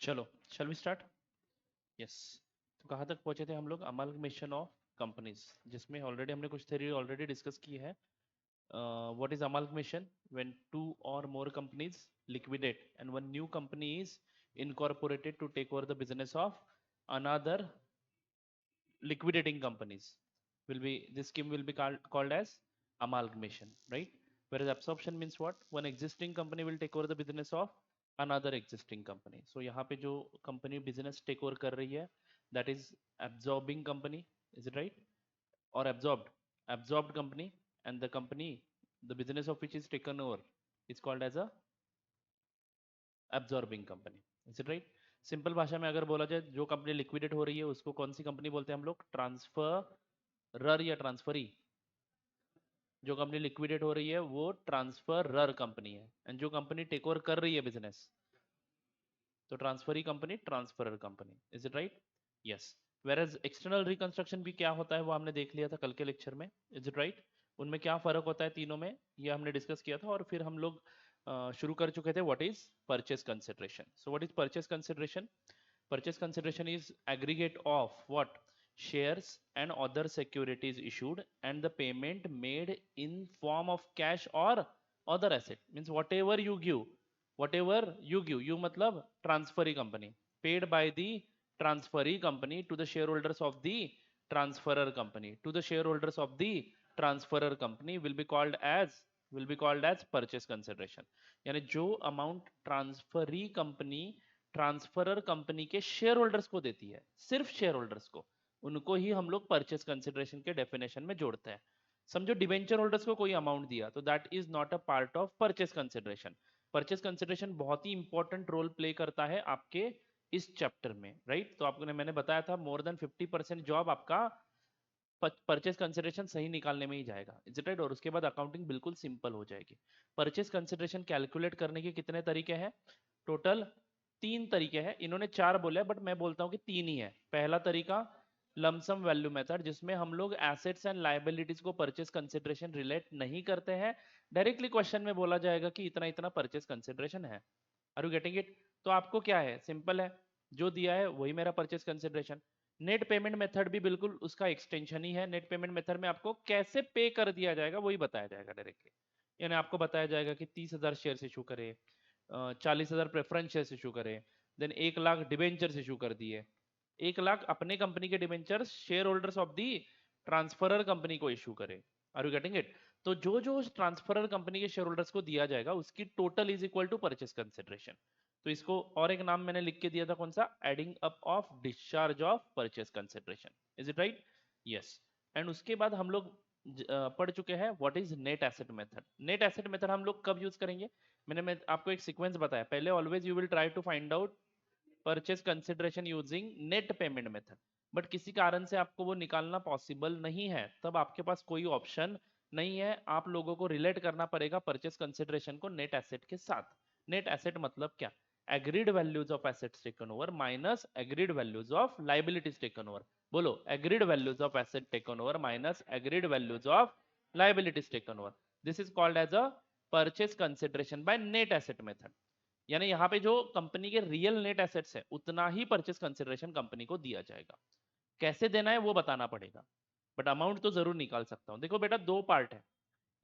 चलो, शैल we start. Yes. तो कहाँ तक पहुंचे थे हम लोग? अमालगमेशन ऑफ कंपनीज, जिसमें ऑलरेडी हमने कुछ थ्योरी ऑलरेडी डिस्कस की है। What is amalgamation? When two और more companies liquidate and one new company is incorporated to take over the business of another liquidating companies. Will be this scheme will be called as amalgamation, right? Whereas absorption means what? One existing company will take over the business of another existing company. So यहाँ पे जो company business take over कर रही है, that is absorbing company, is it right? Or absorbed company, and the company, the business of which is taken over, is called as a absorbing company, is it right? Simple भाषा में अगर बोला जाए, जो company liquidate हो रही है उसको कौन सी कंपनी बोलते हैं हम लोग? ट्रांसफरर या ट्रांसफरी? जो कंपनी लिक्विडेट हो रही है वो ट्रांसफरर कंपनी है, एंड जो कंपनी टेक ओवर कर रही है बिजनेस, तो transferee company transferor company, is it right? Yes. Whereas external reconstruction भी क्या होता है वो हमने देख लिया था कल के लेक्चर में, इज इट राइट? उनमें क्या फर्क होता है तीनों में, ये हमने डिस्कस किया था। और फिर हम लोग शुरू कर चुके थे what is purchase consideration. So what is purchase consideration? Purchase consideration is aggregate of what? Shares and other securities issued and the payment made in form of cash or other asset. Means whatever you give, you matlab transferee company, paid by the transferee company to the shareholders of the transferor company, to the shareholders of the transferor company will be called as purchase consideration. यानी जो amount transferee company transferor company के share holders को देती है, सिर्फ share holders को, उनको ही हम लोग परचेस कंसिडरेशन के डेफिनेशन में जोड़ते हैं। समझो डिबेंचर होल्डर्स को कोई अमाउंट दिया तो that is not a part of purchase consideration. Purchase consideration बहुत ही इंपॉर्टेंट रोल प्ले करता है आपके इस चैप्टर में, राइट? तो आपको मैंने बताया था मोर देन 50% जॉब आपका परचेस कंसिडरेशन सही निकालने में ही जाएगा, इज इट राइट? और उसके बाद अकाउंटिंग बिल्कुल सिंपल हो जाएगी। परचेस कंसिडरेशन कैलकुलेट करने के कितने तरीके हैं? टोटल 3 तरीके हैं। इन्होंने 4 बोले बट मैं बोलता हूँ कि 3 ही है। पहला तरीका लमसम वैल्यू मेथड, जिसमें हम लोग एसेट्स एंड लायबिलिटीज को परचेस कंसिडरेशन रिलेट नहीं करते हैं। डायरेक्टली क्वेश्चन में बोला जाएगा कि इतना इतना परचेस कंसिडरेशन है। Are you getting it? तो आपको क्या है, सिंपल है, जो दिया है वही मेरा purchase consideration. Net payment method भी बिल्कुल उसका एक्सटेंशन ही है। नेट पेमेंट मेथड में आपको कैसे पे कर दिया जाएगा वही बताया जाएगा डायरेक्टली। यानी आपको बताया जाएगा कि 30,000 शेयर इशू करे, 40,000 प्रेफरेंस शेयर इशू करे, देन 1 लाख डिबेंचर्स इशू कर दिए, 1 लाख अपने कंपनी के debentures share holders of the transferor company को इशू करे। Are you getting it? तो जो जो ट्रांसफरर कंपनी के शेयर होल्डर्स को दिया जाएगा उसकी total is equal to purchase consideration. तो इसको और एक नाम मैंने लिख के दिया था, कौन सा? Adding up of discharge of purchase consideration, is it right? Yes. And उसके बाद हम लोग पढ़ चुके हैं what is net asset method. Net asset method हम लोग कब यूज करेंगे? मैं आपको एक सीक्वेंस बताया पहले। Always you will try to find out purchase consideration using net payment method, but किसी कारण से आपको वो निकालना पॉसिबल नहीं है, तब आपके पास कोई ऑप्शन नहीं है, आप लोगों को रिलेट करना पड़ेगा परचेस कंसिडरेशन को नेट एसेट के साथ। नेट एसेट मतलब क्या? Agreed values of assets taken over minus agreed values of liabilities taken over. बोलो, agreed values of asset taken over minus agreed values of liabilities taken over. This is called as a purchase consideration by net asset method. यानी यहाँ पे जो company के real net assets है उतना ही purchase consideration company को दिया जाएगा। कैसे देना है वो बताना पड़ेगा, बट अमाउंट तो जरूर निकाल सकता हूँ। देखो बेटा, 2 पार्ट है।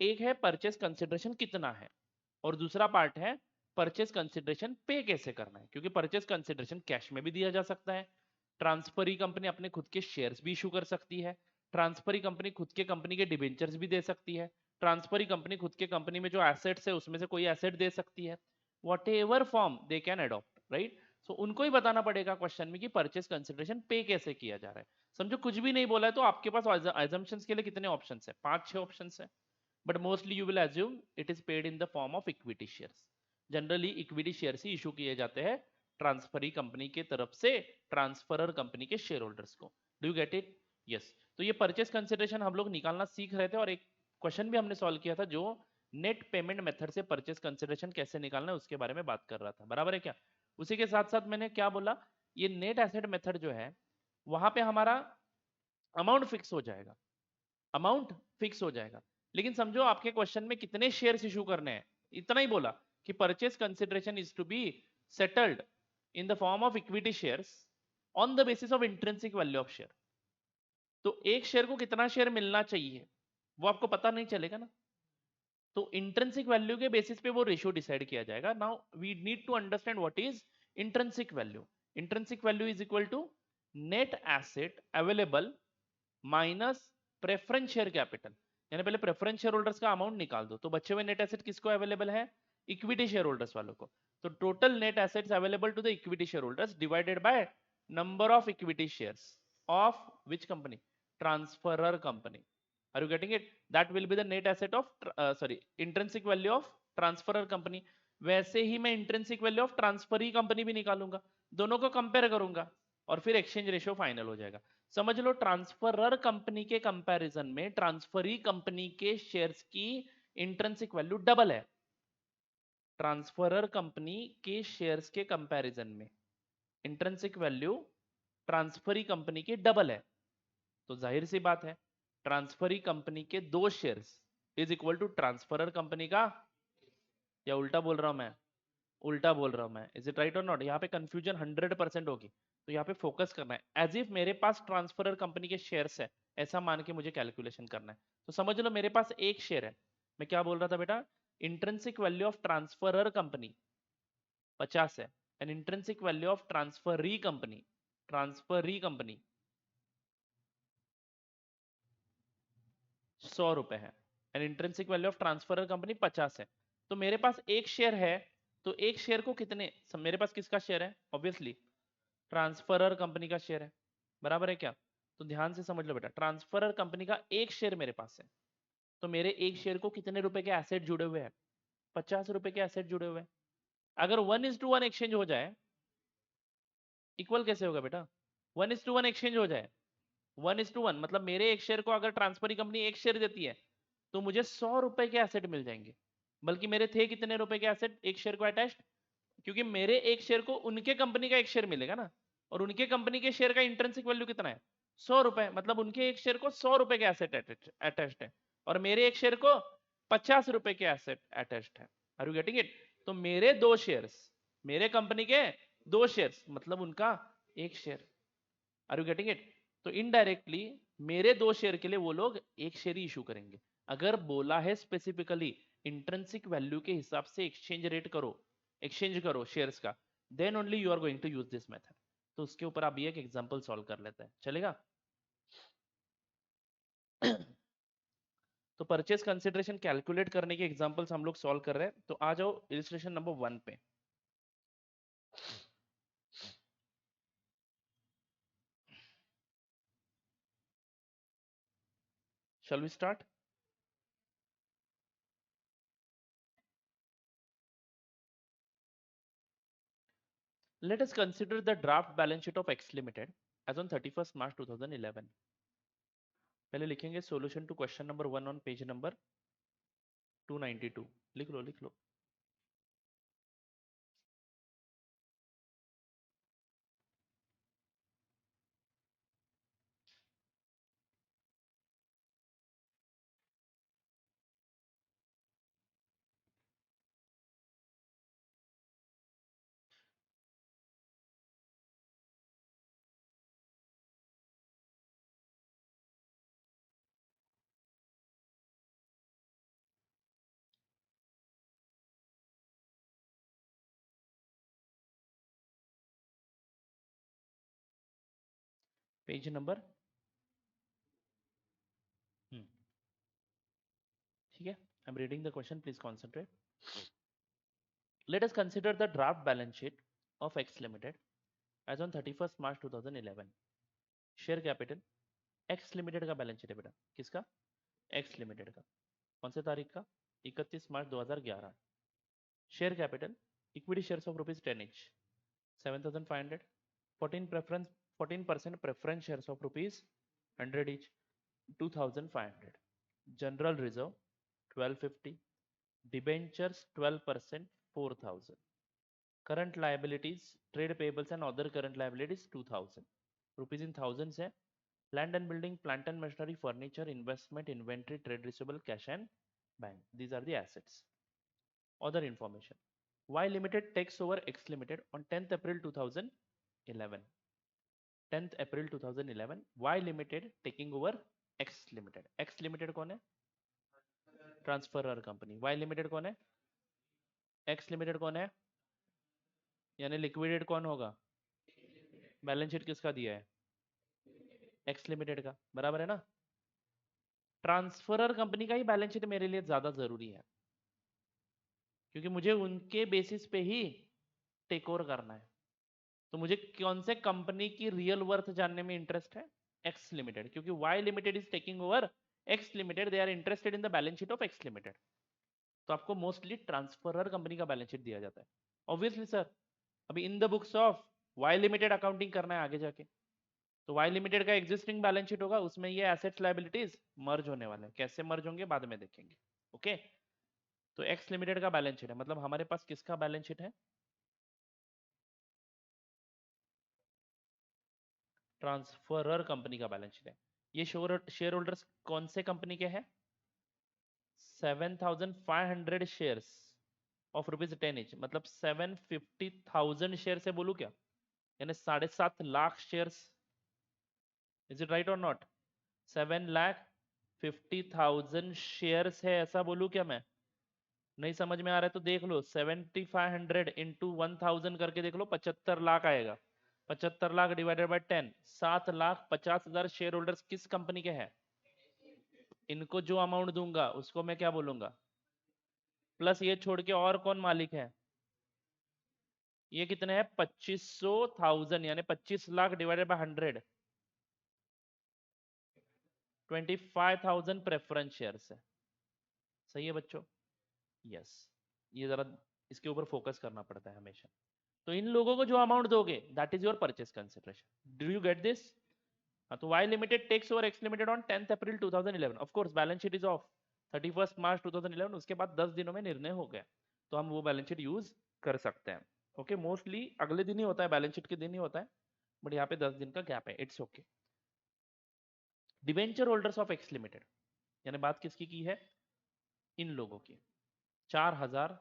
एक है परचेस कंसिडरेशन कितना है, और दूसरा पार्ट है परचेस कंसिडरेशन पे कैसे करना है। क्योंकि परचेस कंसिडरेशन कैश में भी दिया जा सकता है, ट्रांसफरी कंपनी अपने खुद के शेयर्स भी इशू कर सकती है, ट्रांसफरी कंपनी खुद के कंपनी के डिबेंचर्स भी दे सकती है, ट्रांसफरी कंपनी खुद के कंपनी में जो एसेट्स है उसमें से कोई एसेट दे सकती है। Whatever form they can adopt, right? So उनको ही बताना पड़ेगा क्वेश्चन में कि परचेस कंसिडरेशन पे कैसे किया जा रहा है। समझो कुछ भी नहीं बोला है तो आपके पास assumptions के लिए कितने ऑप्शंस है? 5-6 ऑप्शंस है, but mostly you will assume it is paid in the form of equity shares. Generally equity shares he issue किए जाते हैं ट्रांसफरी कंपनी के तरफ से ट्रांसफरर कंपनी के शेयर होल्डर्स को। Do you get it? Yes. तो ये परचेस कंसिडरेशन हम लोग निकालना सीख रहे थे, और एक क्वेश्चन भी हमने सॉल्व किया था जो नेट पेमेंट मेथड से परचेस कंसिडरेशन कैसे निकालना है उसके बारे में बात कर रहा था, बराबर है क्या? उसी के साथ साथ मैंने क्या बोला, ये नेट एसेट मेथड जो है वहां पे हमारा अमाउंट फिक्स हो जाएगा, अमाउंट फिक्स हो जाएगा। लेकिन समझो आपके क्वेश्चन में कितने शेयर्स इशू करने हैं, इतना ही बोला कि purchase consideration is to be settled in the form of equity shares on the basis of intrinsic value of share. तो एक शेयर को कितना शेयर मिलना चाहिए वो आपको पता नहीं चलेगा ना, तो इंट्रिंसिक वैल्यू के बेसिस पे वो रेशियो डिसाइड किया जाएगा। Now we need to understand what is intrinsic value. Intrinsic value is equal to net asset available minus preference share capital, यानी पहले प्रेफरेंस शेयर होल्डर्स का अमाउंट निकाल दो, तो बचे हुए नेट एसेट किसको अवेलेबल है, इक्विटी शेयर होल्डर्स वालों को। तो total net assets available to the equity share holders divided by number of equity shares of which company, transferor company. Are you getting it? That will be the net asset of sorry intrinsic value of transferor company. वैसे ही मैं intrinsic value of transferee company भी निकालूंगा, दोनों को compare करूंगा और फिर exchange ratio final हो जाएगा। समझ लो ट्रांसफरर कंपनी के कंपैरिजन में ट्रांसफरी कंपनी के शेयर्स की इंट्रिंसिक वैल्यू डबल है। ट्रांसफरर कंपनी के शेयर्स के कंपैरिजन में इंट्रिंसिक वैल्यू ट्रांसफरी कंपनी की डबल है, तो जाहिर सी बात है ट्रांसफरी कंपनी के 2 shares is equal to transferor company का, या उल्टा बोल रहा हूं मैं, उल्टा बोल रहा हूं मैं, इज इट राइट और नॉट? यहाँ पे कंफ्यूजन 100% होगी, तो यहाँ पे फोकस करना है। एज इफ मेरे पास ट्रांसफरर कंपनी के शेयर्स है ऐसा मान के मुझे कैलकुलेशन करना है। तो समझ लो मेरे पास एक शेयर है, मैं क्या बोल रहा था बेटा, intrinsic value of transferor company 50 है and intrinsic value of transferee company 100 रुपए है and intrinsic value of transferor company 50 है। तो मेरे पास एक शेयर है, तो एक शेयर को कितने, मेरे पास किसका शेयर है, ऑब्वियसली ट्रांसफरर कंपनी का शेयर है, बराबर है क्या? तो ध्यान से समझ लो बेटा, ट्रांसफरर कंपनी का एक शेयर मेरे पास है, तो मेरे एक शेयर को कितने रुपए के एसेट जुड़े हुए हैं, 50 रुपए के एसेट जुड़े हुए हैं। अगर 1:1 एक्सचेंज हो जाए, इक्वल कैसे होगा बेटा, 1:1 एक्सचेंज हो जाए, 1:1 मतलब मेरे एक शेयर को अगर ट्रांसफरी कंपनी एक शेयर देती है तो मुझे 100 रुपए के एसेट मिल जाएंगे। बल्कि मेरे थे कितने रुपए के एसेट एक शेयर को अटैच्ड, क्योंकि मेरे एक शेयर को उनके कंपनी का एक शेयर मिलेगा ना, और उनके कंपनी के शेयर का इंट्रिंसिक वैल्यू कितना है, 100 रुपए, मतलब उनके एक शेयर को 100 रुपए के एसेट अटैच्ड है और मेरे एक शेयर को 50 रुपए के एसेट अटैच्ड है। Are you getting it? तो मेरे 2 शेयर्स, मेरे कंपनी के 2 शेयर्स मतलब उनका एक शेयर। Are you getting it? तो इनडायरेक्टली मेरे 2 शेयर के लिए वो लोग एक शेयर ही इशू करेंगे। अगर बोला है स्पेसिफिकली इंट्रिंसिक वैल्यू के हिसाब से एक्सचेंज करो शेयर्स का, then only you are going to use this method. तो उसके ऊपर आप एक एग्जांपल सॉल्व कर लेते हैं, चलेगा? तो परचेज कंसिडरेशन कैलकुलेट करने के एग्जांपल्स हम लोग सॉल्व कर रहे हैं, तो आ जाओ इलस्ट्रेशन नंबर 1 पे। Shall we start? Let us consider the draft balance sheet of X Limited as on 31st March 2011. पहले लिखेंगे solution to question number 1 on page number 292। लिख लो लिख लो। पेज नंबर, ठीक है, I am reading the question, please concentrate. Let us consider the draft balance sheet of X limited as on 31st March 2011। Share capital, X limited का balance sheet है बेटा, किसका, एक्स लिमिटेड का, कौन से तारीख का, 31 मार्च 2011। Share capital, equity shares of rupees 10 each 7500, 14% preference shares of rupees 100 each 2500, general reserve 1250, debentures 12% 4000, current liabilities, trade payables and other current liabilities 2000, rupees in thousands है, land and building, plant and machinery, furniture, investment, inventory, trade receivable, cash and bank, these are the assets. Other information, Y Limited takes over X Limited on 10th April 2011. 10th April 2011, Y Limited taking over X Limited. X Limited कौन है? Transferor company. Y Limited कौन है? X Limited कौन है? यानी liquidate कौन होगा? Balance sheet किसका दिया है? X Limited का. बराबर है ना? ट्रांसफरर कंपनी का ही बैलेंस शीट मेरे लिए ज्यादा जरूरी है, क्योंकि मुझे उनके बेसिस पे ही टेक ओवर करना है. तो मुझे कौन से कंपनी की रियल वर्थ जानने में इंटरेस्ट है? एक्स लिमिटेड, क्योंकि Y limited is taking over X limited. They are interested in the balance sheet of X limited. तो आपको मोस्टली ट्रांसफरर कंपनी का बैलेंस शीट दिया जाता है. ऑब्वियसली सर, अभी in the books of Y limited accounting करना है आगे जाके, तो वाई लिमिटेड का एग्जिस्टिंग बैलेंस शीट होगा, उसमें ये एसेट्स लायबिलिटीज मर्ज होने वाले हैं. कैसे मर्ज होंगे बाद में देखेंगे. ओके, तो एक्स लिमिटेड का बैलेंस शीट है, मतलब हमारे पास किसका बैलेंस शीट है? ट्रांसफरर कंपनी का बैलेंस शीट है. ये शेयर होल्डर्स कौन से कंपनी के हैं? 7,500 शेयर्स ऑफ रुपीज 10 each, मतलब 750,000 शेयर से बोलू क्या? यानी 7.5 lakh shares. Is it right और नॉट? 7,50,000 शेयर्स है, ऐसा बोलू क्या मैं? नहीं समझ में आ रहा है तो देख लो, 7,500 इंटू 1,000 करके देख लो, 75 लाख आएगा. 75 lakh divided by 10, 7,50,000 share holders किस कंपनी के हैं? इनको जो अमाउंट दूंगा उसको मैं क्या बोलूंगा? प्लस ये छोड़ के और कौन मालिक है? ये कितने हैं? 25,000, यानी 25 lakh divided by 100, 25,000 preference shares है. सही है बच्चों? यस. ये जरा इसके ऊपर फोकस करना पड़ता है हमेशा. तो इन लोगों को जो अमाउंट दोगे, that is your purchase consideration. Do you get this? हाँ, तो Y limited takes over X limited on 10th April 2011. Of course balance sheet is of 31st March 2011. उसके बाद 10 दिनों में निर्णय हो गया, तो हम वो बैलेंस शीट यूज कर सकते हैं. ओके, मोस्टली अगले दिन ही होता है, बैलेंस शीट के दिन ही होता है, बट यहाँ पे 10 दिन का गैप है. It's okay. Debenture holders of X limited, यानी बात किसकी की है? इन लोगों की. 4,000,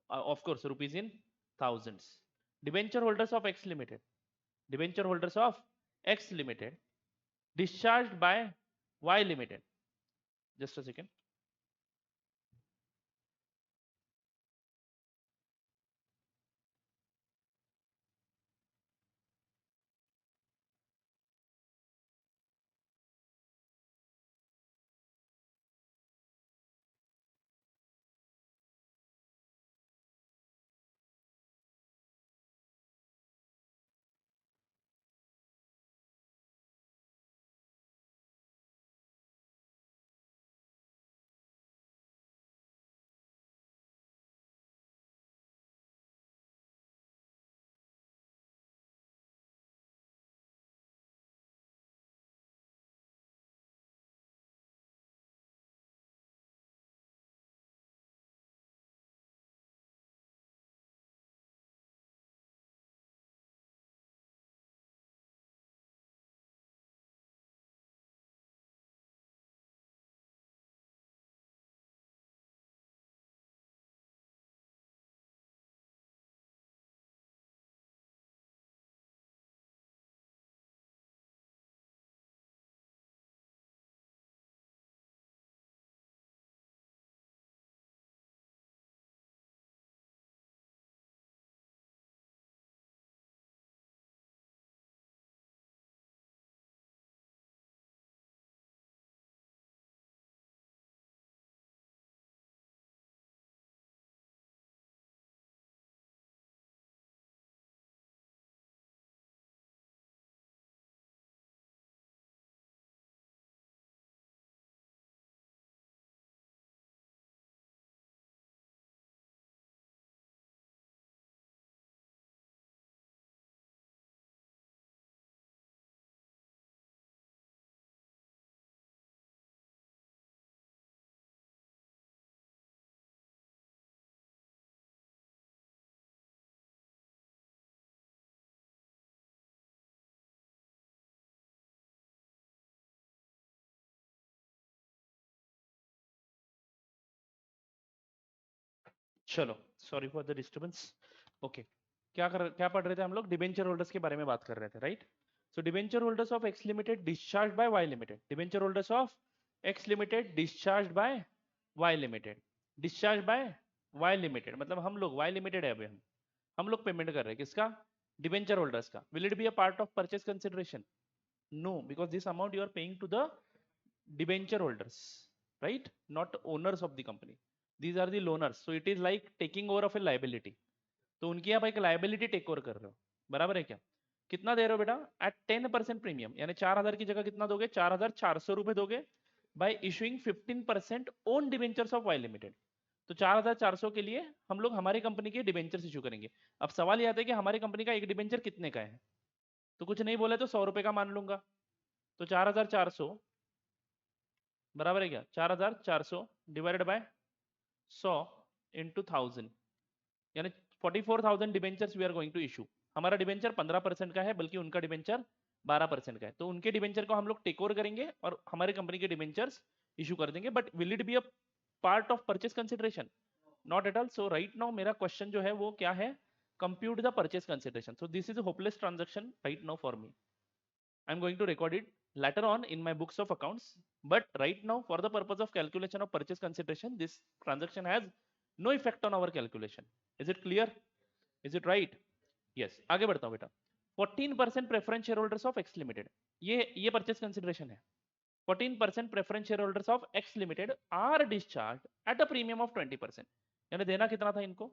of course rupees in thousands. Debenture holders of X limited, debenture holders of X limited discharged by Y Limited. Just a second. चलो, sorry for the disturbance. Okay, क्या पढ़ रहे थे हम लोग? डिबेंचर होल्डर्स के बारे में बात कर रहे थे, right? So debenture holders of X limited discharge by Y limited, debenture holders of X limited discharge by Y limited, discharge by Y limited, मतलब हम लोग वाई लिमिटेड है, अभी हम लोग पेमेंट कर रहे हैं किसका? डिबेंचर होल्डर्स का। Will it be a part of purchase consideration? No, because this amount you are paying to the debenture holders, right? Not owners of the company. These are the loaners. So it is like taking over of a liability. तो उनकी आप एक liability take over कर रहे हो, बराबर है क्या? कितना दे रहे हो बेटा? एट 10% प्रीमियम, यानी 4000 की जगह कितना दोगे? 4400 रुपए दोगे by issuing 15% own debentures of Y limited. तो 4400 के लिए हम लोग हमारी कंपनी के डिबेंचर्स इशू करेंगे। अब सवाल ये आता है कि हमारी कंपनी का एक डिबेंचर कितने का है? तो कुछ नहीं बोले तो 100 रुपए का मान लूंगा। तो 4400 बराबर है क्या? 4400 डिवाइडेड बाय 100 इंटू 1000, यानी 44,000 debentures we are going to issue. हमारा डिबेंचर 15% का है, बल्कि उनका डिबेंचर 12% का है। तो उनके डिबेंचर को हम लोग टेक ओवर करेंगे और हमारी कंपनी के डिबेंचर्स इशू कर देंगे। But will it be a part of purchase consideration? Not at all. So right now मेरा क्वेश्चन जो है वो क्या है? Compute the purchase consideration. So this is hopeless transaction right now for me. I'm going to record it later on in my books of accounts, but right now for the purpose of calculation of purchase consideration, this transaction has no effect on our calculation. Is it clear? Is it right? Yes. आगे बढ़ता हूँ बेटा। 14% preference shareholders of X Limited, ये purchase consideration है। 14% preference shareholders of X Limited are discharged at a premium of 20%, यानी देना कितना था इनको?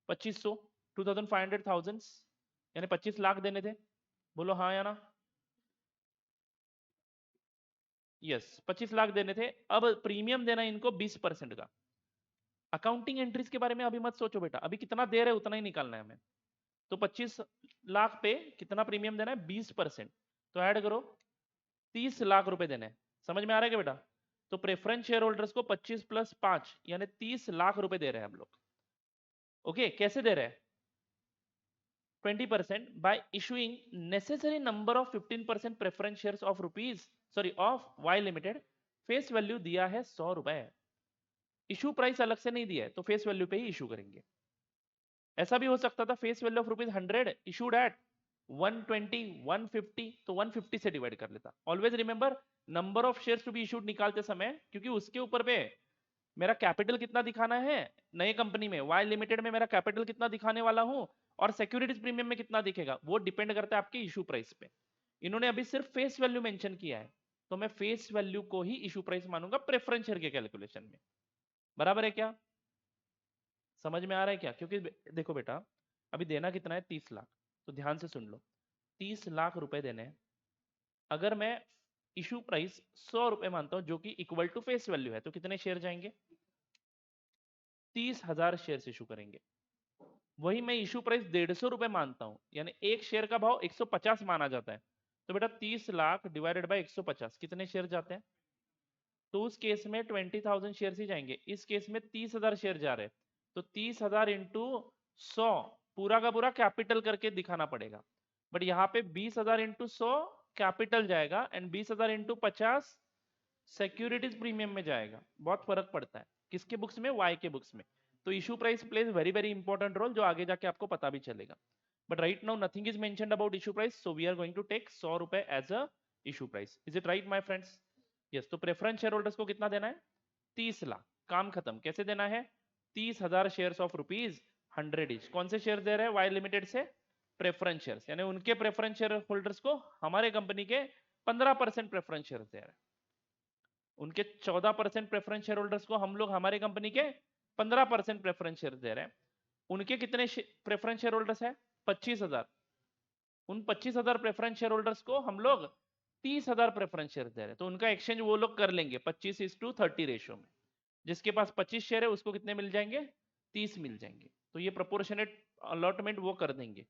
2500, 2500 thousands, यानी 25 लाख देने थे। बोलो हाँ या ना? यस, 25 लाख देने थे। अब प्रीमियम देना इनको 20% का। अकाउंटिंग एंट्रीज के बारे में अभी मत सोचो बेटा, अभी कितना दे रहे उतना ही निकालना है हमें। तो 25 लाख पे कितना प्रीमियम देना है? 20%। तो ऐड करो, 30 लाख रुपए देने हैं। समझ में आ रहा है क्या बेटा? तो प्रेफरेंस शेयर होल्डर्स को 25 + 5 यानी 30 लाख रुपए दे रहे हैं हम लोग। ओके, कैसे दे रहे हैं? 20% by issuing necessary number of 15% preference shares of Y Limited। Face value दिया है 100 रुपए, इशू प्राइस अलग से नहीं दिया है, तो फेस वैल्यू पे ही इशू करेंगे। ऐसा भी हो सकता था face value of ₹100 issued at 120 150, तो 150 से डिवाइड कर लेता। Always remember number of shares to be issued निकालते समय, क्योंकि उसके ऊपर पे मेरा कैपिटल कितना दिखाना है नई कंपनी में, वाई लिमिटेड में मेरा कैपिटल कितना दिखाने वाला हूं, और सिक्योरिटीज प्रीमियम में कितना दिखेगा, वो डिपेंड करता है आपके इशू प्राइस पे। इन्होंने अभी सिर्फ फेस वैल्यू मेंशन किया है, तो मैं फेस वैल्यू को ही इशू प्राइस मानूंगा प्रेफरेंस शेयर के कैलकुलेशन में। बराबर है क्या? समझ में आ रहा है क्या? क्योंकि देखो बेटा, अभी देना कितना है? 30 लाख। तो ध्यान से सुन लो, 30 लाख रुपए देने हैं। अगर मैं इशू प्राइस 100 रुपए मानता हूं जो कि इक्वल टू फेस वैल्यू है, तो कितने शेयर जाएंगे? 30,000 शेयर इशू करेंगे। वही मैं इशू प्राइस 150 रुपए मानता हूं, यानी एक शेयर का भाव 150 माना जाता है। तो बेटा 30 लाख डिवाइडेड बाय 150 कितने शेयर जाते हैं? तो उस केस में 20,000 शेयर ही जाएंगे। इस केस में 30,000 शेयर जा रहे हैं, तो 30,000 इंटू 100 पूरा का पूरा कैपिटल करके दिखाना पड़ेगा। बट यहाँ पे 20,000 इंटू 100 कैपिटल जाएगा, एंड 20,000 इंटू 50 सिक्योरिटीज प्रीमियम में जाएगा। बहुत फर्क पड़ता है किसके बुक्स में? वाई के बुक्स में। तो issue price plays very very important role, जो आगे जाके आपको पता भी चलेगा। But right now nothing is mentioned about issue price, so we are going to take 100 रुपए as a issue price. Is it right my friends? Yes. तो preference share holders को कितना देना है? 30 लाख। काम खत्म। कैसे देना है? 30,000 शेयर्स ऑफ ₹100 ईच। कौन से शेयर दे रहे हैं वाई लिमिटेड से? प्रेफरेंस शेयर्स, यानी उनके प्रेफरेंस शेयर होल्डर्स को हमारे कंपनी के 15% प्रेफरेंस शेयर दे रहे हैं। उनके 14% प्रेफरेंस शेयर होल्डर्स को हम लोग हमारे कंपनी के 15% प्रेफरेंस शेयर दे रहे हैं। उनके कितने प्रेफरेंस शेयर होल्डर्स है? 25,000। उन 25,000 प्रेफरेंस शेयर होल्डर्स को हम लोग 30,000 प्रेफरेंस शेयर दे रहे हैं। तो उनका एक्सचेंज वो लोग कर लेंगे 25:30 रेशियो में। जिसके पास 25 शेयर है उसको कितने मिल जाएंगे? 30 मिल जाएंगे। तो ये प्रोपोर्शनेट अलॉटमेंट वो कर देंगे,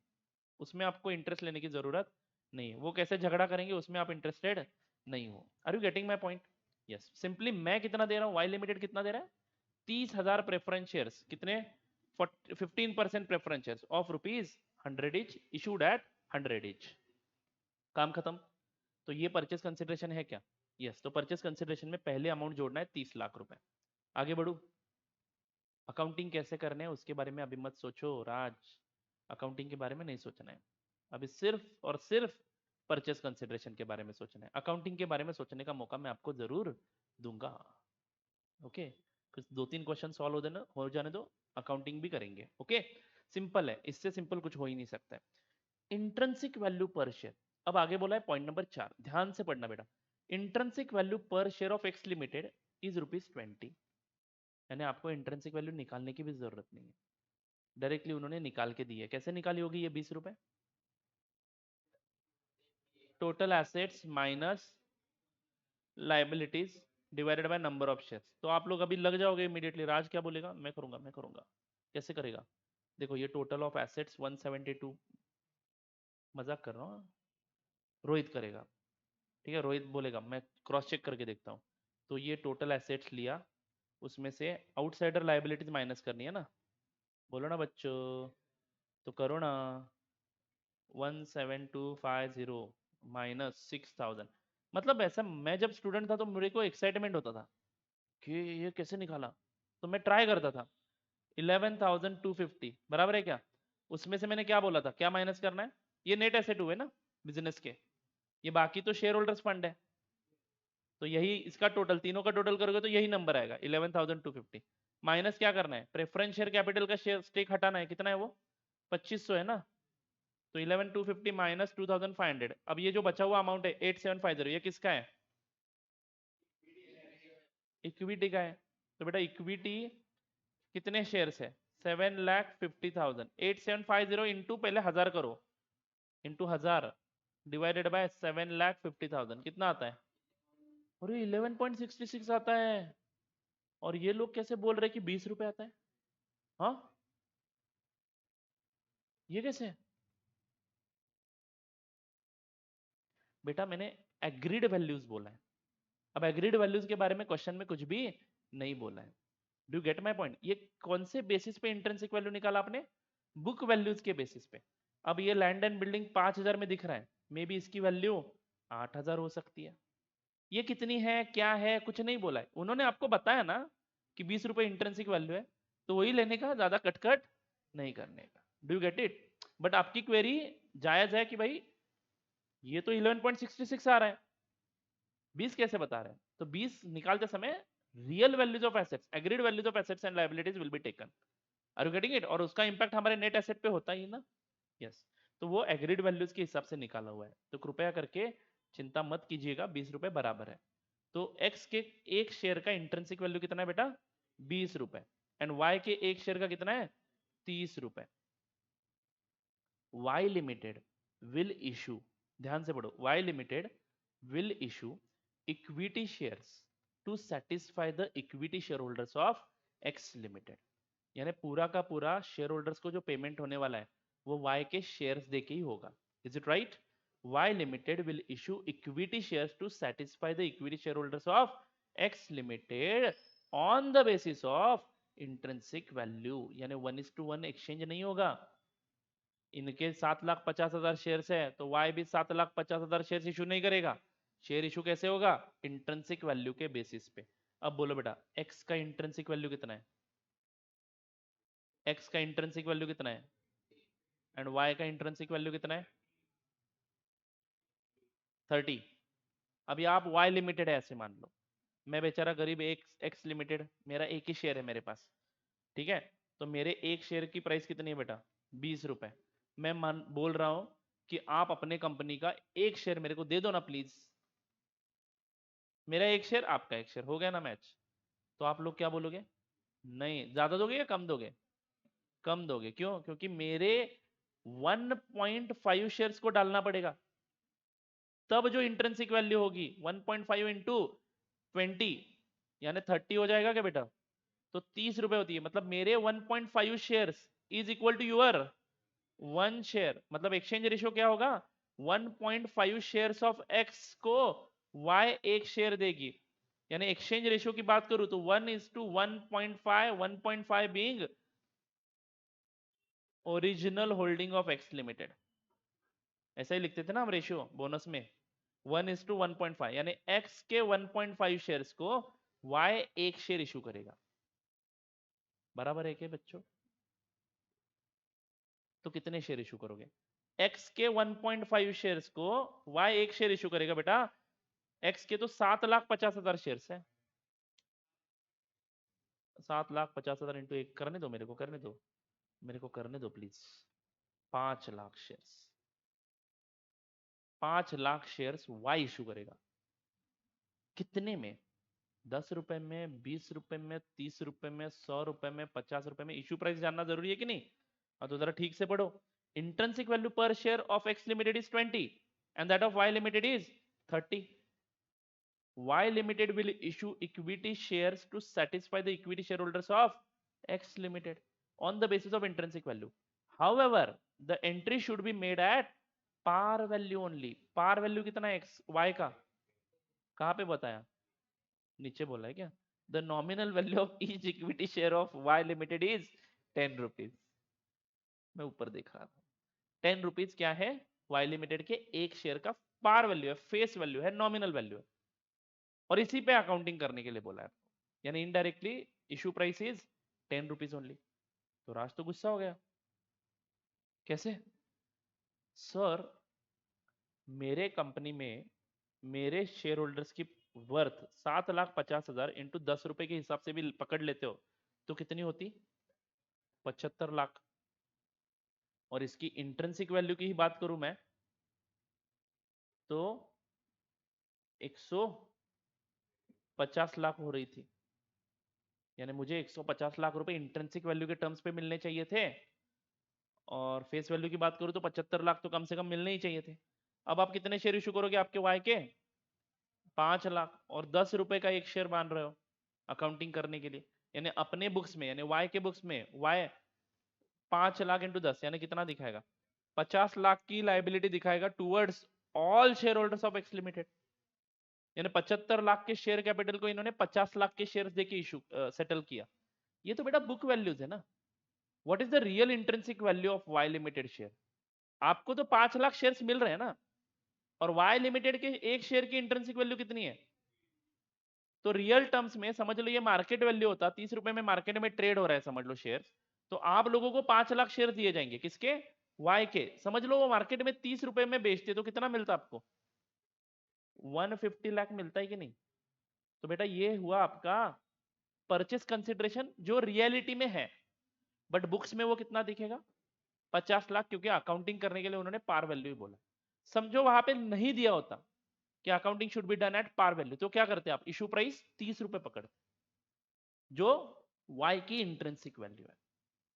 उसमें आपको इंटरेस्ट लेने की जरूरत नहीं है। वो कैसे झगड़ा करेंगे उसमें आप इंटरेस्टेड नहीं हो। Are you getting my point? Yes. Simply मैं कितना दे रहा हूँ, वाई लिमिटेड कितना दे रहा है? 30,000 प्रेफरेंस शेयर्स। कितने? 15% preference shares of ₹100 each issued eight 100 each. काम खत्म। तो ये परचेस कंसिडरेशन है क्या? यस। तो परचेस कंसिडरेशन में पहले अमाउंट जोड़ना है 30 लाख रुपए। आगे बढ़ू? अकाउंटिंग कैसे करने हैं उसके बारे में अभी मत सोचो राज, अकाउंटिंग के बारे में नहीं सोचना है अभी, सिर्फ और सिर्फ परचेस कंसिडरेशन के बारे में सोचना है। अकाउंटिंग के बारे में सोचने का मौका मैं आपको जरूर दूंगा। ओके, कुछ 2-3 क्वेश्चन सॉल्व हो जाने दो, अकाउंटिंग भी करेंगे। ओके, सिंपल है, इससे सिंपल कुछ हो ही नहीं सकता है। इंट्रिंसिक वैल्यू पर शेयर, अब आगे बोला है पॉइंट नंबर 4, ध्यान से पढ़ना बेटा। इंट्रिंसिक वैल्यू पर share of X limited is ₹20, यानी आपको इंट्रिंसिक वैल्यू निकालने की भी जरूरत नहीं है, डायरेक्टली उन्होंने निकाल के दी है। कैसे निकाली होगी ये ₹20? Total assets minus liabilities divided by number of shares. तो आप लोग अभी लग जाओगे इमीडिएटली, राज क्या बोलेगा, मैं करूंगा मैं करूंगा। कैसे करेगा? देखो ये टोटल ऑफ एसेट्स 172, मजाक कर रहा हूँ, रोहित करेगा। ठीक है, रोहित बोलेगा, मैं क्रॉस चेक करके देखता हूँ। तो ये टोटल एसेट्स लिया, उसमें से आउटसाइडर लाइबिलिटीज माइनस करनी है ना, बोलो ना बच्चों, तो करो ना। 17250 माइनस 6000, मतलब ऐसा, मैं जब स्टूडेंट था तो मेरे को एक्साइटमेंट होता था कि ये कैसे निकाला, तो मैं ट्राई करता था। 11250 बराबर है क्या? उसमें से मैंने क्या बोला था, क्या माइनस करना है? ये नेट एसेट हुए ना बिजनेस के, ये बाकी तो शेयर होल्डर्स फंड है, तो यही इसका टोटल, तीनों का टोटल करोगे तो यही नंबर आएगा 11250। माइनस क्या करना है, प्रेफरेंस शेयर कैपिटल का शेयर स्टेक हटाना है, कितना है वो? 2500 है ना, तो 11250 माइनस 2500, अब ये जो बचा हुआ अमाउंट है 8750, ये किसका है? इक्विटी का है। तो बेटा इक्विटी कितने शेयर्स है? 7,50,000, 8750 इंटू पहले 1000 करो, इंटू 1000 डिवाइडेड बाय 7,50,000, कितना आता है? अरे 11.66 आता है। और ये लोग कैसे बोल रहे हैं कि ₹20 आता है? हाँ, ये कैसे? बेटा मैंने एग्रीड वैल्यूज बोला है, अब एग्रीड वैल्यूज के बारे में क्वेश्चन में कुछ भी नहीं बोला है। Do get my point? ये कौन से बेसिस पे इंट्रिंसिक वैल्यू निकाला आपने? बुक वैल्यूज के बेसिस पे। अब ये लैंड एंड बिल्डिंग 5000 में दिख रहा है, मे बी इसकी वैल्यू 8000 हो सकती है। ये कितनी है क्या है कुछ नहीं बोला है, उन्होंने आपको बताया ना कि ₹20 इंट्रिंसिक वैल्यू है, तो वही लेने का, ज्यादा कटकट नहीं करने का। Do get it? बट आपकी क्वेरी जायज है कि भाई ये तो 11.66 आ रहा है, 20 कैसे बता रहे हैं? तो 20 निकालते समय real values of assets, agreed values of assets and liabilities will be taken. Are you getting it? और उसका इंपैक्ट हमारे नेट एसेट पे होता ही ना। Yes yes. तो वो एग्रीड वैल्यूज के हिसाब से निकाला हुआ है, तो कृपया करके चिंता मत कीजिएगा, ₹20 बराबर है। तो एक्स के एक शेयर का इंट्रिंसिक वैल्यू कितना है बेटा? ₹20। एंड वाई के एक शेयर का कितना है? ₹30। वाई लिमिटेड विल इशू, ध्यान से पढ़ो, Y limited will issue equity shares to satisfy the equity share holders of X limited. यानी पूरा का पूरा शेयर होल्डर्स को जो पेमेंट होने वाला है वो वाई के शेयर्स दे के ही होगा। Is it right? Y limited will issue equity shares to satisfy the equity share holders of X limited on the basis of intrinsic value, यानी 1:1 एक्सचेंज नहीं होगा। इनके 7,50,000 शेयर्स है तो वाई भी 7,50,000 शेयर्स इशू नहीं करेगा। शेयर इशू कैसे होगा? इंट्रिंसिक वैल्यू के बेसिस पे। अब बोलो बेटा एक्स का इंट्रिंसिक वैल्यू कितना है? एक्स का इंट्रिंसिक वैल्यू कितना है? एंड वाई का इंट्रिंसिक वैल्यू कितना है? 30। अभी आप वाई लिमिटेड है ऐसे मान लो, मैं बेचारा गरीब एक एक्स लिमिटेड, मेरा एक ही शेयर है मेरे पास, ठीक है? तो मेरे एक शेयर की प्राइस कितनी है बेटा? ₹20। मैं मान बोल रहा हूं कि आप अपने कंपनी का एक शेयर मेरे को दे दो ना प्लीज, मेरा एक शेयर आपका एक शेयर, हो गया ना मैच? तो आप लोग क्या बोलोगे? नहीं, ज्यादा दोगे या कम दोगे? कम दोगे, क्यों? क्योंकि मेरे 1.5 शेयर्स को डालना पड़ेगा, तब जो इंट्रिंसिक वैल्यू होगी 1.5 इंटू 20 यानी 30 हो जाएगा क्या बेटा? तो ₹30 होती है, मतलब मेरे 1.5 shares is equal to your 1 share, मतलब एक्सचेंज रेशियो क्या होगा? 1.5 शेयर्स ऑफ एक्स को वाई एक शेयर देगी। यानी एक्सचेंज रेशियो की बात करूं तो 1:1.5, 1.5 being original holding of X limited. ऐसा ही लिखते थे ना हम रेशियो बोनस में, 1:1.5, यानी एक्स के 1.5 शेयर्स को वाई एक शेयर इशू करेगा। बराबर है क्या बच्चों? तो कितने शेयर इशू करोगे? x के 1.5 शेयर्स को y एक शेयर इशू करेगा बेटा। x के तो 7,50,000 शेयर्स है। 7,50,000 इंटू एक करने दो, मेरे को करने दो, मेरे को करने दो please. 5 lakh shares, 5 lakh shares y issue करेगा। कितने में? 10 रुपए में, 20 रुपए में, 30 रुपए में, 100 रुपए में, 50 रुपए में। इशू प्राइस जानना जरूरी है कि नहीं? और तो जरा ठीक से पढ़ो। इंट्रिंसिक वैल्यू पर share of x limited is 20 and that of y limited is 30. Y limited will issue equity shares to satisfy the equity shareholders of x limited on the basis of intrinsic value. However, the entry should be made at par value only. par value कितना है x y का? कहाँ पे बताया? नीचे बोला है क्या? The nominal value of each equity share of Y limited is 10 rupees. मैं ऊपर देख रहा था। 10 रुपीज क्या है? वाई लिमिटेड के एक शेयर का पार वैल्यू है, फेस वैल्यू है, नॉमिनल वैल्यू है, और इसी पे अकाउंटिंग करने के लिए बोला है। यानी indirectly issue price is 10 rupees only. तो राज तो गुस्सा हो गया। कैसे? सर, मेरे कंपनी में मेरे शेयर होल्डर्स की वर्थ 7,50,000 इंटू 10 रुपए के हिसाब से भी पकड़ लेते हो तो कितनी होती? 75 लाख। और इसकी इंट्रिंसिक वैल्यू की ही बात करूं मैं तो 150 लाख हो रही थी। यानी मुझे 150 लाख रुपए इंट्रिंसिक वैल्यू के टर्म्स पे मिलने चाहिए थे, और फेस वैल्यू की बात करूं तो 75 लाख तो कम से कम मिलने ही चाहिए थे। अब आप कितने शेयर इशू करोगे आपके वाई के? 5 लाख, और 10 रुपए का एक शेयर मान रहे हो अकाउंटिंग करने के लिए। यानी अपने बुक्स में, यानी वाई के बुक्स में वाई 5 लाख इंटू 10 यानी कितना दिखाएगा? 50 लाख की लाइबिलिटी दिखाएगा towards all share holders of X limited. यानी 75 लाख के शेयर कैपिटल को इन्होंने 50 लाख के शेयर देके इशू सेटल किया। ये तो बेटा बुक वैल्यूज है ना। What is the real intrinsic value of Y limited share? आपको तो 5 लाख शेयर्स मिल रहे हैं ना, और वाई लिमिटेड के एक शेयर की इंट्रिंसिक वैल्यू कितनी है? तो रियल टर्म्स में समझ लो ये मार्केट वैल्यू होता, 30 रुपए में मार्केट में ट्रेड हो रहा है समझ लो शेयर, तो आप लोगों को 5 लाख शेयर दिए जाएंगे। किसके? वाई के। समझ लो वो मार्केट में 30 रुपए में बेचते तो कितना मिलता आपको? 150 लाख मिलता है कि नहीं? तो बेटा ये हुआ आपका परचेस कंसिडरेशन जो रियलिटी में है, बट बुक्स में वो कितना दिखेगा? 50 लाख, क्योंकि अकाउंटिंग करने के लिए उन्होंने पार वैल्यू बोला। समझो वहां पे नहीं दिया होता कि accounting should be done at par value, तो क्या करते आप? इशू प्राइस 30 रुपए पकड़ते, जो वाई की इंट्रिंसिक वैल्यू है।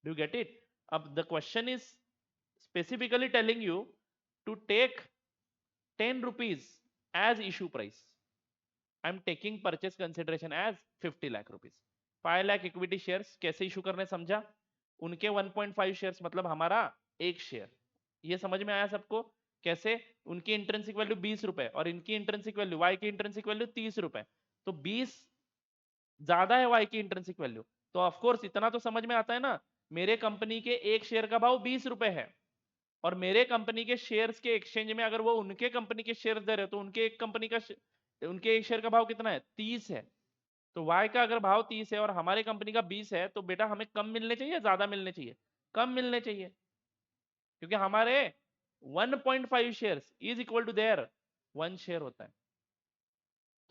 Do get it? अब the question is specifically telling you to take 10 rupees as issue price. I am taking purchase consideration as 50 lakh rupees. 5 lakh equity shares कैसे issue करने समझा? उनके 1.5 शेयर्स मतलब हमारा एक शेयर। ये समझ में आया सबको? कैसे? उनकी इंट्रिंसिक वैल्यू 20 रुपए और इनकी इंट्रिंसिक वैल्यू वाई की इंट्रिंसिक वैल्यू 30 रुपए, तो 20 ज्यादा है वाई की इंट्रिंसिक वैल्यू। तो ऑफ कोर्स इतना तो समझ में आता है ना, मेरे कंपनी के एक शेयर का भाव 20 रुपए है, और मेरे कंपनी के शेयर्स के एक्सचेंज में अगर वो उनके कंपनी के शेयर दे रहे तो उनके एक कंपनी का उनके एक शेयर का भाव कितना है? 30 है। तो वाई का अगर भाव 30 है और हमारे कंपनी का 20 है, तो बेटा हमें कम मिलने चाहिए ज्यादा मिलने चाहिए? कम मिलने चाहिए, क्योंकि हमारे 1.5 shares is equal to their 1 share होता है।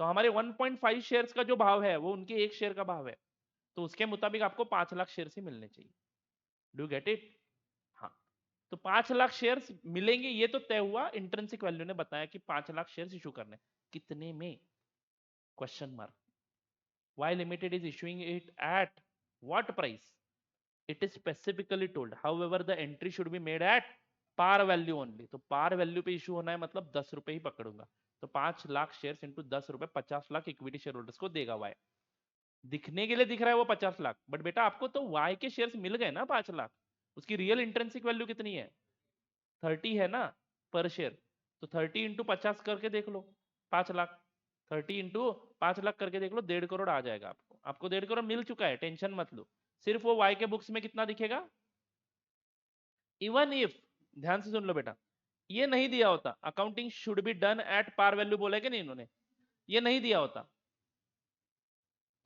तो हमारे 1.5 शेयर्स का जो भाव है वो उनके एक शेयर का भाव है, तो उसके मुताबिक आपको 5 लाख शेयर ही मिलने चाहिए। Do get it? हाँ, तो 5 लाख शेयर्स मिलेंगे ये तो तय हुआ। इंट्रिंसिक वैल्यू ने बताया कि 5 लाख शेयर्स इशू करने, कितने में? Question mark. Y limited is issuing it at what price? It is specifically told, however the entry should be made at par value only. तो पार वैल्यू पे इशू होना है मतलब 10 रुपए ही पकड़ूंगा। तो 5 लाख शेयर्स इंटू 10 रुपए 50 लाख इक्विटी शेयर होल्डर्स को देगा वाई। दिखने के लिए दिख रहा है वो 50 लाख, बट बेटा आपको तो वाई के शेयर्स मिल गए ना 5 लाख। उसकी रियल इंट्रिंसिक वैल्यू कितनी है? 30 है ना पर शेयर। तो 30 इंटू 50 करके देख लो, 5 लाख। 30 इंटू 5 लाख करके देख लो, 1.5 करोड़ आ जाएगा आपको। आपको 1.5 करोड़ मिल चुका है, टेंशन मत लो। सिर्फ वो वाई के बुक्स में कितना दिखेगा? इवन इफ, ध्यान से सुन लो बेटा, ये नहीं दिया होता, accounting should be done at par value बोला है कि नहीं इन्होंने? ये नहीं दिया होता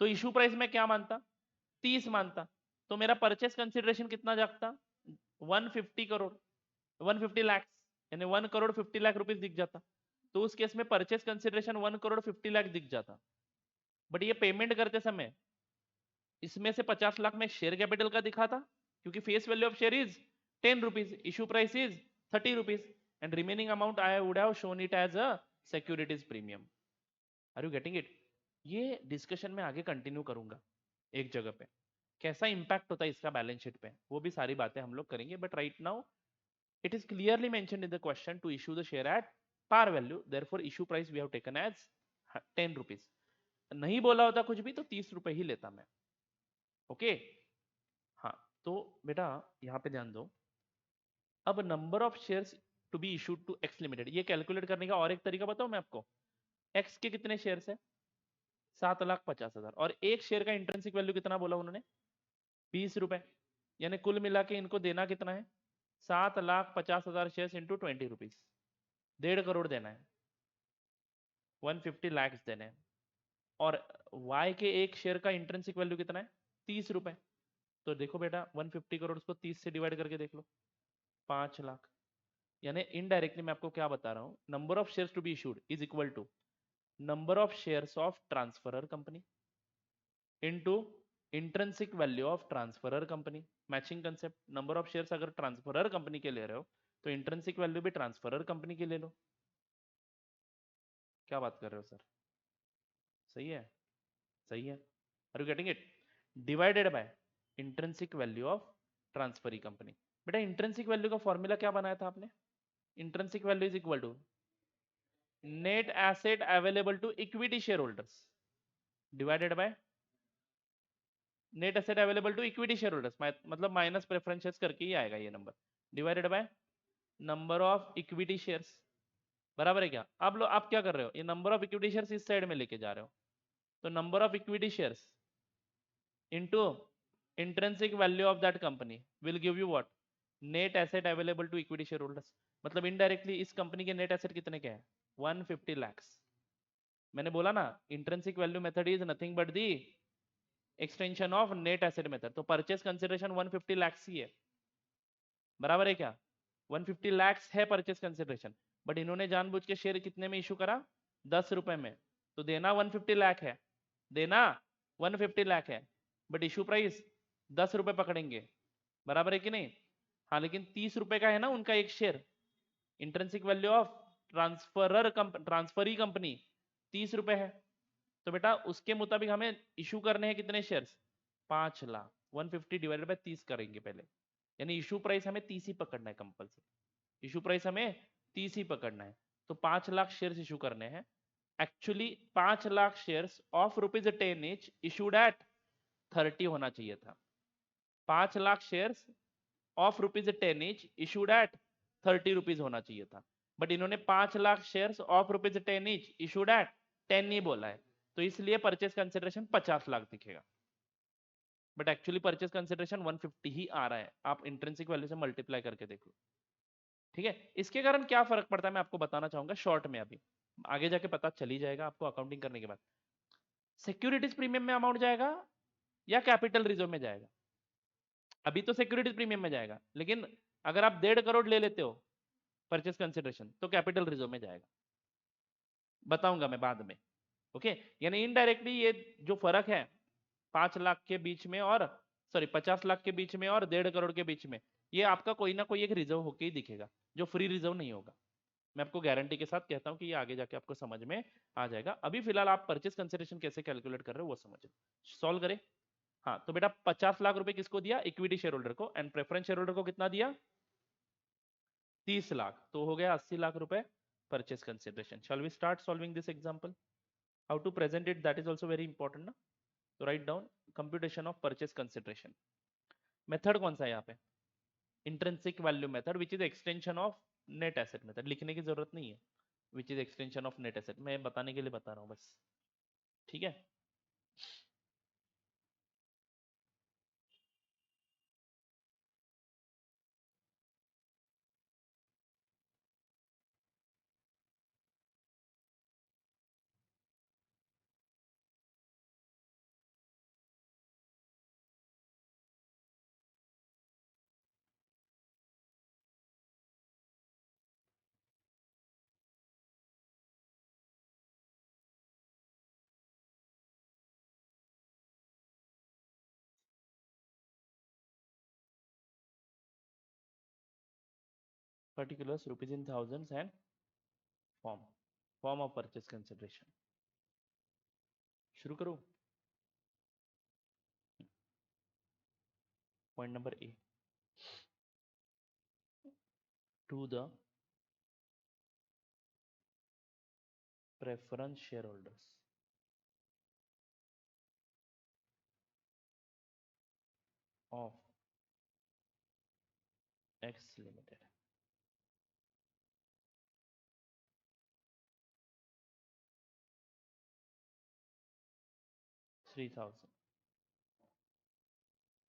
तो इशू प्राइस में क्या मानता? 30 मानता। तो मेरा परचेस कंसिडरेशन कितना जाता? 150 करोड़, 150 लाख, यानी 1,50,00,000 दिख जाता। तो उस केस में परचेस कंसिडरेशन 1,50,00,000 दिख जाता। बट ये पेमेंट करते समय इसमें से 50 लाख में शेयर कैपिटल का दिखा था, क्योंकि face value of share is 10 rupees, issue price is 30 rupees, and remaining amount I would have shown it as a securities premium. Are you getting it? ये डिस्कशन में आगे कंटिन्यू करूंगा एक जगह पे, कैसा इंपैक्ट होता है इसका बैलेंस शीट पे, वो भी सारी बातें हम लोग करेंगे। But right now it is clearly mentioned in the question to issue the share at par value, therefore issue price we have taken as 10 rupees। नहीं बोला होता कुछ भी तो 30 रुपए ही लेता मैं। ओके हाँ, तो बेटा यहाँ पे ध्यान दो। अब number of shares to be issued to X limited, ये कैलकुलेट करने का और एक तरीका बताऊं मैं आपको। एक्स के कितने शेयर्स है? 7,50,000, और एक शेयर का इंट्रिंसिक वैल्यू कितना बोला उन्होंने? 20 रुपए, यानी कुल मिला के इनको देना कितना है? 7,50,000 शेयर्स इंटू 20 रुपीज, 1.5 करोड़ देना है, 150 lakhs देने हैं। और y के एक शेयर का इंट्रिंसिक वैल्यू कितना है? 30 रुपए। तो देखो बेटा 150 करोड़ को 30 से डिवाइड करके देख लो, 5 लाख। यानी इनडायरेक्टली मैं आपको क्या बता रहा हूं, number of shares to be issued is equal to number of shares of transferor company into intrinsic value of transferor company. Matching concept, number of shares अगर ट्रांसफरर कंपनी के ले रहे हो तो इंट्रिंसिक वैल्यू भी ट्रांसफरर कंपनी की ले लो। क्या बात कर रहे हो सर? सही है? सही है। Are you getting it? Divided by intrinsic value of transferee company. बेटा इंट्रिंसिक वैल्यू का फॉर्मूला क्या बनाया था आपने? Intrinsic value is equal to net asset available to equity share holders divided by net asset available to equity share holders, मतलब minus preferences करके ही आएगा ये number, divided by number of equity shares. बराबर है क्या? आप क्या कर रहे हो, ये नंबर ऑफ इक्विटी शेयर्स इस साइड में लेके जा रहे हो, तो number of equity shares into intrinsic value of that company will give you what? net asset available to equity shareholders। मतलब इनडायरेक्टली इस कंपनी के नेट एसेट कितने के हैं? 150 lakhs। मैंने बोला ना intrinsic value method is nothing but the extension of net asset method. तो परचेस कंसिडरेशन 150 lakhs ही है। बराबर है क्या? 150 lakhs है परचेस कंसिडरेशन, बट इन्होंने जानबूझ के शेयर कितने में इशू करा? 10 रुपए में। तो देना 150 लाख है, देना 150 लाख है, बट इशू प्राइस 10 रुपए पकड़ेंगे। बराबर है कि नहीं? हाँ, लेकिन 30 रुपए का है ना उनका एक share. Intrinsic value of transferee company 30 रुपए है। तो बेटा उसके मुताबिक हमें इशू करने हैं कितने शेयर्स? 5 लाख। 150 डिवाइडेड बाय 30 करेंगे पहले, यानी इशू प्राइस हमें 30 ही पकड़ना है कंपल्सरी। इशू प्राइस हमें 30 ही पकड़ना है, तो 5 लाख शेयर्स इशू करने हैं। Actually 5 lakh shares of ₹10 each issued eight 30 होना चाहिए था। 5 lakh shares of ₹10 each issued eight 30 rupees होना चाहिए था, बट इन्होंने 5 lakh shares of ₹10 each issued eight 10 ही बोला है, तो इसलिए परचेस कंसिडरेशन 50 लाख दिखेगा, बट एक्चुअली परचेस कंसिडरेशन 150 ही आ रहा है। आप इंट्रिंसिक वैल्यू से मल्टीप्लाई करके देखो। ठीक है, इसके कारण क्या फर्क पड़ता है मैं आपको बताना चाहूंगा शॉर्ट में, अभी आगे जाके पता चल ही जाएगा आपको अकाउंटिंग करने के बाद। सिक्योरिटीज प्रीमियम में अमाउंट जाएगा या कैपिटल रिजर्व में जाएगा? अभी तो सिक्योरिटीज प्रीमियम में जाएगा, लेकिन अगर आप 1.5 करोड़ ले लेते हो परचेस कंसिडरेशन तो कैपिटल रिजर्व में जाएगा, बताऊंगा मैं बाद में। ओके, यानी इनडायरेक्टली ये जो फर्क है 5 लाख के बीच में और 50 लाख के बीच में और 1.5 करोड़ के बीच में, ये आपका कोई ना कोई एक रिजर्व होके ही दिखेगा, जो फ्री रिजर्व नहीं होगा। मैं आपको गारंटी के साथ कहता हूं कि ये आगे जाके आपको समझ में आ जाएगा। अभी फिलहाल आप परचेस कंसिडरेशन कैसे कैलकुलेट कर रहे हो वो समझ लो, सॉल्व करें। हाँ, तो बेटा 50 लाख रुपए किसको दिया? इक्विटी शेयर होल्डर को, एंड प्रेफरेंस शेयर होल्डर को कितना दिया? 30 लाख। तो हो गया 80 लाख रुपए purchase consideration. Shall we start solving this example? How to present it, that is also very important ना। तो write down computation of purchase consideration. Method कौन सा है यहाँ पे? Intrinsic value method, which is extension of net asset method. लिखने की जरूरत नहीं है, which is extension of net asset, मैं बताने के लिए बता रहा हूँ बस। ठीक है। particulars rupees in thousands and form of purchase consideration. शुरू करूं? Point number A, to the preference shareholders of X Limited, $3,000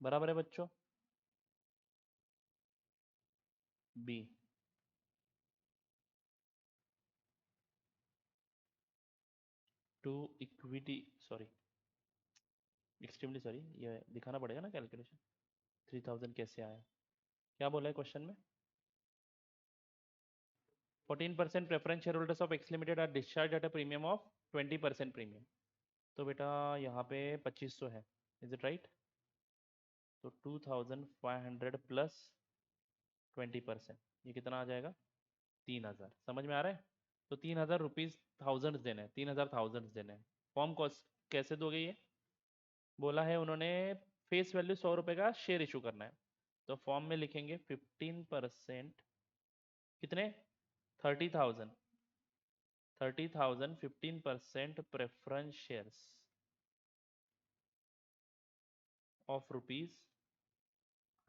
बराबर है बच्चों। B, to equity, sorry extremely sorry, ये दिखाना पड़ेगा ना कैलकुलेशन। 3000 कैसे आया, क्या बोला है क्वेश्चन में? 14% preference share holders of X limited are discharge at a premium of 20% premium. तो बेटा यहाँ पे 2500 है, इज इट राइट? तो 2500 प्लस 20%, ये कितना आ जाएगा? 3000। समझ में आ रहा है? तो 3000 रुपीज थाउजेंड देने, 3000 थाउजेंड देने। फॉर्म कॉस्ट कैसे दोगे ये? बोला है उन्होंने फेस वैल्यू 100 रुपए का शेयर इशू करना है, तो फॉर्म में लिखेंगे 15%, कितने? 30,000, 30,000 15% preference shares of rupees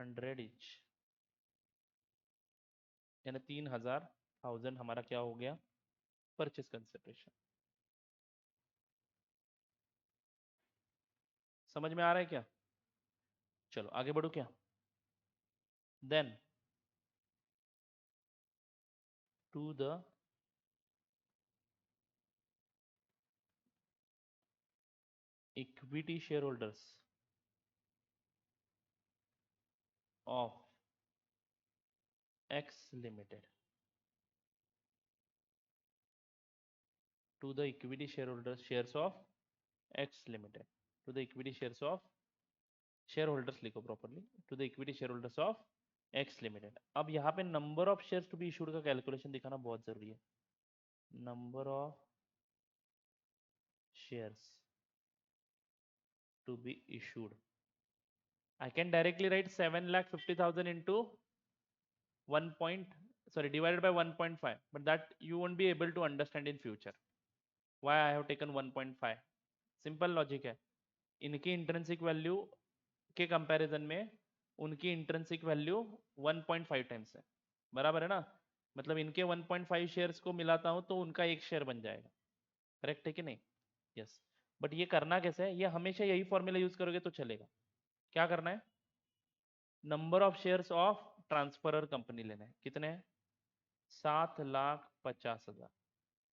100 etch, यानी 3000 हमारा क्या हो गया? Purchase consideration. समझ में आ रहा है क्या? चलो आगे बढ़ो क्या? Then to the equity share holders of X Limited, to the equity shareholders shares of X Limited, to the equity shares of shareholders लिखो properly, to the equity shareholders of X Limited। अब यहाँ पे number of shares to be issued का calculation दिखाना बहुत जरूरी है। Number of shares to be issued, I can directly write 7,50,000 into 1 divided by 1.5, but that you won't be able to understand in future why I have taken 1.5। Simple logic है, इनकी intrinsic value के comparison में उनकी intrinsic value 1.5 times है, बराबर है ना? मतलब इनके 1.5 शेयर्स को मिलाता हूं तो उनका एक शेयर बन जाएगा, करेक्ट है कि नहीं? यस। बट ये करना कैसे है? ये हमेशा यही फॉर्मूला यूज करोगे तो चलेगा। क्या करना है? Number of shares of transferor company लेना है, कितने हैं? 7,50,000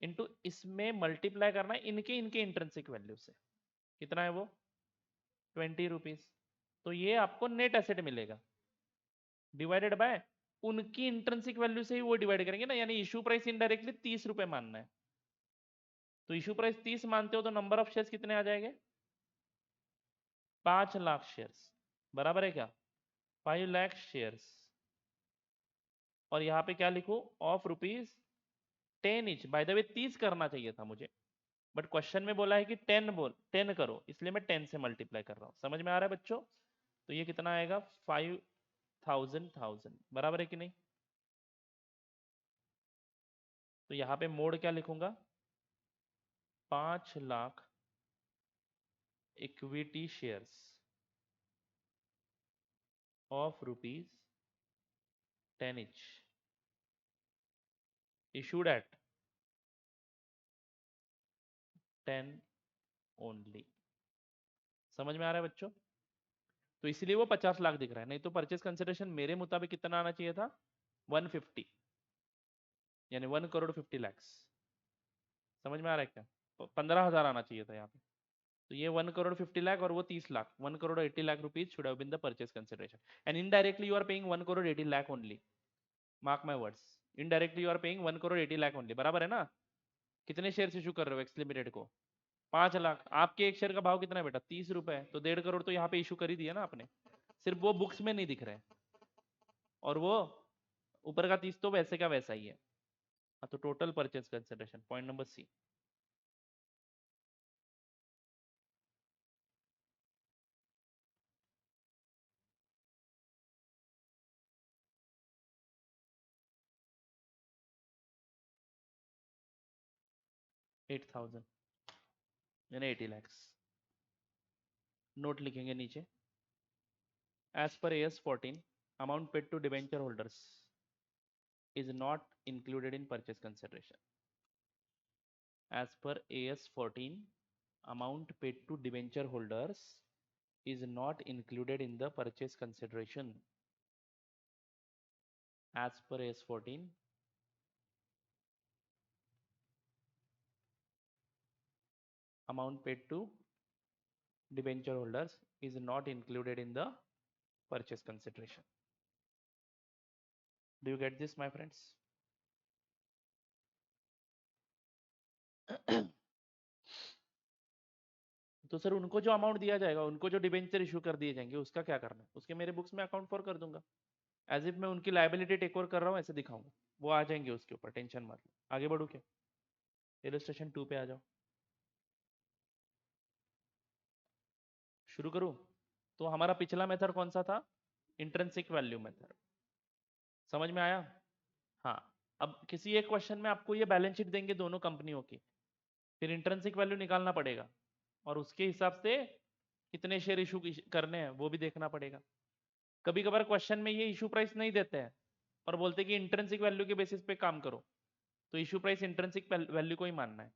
इंटू इसमें मल्टीप्लाई करना है इनके इनके इंट्रिंसिक वैल्यू से, कितना है वो? 20 रुपीज। तो ये आपको नेट एसेट मिलेगा, डिवाइडेड बाय उनकी इंट्रिंसिक वैल्यू से ही वो डिवाइड करेंगे ना, यानी इशू प्राइस इनडायरेक्टली 30 रुपए मानना है। तो इशू प्राइस 30 मानते हो तो नंबर ऑफ शेयर्स कितने आ जाएंगे? 5 लाख शेयर्स, बराबर है क्या? 5 लाख शेयर्स। और यहाँ पे क्या लिखूं? Of rupees 10 inch. By the way 30 करना चाहिए था मुझे, बट क्वेश्चन में बोला है कि 10 करो, इसलिए मैं 10 से मल्टीप्लाई कर रहा हूं। समझ में आ रहा है बच्चों? तो ये कितना आएगा? 5,000 बराबर है कि नहीं? तो यहाँ पे मोड क्या लिखूंगा? 5 lakh equity shares of rupees 10 inch issued at 10 only. समझ में आ रहा है बच्चों? तो इसलिए वो 50 लाख दिख रहा है, नहीं तो परचेस कंसिडरेशन मेरे मुताबिक कितना आना चाहिए था? 150, यानी 1,50,00,000। समझ में आ रहा है क्या? 15,000 आना चाहिए था यहाँ पे। तो ये 1,50,00,000 और वो 30 lakh, 1,80,00,000 rupees should have been the purchase consideration, and indirectly you are paying 1,80,00,000 only. Mark my words, indirectly you are paying 1,80,00,000 only, बराबर है ना? कितने शेयर इशू कर रहे हो एक्स लिमिटेड को? 5 लाख। आपके एक शेयर का भाव कितना है बेटा? 30 रुपए, तो 1.5 करोड़ तो यहाँ पे इशू कर ही दिया ना आपने, सिर्फ वो बुक्स में नहीं दिख रहे। और वो ऊपर का 30 तो वैसे का वैसा ही है। हाँ, तो total purchase consideration, point number C. $8,000 यानी 80 lakhs। नोट लिखेंगे नीचे, as per AS 14 amount paid to debenture holders is not included in purchase consideration. As per AS 14, amount paid to debenture holders is not included in the purchase consideration. As per AS 14, amount paid to debenture holders is not included in the purchase consideration. Do you get this, my friends? तो sir उनको जो amount दिया जाएगा, उनको जो debenture issue कर दिए जाएंगे, उसका क्या करना है? उसके मेरे बुक्स में अकाउंट फॉर कर दूंगा, एज इफ मैं उनकी लाइबिलिटी टेक ओवर कर रहा हूँ ऐसे दिखाऊंगा, वो आ जाएंगे उसके ऊपर, टेंशन मत लो। आगे बढ़ू क्या? इलस्ट्रेशन 2 पे आ जाओ, शुरू करूँ? तो हमारा पिछला मेथड कौन सा था? Intrinsic value method. समझ में आया? हाँ। अब किसी एक क्वेश्चन में आपको ये बैलेंस शीट देंगे दोनों कंपनियों की, फिर इंट्रिंसिक वैल्यू निकालना पड़ेगा, और उसके हिसाब से कितने शेयर इशू करने हैं वो भी देखना पड़ेगा। कभी कभार क्वेश्चन में ये इशू प्राइस नहीं देते हैं और बोलते कि इंट्रिंसिक वैल्यू के बेसिस पे काम करो, तो इशू प्राइस इंट्रिंसिक वैल्यू को ही मानना है।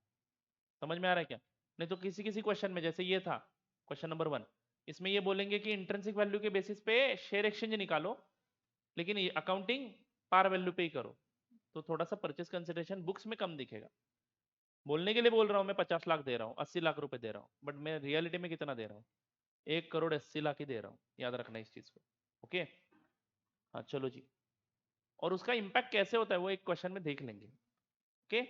समझ में आ रहा है क्या? नहीं तो किसी किसी क्वेश्चन में, जैसे ये था क्वेश्चन नंबर 1, इसमें ये बोलेंगे कि इंट्रिंसिक वैल्यू के बेसिस पे शेयर एक्सचेंज निकालो, लेकिन अकाउंटिंग पार वैल्यू पे ही करो, तो थोड़ा सा परचेस कंसिडरेशन बुक्स में कम दिखेगा। बोलने के लिए बोल रहा हूँ मैं 50 लाख दे रहा हूँ, 80 लाख रुपए दे रहा हूँ, बट मैं रियलिटी में कितना दे रहा हूँ? 1 करोड़ 80 लाख ही दे रहा हूँ, याद रखना इस चीज को। ओके, हाँ चलो जी। और उसका इम्पैक्ट कैसे होता है वो एक क्वेश्चन में देख लेंगे। Okay,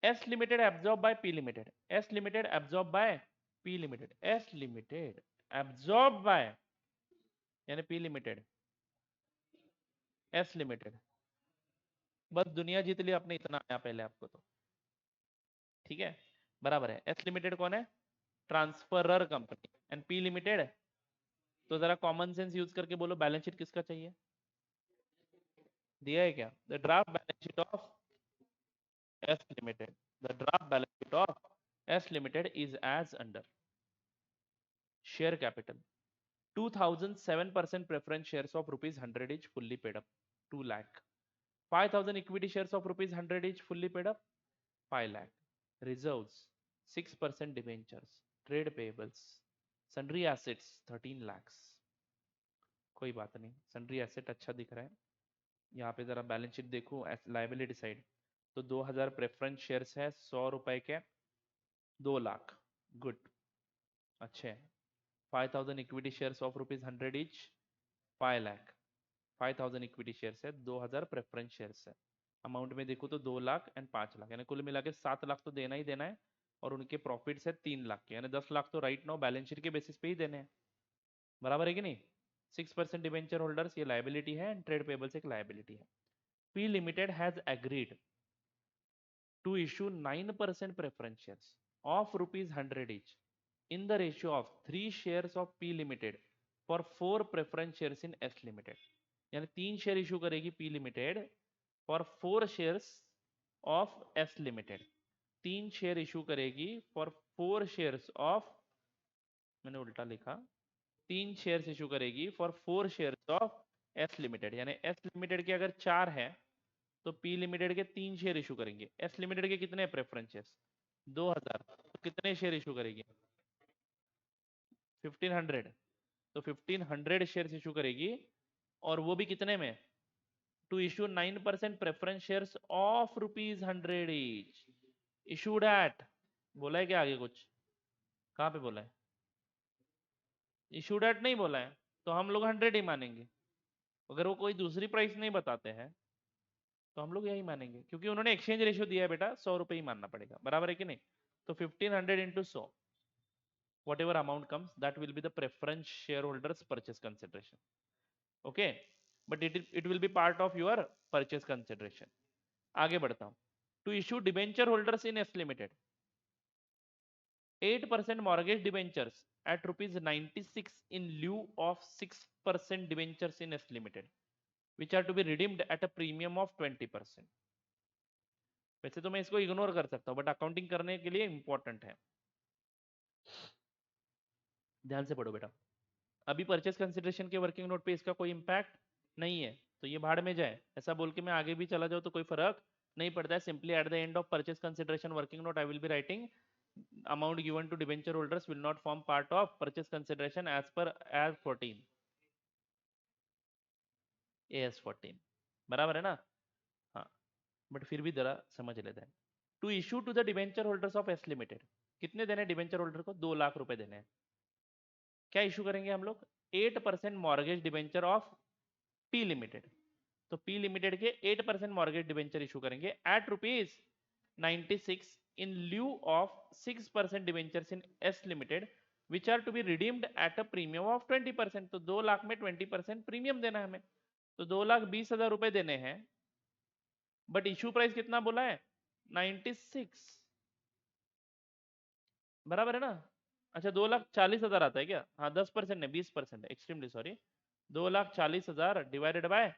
S limited absorb by P limited, S limited absorb by P limited, S limited absorb by यानी पी लिमिटेड, एस लिमिटेड। बस दुनिया जीत ली आपने, इतना आया पहले आपको तो, ठीक है, बराबर है। एस लिमिटेड कौन है? Transferor company. And P limited, तो जरा कॉमन सेंस यूज करके बोलो, बैलेंस शीट किसका चाहिए? दिया है क्या? The draft balance sheet of S limited, the draft balance sheet of S limited is as under. Share capital 2007% preference shares of rupees 100 each fully paid up, 2 lakh. 5,000 equity shares of rupees 100 each fully paid up, 5 lakh. Reserves 6% debentures, trade payables, sundry assets 13 lakhs. कोई बात नहीं, sundry asset अच्छा दिख रहा है। यहाँ पे जरा बैलेंस शीट देखूं, लाइबिलिटी साइड, तो 2000 प्रेफरेंस शेयर्स है 100 रुपए के, 2 लाख, गुड, अच्छे। 5,000 equity shares of rupees 100 each, 5 lakh. 5,000 equity shares है, 2000 प्रेफरेंस शेयर्स है। अमाउंट में देखो तो 2 लाख एंड 5 लाख, यानी कुल मिला के 7 लाख तो देना ही देना है, और उनके प्रॉफिट्स है 3 लाख के, यानी 10 लाख तो राइट नाउ बैलेंस शीट के बेसिस पे ही देने हैं। बराबर है कि नहीं? 6% डिवेंचर होल्डर्स ये लाइबिलिटी है, एंड ट्रेड पेबल्स एक लाइबिलिटी है। P limited has agreed to issue 9% preference shares of rupees 100 each in the ratio of 3 shares of P Limited for 4 preference shares in S Limited। यानी 3 share issue करेगी P Limited for 4 shares of S Limited। 3 share issue करेगी for 4 shares of, मैंने उल्टा लिखा, 3 shares issue करेगी for 4 shares of S Limited। यानी S Limited के अगर 4 है तो P Limited के 3 शेयर इशू करेंगे। S Limited के कितने प्रेफरेंस शेयर्स? 2000, तो कितने शेयर इशू करेगी? 1500, तो 1500 शेयर्स इशू करेगी, और वो भी कितने में? To issue 9% preference shares of rupees 100 each, issued at, बोला है क्या आगे कुछ? कहाँ पे बोला है? इशूड एट नहीं बोला है, तो हम लोग 100 ही मानेंगे। अगर वो कोई दूसरी प्राइस नहीं बताते हैं तो हम लोग यही मानेंगे, क्योंकि उन्होंने एक्सचेंज रेशियो दिया है बेटा, 100 रुपए ही मानना पड़ेगा, बराबर है कि नहीं? तो 1500 into 100, whatever amount comes, that will be the preference shareholders purchase consideration. Okay, but it will be part of your purchase consideration. आगे बढ़ता हूं। To issue debenture holders in S limited 8% mortgage debentures at rupees 96 in lieu of 6% debentures in S Limited, which are to be redeemed at a premium of 20%। वैसे तो मैं इसको ignore कर सकता हूं, बट अकाउंटिंग करने के लिए इंपॉर्टेंट है, ध्यान से पढ़ो बेटा। अभी परचेस कंसिडरेशन के वर्किंग नोट पे इसका कोई इंपैक्ट नहीं है, तो ये भाड़ में जाए, ऐसा बोल के मैं आगे भी चला जाऊं तो कोई फर्क नहीं पड़ता है। Simply at the end of purchase consideration working note I will be writing amount given to debenture holders will not form part of purchase consideration as per as 14 as 14। बराबर है ना? हाँ, बट फिर भी जरा समझ लेते हैं। To issue to the debenture holders of S limited, कितने देने डिबेंचर होल्डर को? 2 लाख रुपए देने हैं। क्या इशू करेंगे हम लोग? 8% mortgage debenture of P limited. तो पी लिमिटेड के 8% मॉर्गेज डिबेंचर इशू करेंगे eight rupees 96 in lieu of 6% debentures in S Limited which are to be redeemed at a premium of 20%। तो 2 लाख में 20% प्रीमियम देना है हमें, तो 2,20,000 रुपए देने हैं, बट इशू प्राइस कितना बोला है? 96। बराबर है ना? अच्छा, 2,40,000 आता है क्या? हाँ, 10% है, 20% है, extremely sorry. 2,40,000 divided by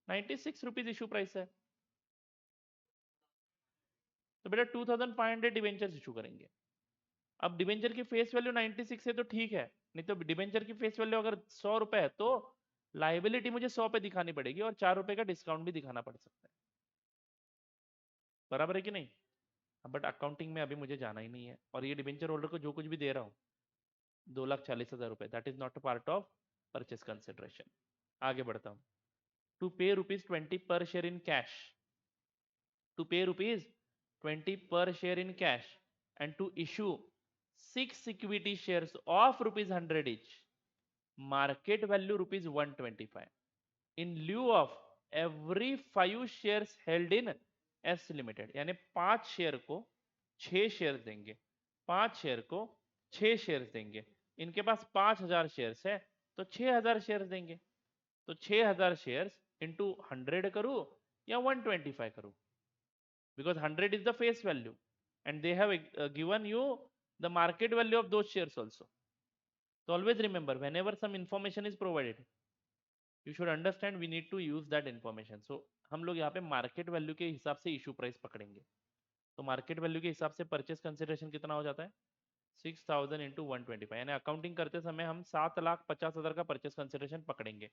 96 rupees issue price है, तो बेटा 2,500 डिवेंचर इशू करेंगे। अब डिवेंचर की फेस वैल्यू 96 है तो ठीक है, नहीं तो डिवेंचर की फेस वैल्यू अगर 100 रुपए है तो लाइबिलिटी मुझे 100 पे दिखानी पड़ेगी और 4 रुपए का डिस्काउंट भी दिखाना पड़ सकता है। बराबर है कि नहीं? बट अकाउंटिंग में अभी मुझे जाना ही नहीं है, और ये डिवेंचर होल्डर को जो कुछ भी दे रहा हूँ 2,40,000 रुपए, that is not a part of purchase consideration. आगे बढ़ता हूँ। टू पे ₹20 पर share in cash, to pay ₹20 per share in cash and to issue 6 equity shares of ₹100 each, market value ₹125 in lieu of every 5 shares held in S Limited। यानी 5 share को 6 share देंगे, 5 share को 6 share देंगे। इनके पास 5,000 shares है तो 6,000 shares देंगे। तो 6,000 शेयर्स इंटू 100 करूं या 125 करूं, because 100 is the face value and they have given you the market value of those shares also। So always remember, whenever some information is provided, you should understand we need to use that information। So हम लोग यहाँ पे market value के हिसाब से issue price पकड़ेंगे। तो market value के हिसाब से परचेस कंसिडरेशन कितना हो जाता है? 6,000 इंटू 125, यानी अकाउंटिंग करते समय हम 7,50,000 का परचेस कंसिडरेशन पकड़ेंगे,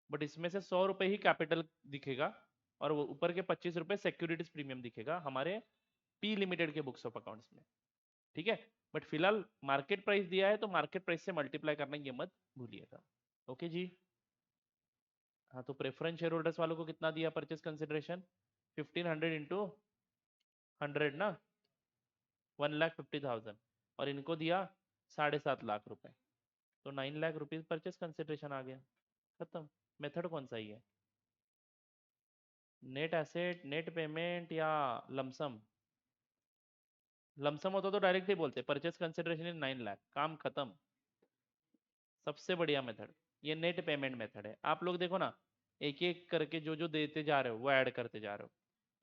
बट इसमें से 100 रुपए ही कैपिटल दिखेगा और वो ऊपर के 25 रुपए सिक्योरिटीज प्रीमियम दिखेगा हमारे पी लिमिटेड के बुक्स ऑफ अकाउंट्स में। ठीक है, बट फिलहाल मार्केट प्राइस दिया है तो मार्केट प्राइस से मल्टीप्लाई करना ये मत भूलिएगा। ओके जी। हाँ, तो प्रेफरेंस शेयर होल्डर्स वालों को कितना दिया परचेस कंसिडरेशन? 1,500 इंटू 100 ना, 1,50,000, और इनको दिया 7.5 लाख रुपए, तो 9 लाख रुपीज परचेस कंसिडरेशन आ गया। खत्म। मेथड कौन सा ही है? नेट एसेट, नेट पेमेंट या लमसम? लमसम होता तो डायरेक्ट ही बोलते परचेस कंसिडरेशन इन 9 लाख, काम खत्म। सबसे बढ़िया मेथड ये नेट पेमेंट मेथड है। आप लोग देखो ना, एक एक करके जो जो देते जा रहे हो वो ऐड करते जा रहे हो।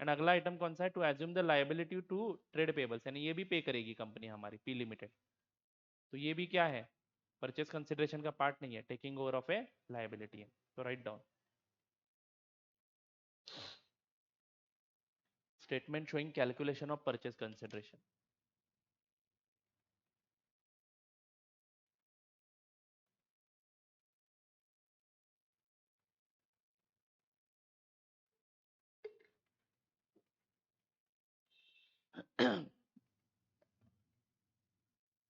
एंड अगला आइटम कौन सा है? To assume the liability to trade payables, यानी ये भी पे करेगी कंपनी हमारी पी लिमिटेड। तो ये भी क्या है? परचेस कंसिडरेशन का पार्ट नहीं है, taking over of A liability है। तो write down statement showing calculation of purchase consideration.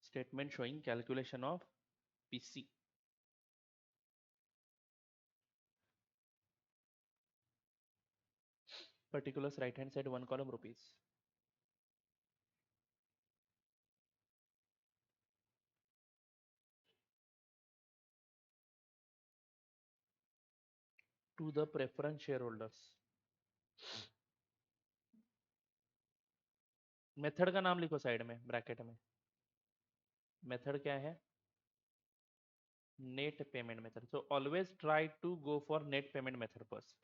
statement showing calculation of PC। particulars right hand side 1 column rupees। to the preference shareholders। Method का नाम लिखो side में bracket में। Method क्या है? Net payment method, so always try to go for net payment method first.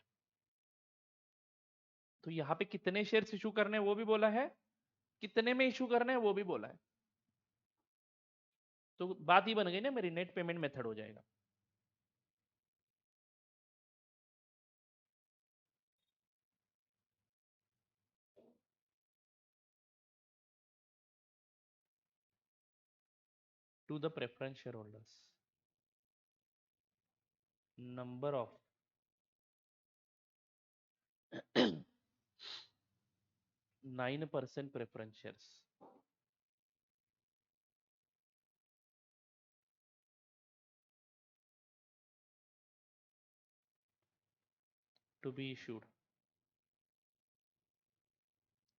तो यहाँ पे कितने शेयर्स इशू करने हैं वो भी बोला है, कितने में इशू करने हैं वो भी बोला है, तो बात ही बन गई ना मेरी, नेट पेमेंट मेथड हो जाएगा। To the preference share holders, number of 9% preference shares to be issued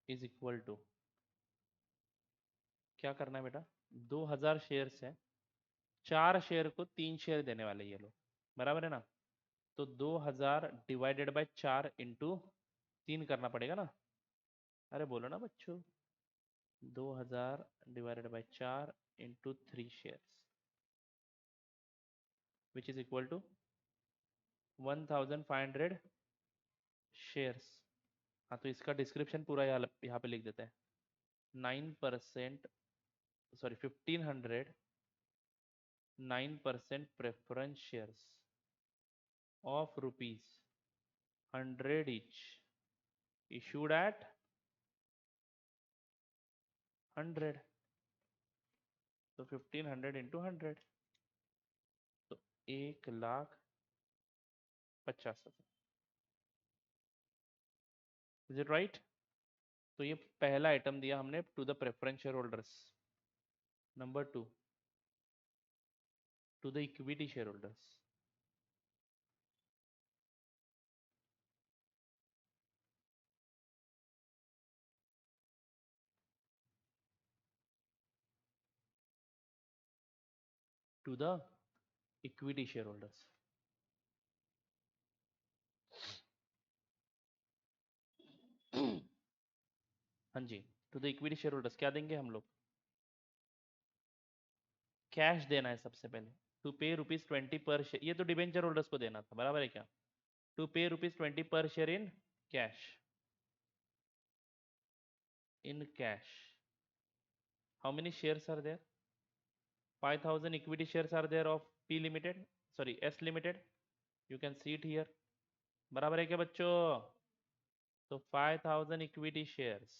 is equal to, क्या करना है बेटा, 2000 शेयर्स है, 4 शेयर को 3 शेयर देने वाले ये लोग, बराबर है ना, तो 2000 डिवाइडेड बाय 4 इंटू 3 करना पड़ेगा ना, अरे बोलो ना बच्चों, 2000 divided by 4 into 3 shares which is equal to 1500 shares. हाँ तो इसका डिस्क्रिप्शन पूरा यहाँ पे लिख देते हैं, 9%, sorry 1500, 9% preference shares of ₹100 each issued at 100, तो 1500 इंटू 100, तो 1,50,000, इज इट राइट। तो ये पहला आइटम दिया हमने to the preference share holders. Number 2, to the equity share holders, to the equity share holders, हाँ जी, to the equity share holders क्या देंगे हम लोग, कैश देना है सबसे पहले, टू पे ₹20 पर शेयर, ये तो डिबेंचर होल्डर्स को देना था, बराबर है क्या, टू पे ₹20 पर share in cash, in cash. How many shares are there? 5,000 equity shares are there of P Limited, sorry S Limited. You can see it here. बराबर है क्या बच्चों? तो 5,000 equity shares,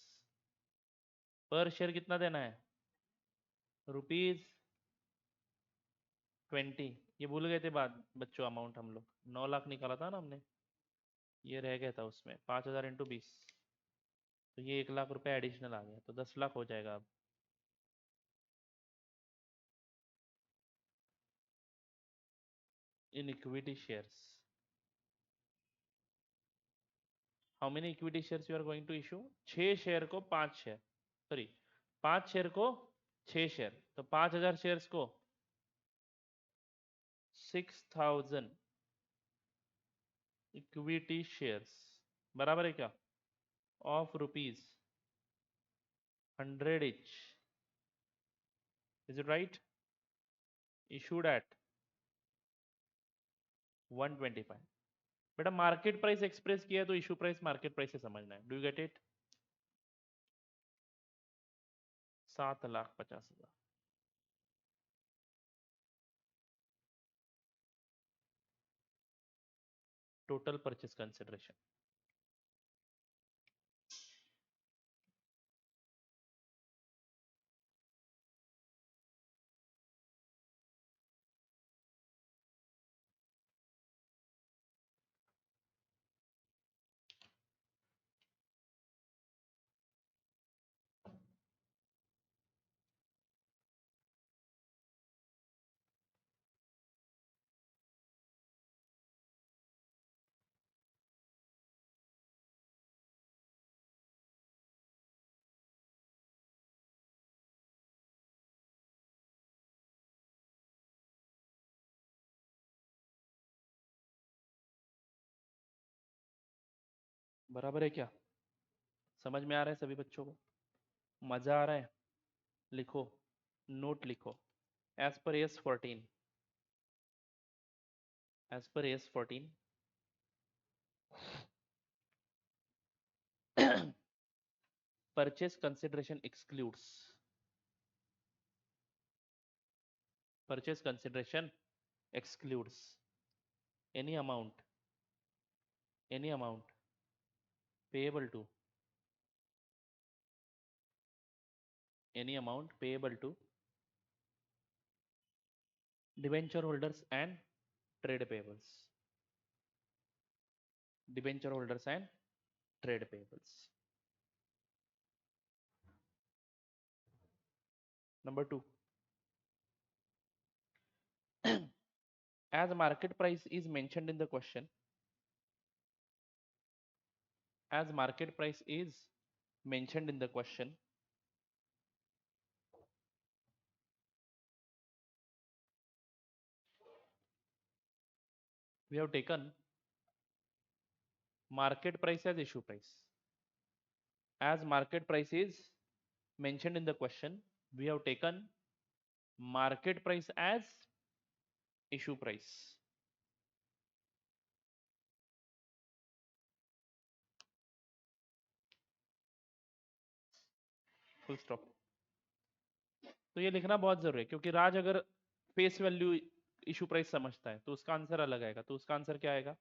पर शेयर कितना देना है, ₹20। ये भूल गए थे बात बच्चों, अमाउंट हम लोग 9 लाख निकाला था ना हमने, ये रह गया था उसमें, 5,000 इंटू 20, तो ये 1 लाख रुपए एडिशनल आ गया, तो 10 लाख हो जाएगा अब। In equity shares, how many equity shares you are going to issue, 6 share को 5 शेयर, सॉरी 5 शेयर को 6 शेयर, तो 5,000 शेयर्स को 6,000 इक्विटी शेयर्स, बराबर है क्या, of ₹100 etch, is it right, issued at 125। बेटा मार्केट प्राइस एक्सप्रेस किया है तो इशू प्राइस मार्केट प्राइस से समझना है, do you get it, 7,50,000, total purchase consideration. बराबर है क्या, समझ में आ रहा है सभी बच्चों को, मजा आ रहा है, लिखो, नोट लिखो, as per S 14 as per AS 14 purchase consideration excludes any amount payable to debenture holders and trade payables. Number 2, as market price is mentioned in the question, we have taken market price as issue price. As market price is mentioned in the question, we have taken market price as issue price. Full stop. तो ये लिखना बहुत जरूरी है क्योंकि राज अगर face value issue price समझता है तो उसका आंसर अलग आएगा. तो उसका आंसर क्या आएगा?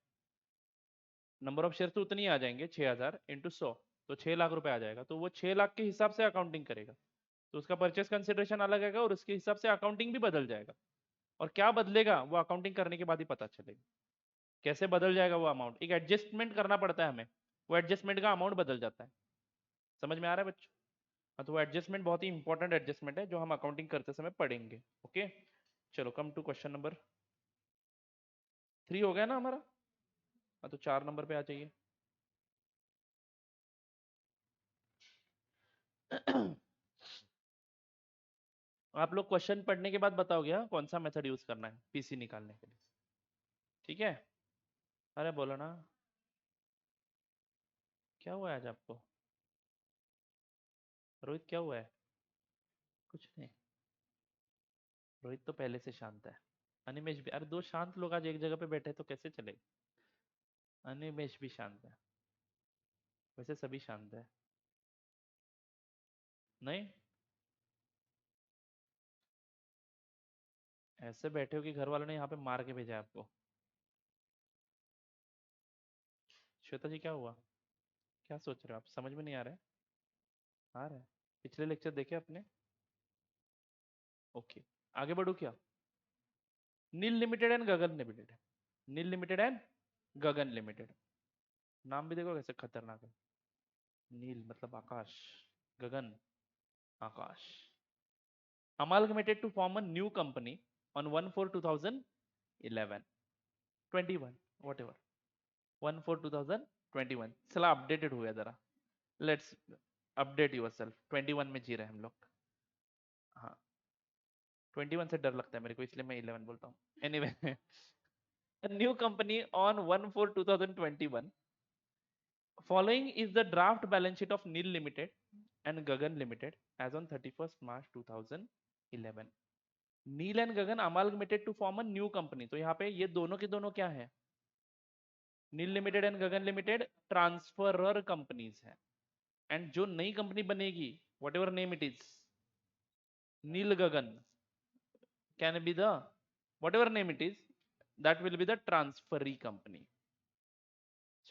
नंबर ऑफ शेयर तो उतनी आ जाएंगे 6000 इंटू 100, तो 6 लाख रुपए आ जाएगा. तो वो 6 लाख के हिसाब से अकाउंटिंग करेगा. तो उसका परचेस कंसिडरेशन अलग आएगा और उसके हिसाब से अकाउंटिंग भी बदल जाएगा. और क्या बदलेगा वो अकाउंटिंग करने के बाद ही पता चलेगा. कैसे बदल जाएगा वो अमाउंट, एक एडजस्टमेंट करना पड़ता है हमें, वो एडजस्टमेंट का अमाउंट बदल जाता है. समझ में आ रहा है बच्चों? हाँ, तो वो एडजस्टमेंट बहुत ही इंपॉर्टेंट एडजस्टमेंट है जो हम अकाउंटिंग करते समय पढ़ेंगे. ओके, चलो कम टू क्वेश्चन नंबर 3 हो गया ना हमारा. हाँ, तो 4 नंबर पे आ जाइए. आप लोग क्वेश्चन पढ़ने के बाद बताओगे हाँ कौन सा मेथड यूज करना है पीसी निकालने के लिए. ठीक है? अरे बोलो ना, क्या हुआ है आज आपको? रोहित क्या हुआ है? कुछ नहीं, रोहित तो पहले से शांत है. अनिमेश भी, अरे दो शांत लोग आज एक जगह पे बैठे तो कैसे चलेगा? अनिमेश भी शांत है, वैसे सभी शांत है. नहीं, ऐसे बैठे हो कि घर वालों ने यहाँ पे मार के भेजा है आपको. श्वेता जी क्या हुआ? क्या सोच रहे हो आप? समझ में नहीं आ रहा है? आ रहा है. पिछले लेक्चर देखे आपने? ओके, आगे बढ़ू क्या? Neel limited and Gagan limited. Neel limited and Gagan limited. नाम भी देखो कैसे खतरनाक है. नील मतलब आकाश, गगन आकाश. amalgamated to form a new company on 1/4/2011 21 whatever 1/4/2021. चला अपडेटेड हो गया जरा. Let's update yourself. 21 में जी रहे हैं हम लोग. हाँ, 21 से डर लगता है मेरे को इसलिए मैं 11 बोलता हूँ. Anyway, a new company on 1/4/2021. Following is the draft balance sheet of Nil Limited and Gagan Limited as on 31st March 2011. Neel and Gagan amalgamated to form a new company. तो यहाँ पे ये दोनों के दोनों क्या है? Neel limited and Gagan limited transferor companies है. एंड जो नई कंपनी बनेगी whatever name it is, Neel Gagan can be the whatever name it is, that will be the transferee company.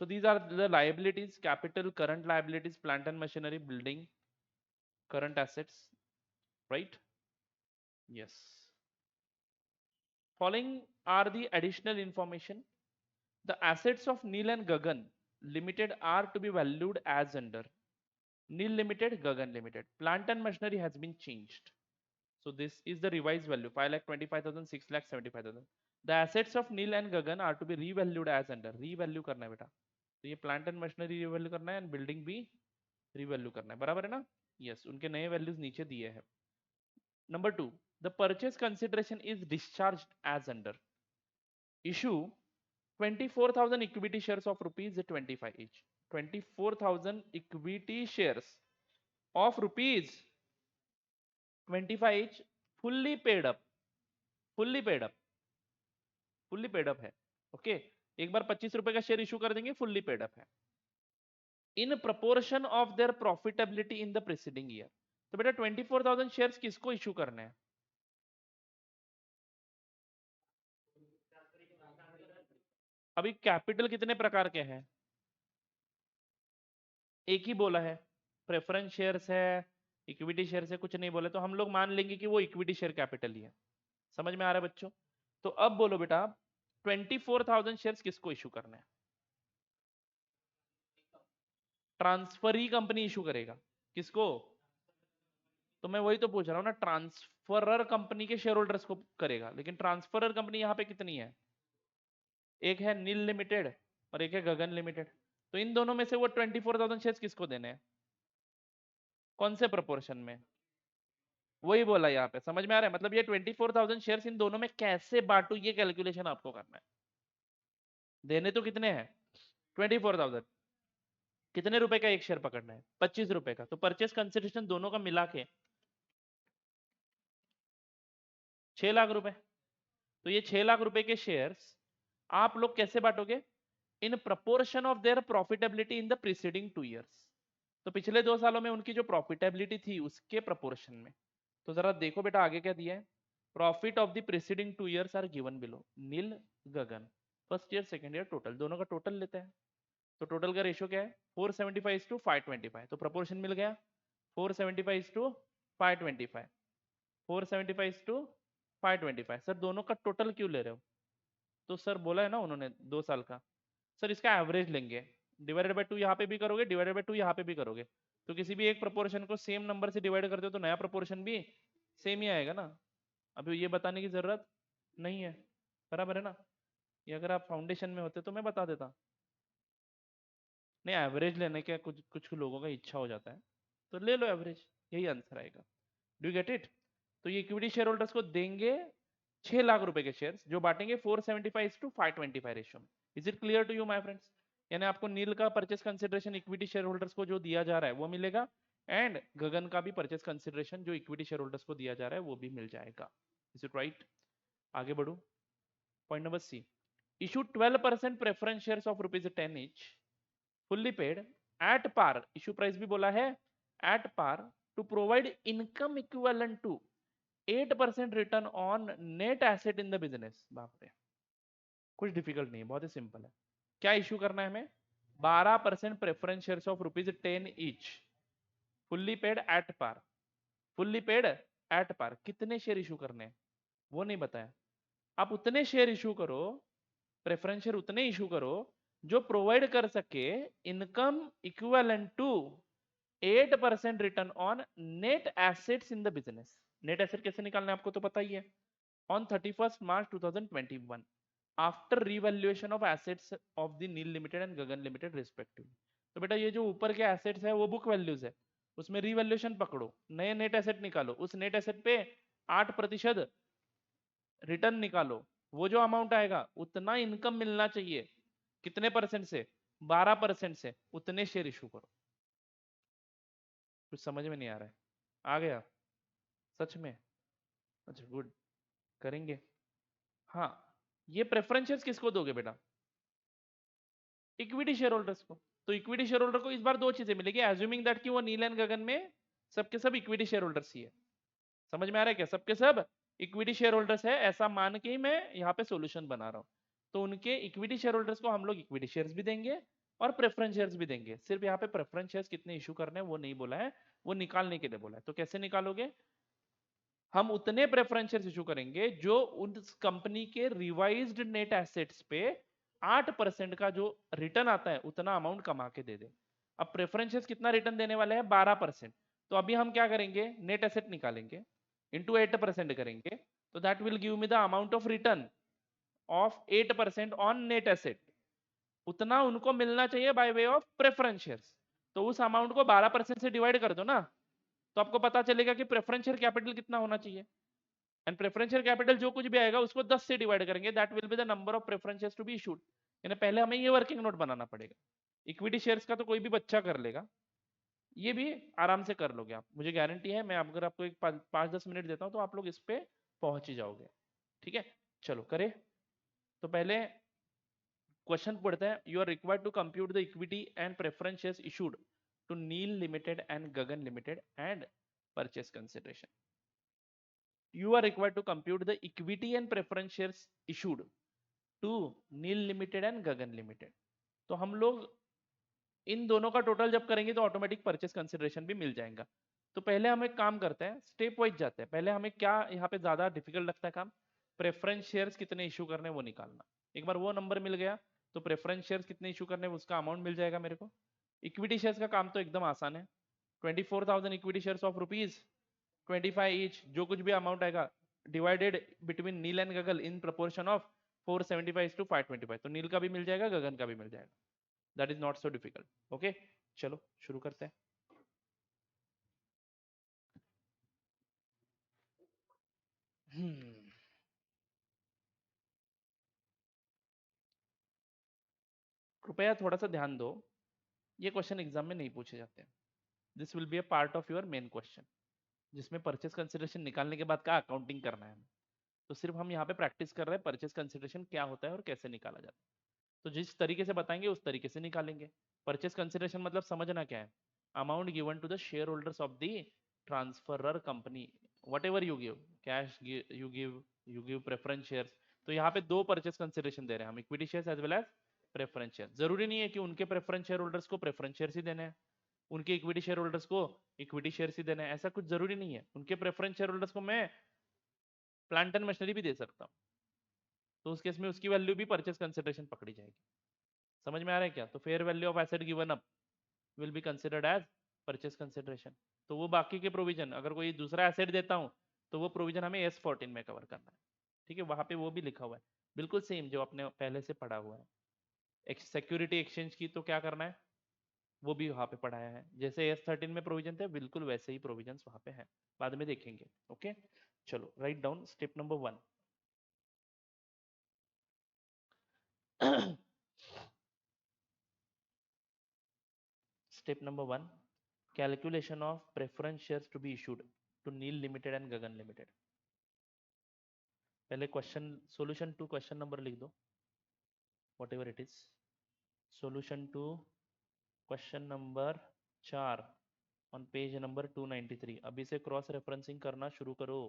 So these are the liabilities: capital, current liabilities, plant and machinery, building, current assets, right? Yes. Following are the additional information. The assets of Nil and Gagan Limited are to be valued as under Nil Limited, Gagan Limited. Plant and machinery has been changed. So this is the revised value: 5,25,000, 6,75,000. The assets of Nil and Gagan are to be revalued as under. Revalue करना है बेटा. तो ये plant and machinery revalue करना है and building भी revalue करना है. बराबर है ना? यस, उनके नए वैल्यूज नीचे दिए हैं. Number 2, the purchase consideration is discharged as under. Issue 24,000 equity shares of rupees 25 each. 24,000 equity shares of rupees 25 each, fully paid up. fully paid up है. ओके, एक बार 25 रुपए का शेयर इशू कर देंगे, फुल्ली पेड अप है। इन proportion of their profitability in the preceding year. तो बेटा 24,000 shares किसको इशू करने हैं? अभी कैपिटल कितने प्रकार के हैं? एक ही बोला है, प्रेफरेंस शेयर्स है, इक्विटी शेयर्स है, कुछ नहीं बोले, तो हम लोग मान लेंगे कि वो इक्विटी शेयर कैपिटल ही है। समझ में आ रहा है बच्चों? तो अब बोलो बेटा 24,000 शेयर्स किसको इशू करने हैं? ट्रांसफरी कंपनी इशू करेगा। किसको? तो मैं वही तो पूछ रहा हूँ ना, ट्रांसफरर कंपनी के शेयर होल्डर्स को करेगा, लेकिन ट्रांसफरर कंपनी यहाँ पे कितनी है? एक है नील लिमिटेड और एक है गगन लिमिटेड। तो इन दोनों में से वो 24,000 शेयर्स किसको देने हैं? कौन से प्रोपोर्शन में? वही बोला यहाँ पे, समझ में आ रहा है? मतलब ये 24,000 शेयर्स इन दोनों में कैसे बांटू, ये कैलकुलेशन आपको करना है। देने तो कितने हैं? 24,000। कितने रुपए का एक शेयर पकड़ना है? 25 रुपए का। तो परचेस कंसिडरेशन दोनों का मिला के 6 लाख रुपए। तो ये 6 लाख रुपए के शेयर्स आप लोग कैसे बांटोगे? In proportion of their profitability in the preceding 2 years. तो पिछले 2 सालों में उनकी जो प्रॉफिटेबिलिटी थी उसके प्रपोर्शन में। तो जरा देखो बेटा आगे क्या दिया है। Profit of the preceding 2 years are given below. Neel, Gagan, first year second year total, दोनों का टोटल लेते हैं। तो टोटल का रेशियो क्या है? 475:525। तो प्रपोर्शन मिल गया 475:525। 475:525। सर दोनों का टोटल क्यों ले रहे हो? तो सर बोला है ना उन्होंने 2 साल का। सर इसका एवरेज लेंगे, डिवाइडेड बाय 2 यहाँ पे भी करोगे, डिवाइडेड बाय 2 यहाँ पे भी करोगे। तो किसी भी एक प्रोपोर्शन को सेम नंबर से डिवाइड करते हो तो नया प्रोपोर्शन भी सेम ही आएगा ना। अभी ये बताने की जरूरत नहीं है, बराबर है ना? ये अगर आप फाउंडेशन में होते तो मैं बता देता। नहीं, एवरेज लेने का कुछ कुछ लोगों का इच्छा हो जाता है, तो ले लो एवरेज, यही आंसर आएगा। Do get it? तो ये इक्विटी शेयर होल्डर्स को देंगे 6 लाख रुपए के शेयर्स, जो बांटेंगे 475:525 रेशियो में। Is it clear to you my friends? यानी आपको नील का purchase consideration equity share holders को जो दिया जा रहा है वो मिलेगा, एंड गगन का भी परचेस कंसिडरेशन जो इक्विटी शेयर होल्डर्स को दिया जा रहा है वो भी मिल जाएगा। Is it right? आगे बढ़ू। Point number C, issue 12% preference shares of ₹10 each, fully paid at par, issue price भी बोला है at par, to provide income equivalent to 8% return on net asset in the business. बाप रे, कुछ difficult नहीं है, बहुत ही सिंपल है। क्या इशू करना है हमें? 12% preference shares of ₹10 each, fully paid at par. Fully paid at par. कितने शेयर इशू करने हैं वो नहीं बताया। आप उतने शेयर इशू करो, प्रेफरेंस शेयर उतने इशू करो जो प्रोवाइड कर सके income equivalent to 8% return on net assets in the business. Net asset कैसे निकालना है आपको तो पता ही है। On 31st March 2021 after revaluation of assets of the Neel limited and Gagan limited respectively. तो बेटा ये जो ऊपर के एसेट्स है वो बुक वैल्यूज है, उसमें रिवैल्यूएशन पकड़ो, नए नेट एसेट निकालो, उस नेट एसेट पे 8% रिटर्न निकालो, वो जो अमाउंट आएगा उतना इनकम मिलना चाहिए। कितने परसेंट से? 12% से। उतने शेयर इशू करो। कुछ समझ में नहीं आ रहा है? आ गया सच में? अच्छा गुड, करेंगे। हाँ, ये प्रेफरेंस किसको दोगे बेटा? इक्विटी शेयर होल्डर्स को। तो इक्विटी शेयर होल्डर को इस बार 2 चीजें मिलेगी, एज्यूमिंग दैट कि वो नील एंड गगन में सबके सब इक्विटी शेयर होल्डर्स ही है। समझ में आ रहा है क्या? सबके सब इक्विटी शेयर होल्डर्स है, ऐसा मान के ही मैं यहाँ पे सोल्यूशन बना रहा हूँ। तो उनके इक्विटी शेयर होल्डर्स को हम लोग इक्विटी शेयर्स भी देंगे और प्रेफरेंस शेयर्स भी देंगे। सिर्फ यहाँ पे प्रेफरेंस शेयर्स कितने इशू करने हैं वो नहीं बोला है, वो निकालने के लिए बोला है। तो कैसे निकालोगे? हम उतने प्रेफरेंस शेयर्स इशू करेंगे जो उस कंपनी के रिवाइज्ड नेट एसेट्स पे 8% का जो रिटर्न आता है उतना अमाउंट कमा के दे दे। अब प्रेफरेंस शेयर्स कितना रिटर्न देने वाले हैं? 12%। तो अभी हम क्या करेंगे? नेट एसेट निकालेंगे, इंटू 8% करेंगे, तो that will give me the amount of return of 8% on net asset. उतना उनको मिलना चाहिए by way of preference shares. तो उस अमाउंट को 12% से डिवाइड कर दो ना, तो आपको पता चलेगा कि प्रेफरेंस शेयर कैपिटल कितना होना चाहिए। एंड प्रेफरेंस शेयर कैपिटल जो कुछ भी आएगा उसको 10 से डिवाइड करेंगे, that will be the number of preference shares to be issued. यानी पहले हमें ये वर्किंग नोट बनाना पड़ेगा। इक्विटी शेयर्स का तो कोई भी बच्चा कर लेगा, ये भी आराम से कर लोगे आप, मुझे गारंटी है। मैं अगर आपको एक 5-10 मिनट देता हूँ तो आप लोग इस पे पहुंच ही जाओगे। ठीक है, चलो करे। तो पहले क्वेश्चन पढ़ते हैं. You are required to compute the equity and preference shares issued to Neel limited and Gagan limited and purchase consideration. You are required to compute the equity and preference shares issued to Neel limited and Gagan limited. तो हम लोग इन दोनों का total जब करेंगे तो automatic purchase consideration भी मिल जाएगा. तो पहले हम एक काम करते हैं, स्टेप वाइज जाते हैं. पहले हमें क्या यहाँ पे ज्यादा डिफिकल्ट लगता है काम, प्रेफरेंस शेयर्स कितने इशू करने वो निकालना. एक बार वो नंबर मिल गया तो प्रेफरेंस शेयर्स कितने इशू करने उसका अमाउंट मिल जाएगा मेरे को. इक्विटी शेयर्स का काम तो एकदम आसान है. 24,000 equity shares of rupees 25 each, जो कुछ भी अमाउंट आएगा divided between Neel and Gagan in proportion of 475 to 525. तो नील का भी मिल जाएगा, गगन का भी मिल जाएगा. That is not so difficult. Okay, चलो शुरू करते हैं. कृपया थोड़ा सा ध्यान दो, ये क्वेश्चन एग्जाम में नहीं पूछे जाते हैं. This will be a part of your main question, जिसमें परचेस कंसिडरेशन निकालने के बाद का अकाउंटिंग करना है. तो सिर्फ हम यहाँ पे प्रैक्टिस कर रहे हैं परचेस कंसिडरेशन क्या होता है और कैसे निकाला जाता है. तो जिस तरीके से बताएंगे उस तरीके से निकालेंगे. परचेस कंसिडरेशन मतलब समझना क्या है, amount given to the share holders of the transferor company. Whatever you give, cash you give preference shares. तो यहाँ पे दो परचेस कंसिडरेशन दे रहे हैं हम, equity shares as well as preference share. जरूरी नहीं है कि उनके प्रेफरेंस शेयर होल्डर्स को प्रेफरेंस शेयर ही देने हैं, उनके इक्विटी शेयर होल्डर्स को इक्विटी शेयर ही देने हैं, ऐसा कुछ जरूरी नहीं है. उनके प्रेफरेंस शेयर होल्डर्स को मैं प्लांट एंड मशीनरी भी दे सकता हूँ. तो उस केस में उसकी वैल्यू भी परचेस कंसिडरेशन पकड़ी जाएगी. समझ में आ रहा है क्या. तो fair value of asset given up will be considered as purchase consideration. तो वो बाकी के प्रोविजन, अगर कोई दूसरा एसेट देता हूँ तो वो प्रोविजन हमें S14 में कवर करना है. ठीक है, वहां पे वो भी लिखा हुआ है, बिल्कुल सेम जो आपने पहले से पढ़ा हुआ है. सिक्योरिटी एक्सचेंज की तो क्या करना है वो भी वहां पे पढ़ाया है. जैसे S13 में प्रोविजन थे बिल्कुल वैसे ही प्रोविजन वहां पे है, बाद में देखेंगे. ओके, चलो write down step number 1. Step number 1, calculation of preference shares to be issued to Neel limited and Gagan limited. पहले question solution to question number लिख दो, whatever it is. Solution to question number 4 on page number 293. अभी से cross referencing करना शुरू करो.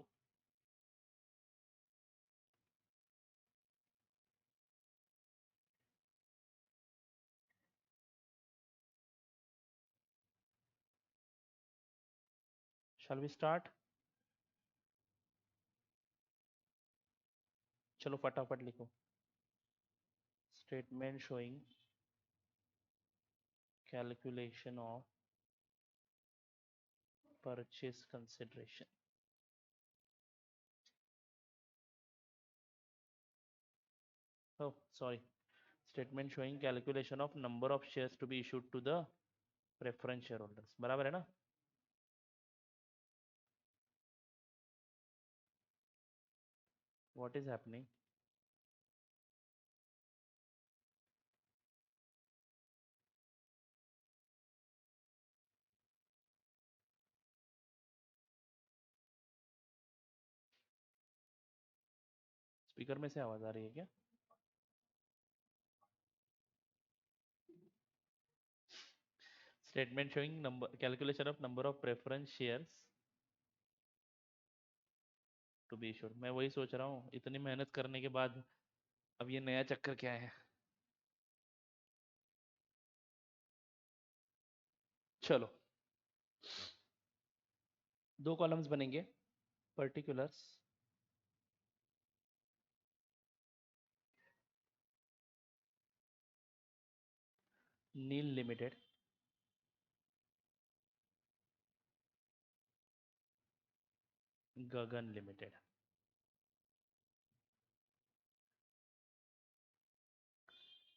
Shall we start. चलो फटाफट लिखो. Statement showing calculation of purchase consideration. oh sorry, statement showing calculation of number of shares to be issued to the preference shareholders. बराबर है ना. what is happening. स्पीकर में से आवाज आ रही है क्या. Statement showing number calculation of number of preference shares to be issued. मैं वही सोच रहा हूँ इतनी मेहनत करने के बाद अब ये नया चक्कर क्या है. चलो दो कॉलम्स बनेंगे. पर्टिकुलर्स नील लिमिटेड गगन लिमिटेड.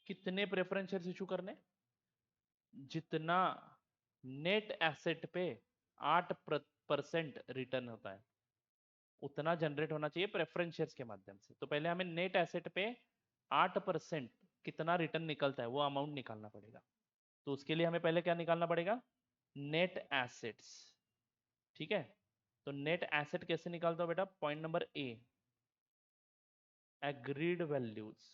कितने प्रेफरेंस शेयर्स इशू करने, जितना नेट एसेट पे 8% रिटर्न होता है उतना जनरेट होना चाहिए प्रेफरेंस शेयर्स के माध्यम से. तो पहले हमें नेट एसेट पे 8% कितना रिटर्न निकलता है वो अमाउंट निकालना पड़ेगा. तो उसके लिए हमें पहले क्या निकालना पड़ेगा, नेट एसेट्स. ठीक है, तो नेट एसेट कैसे निकालता हो बेटा, point number A, agreed values.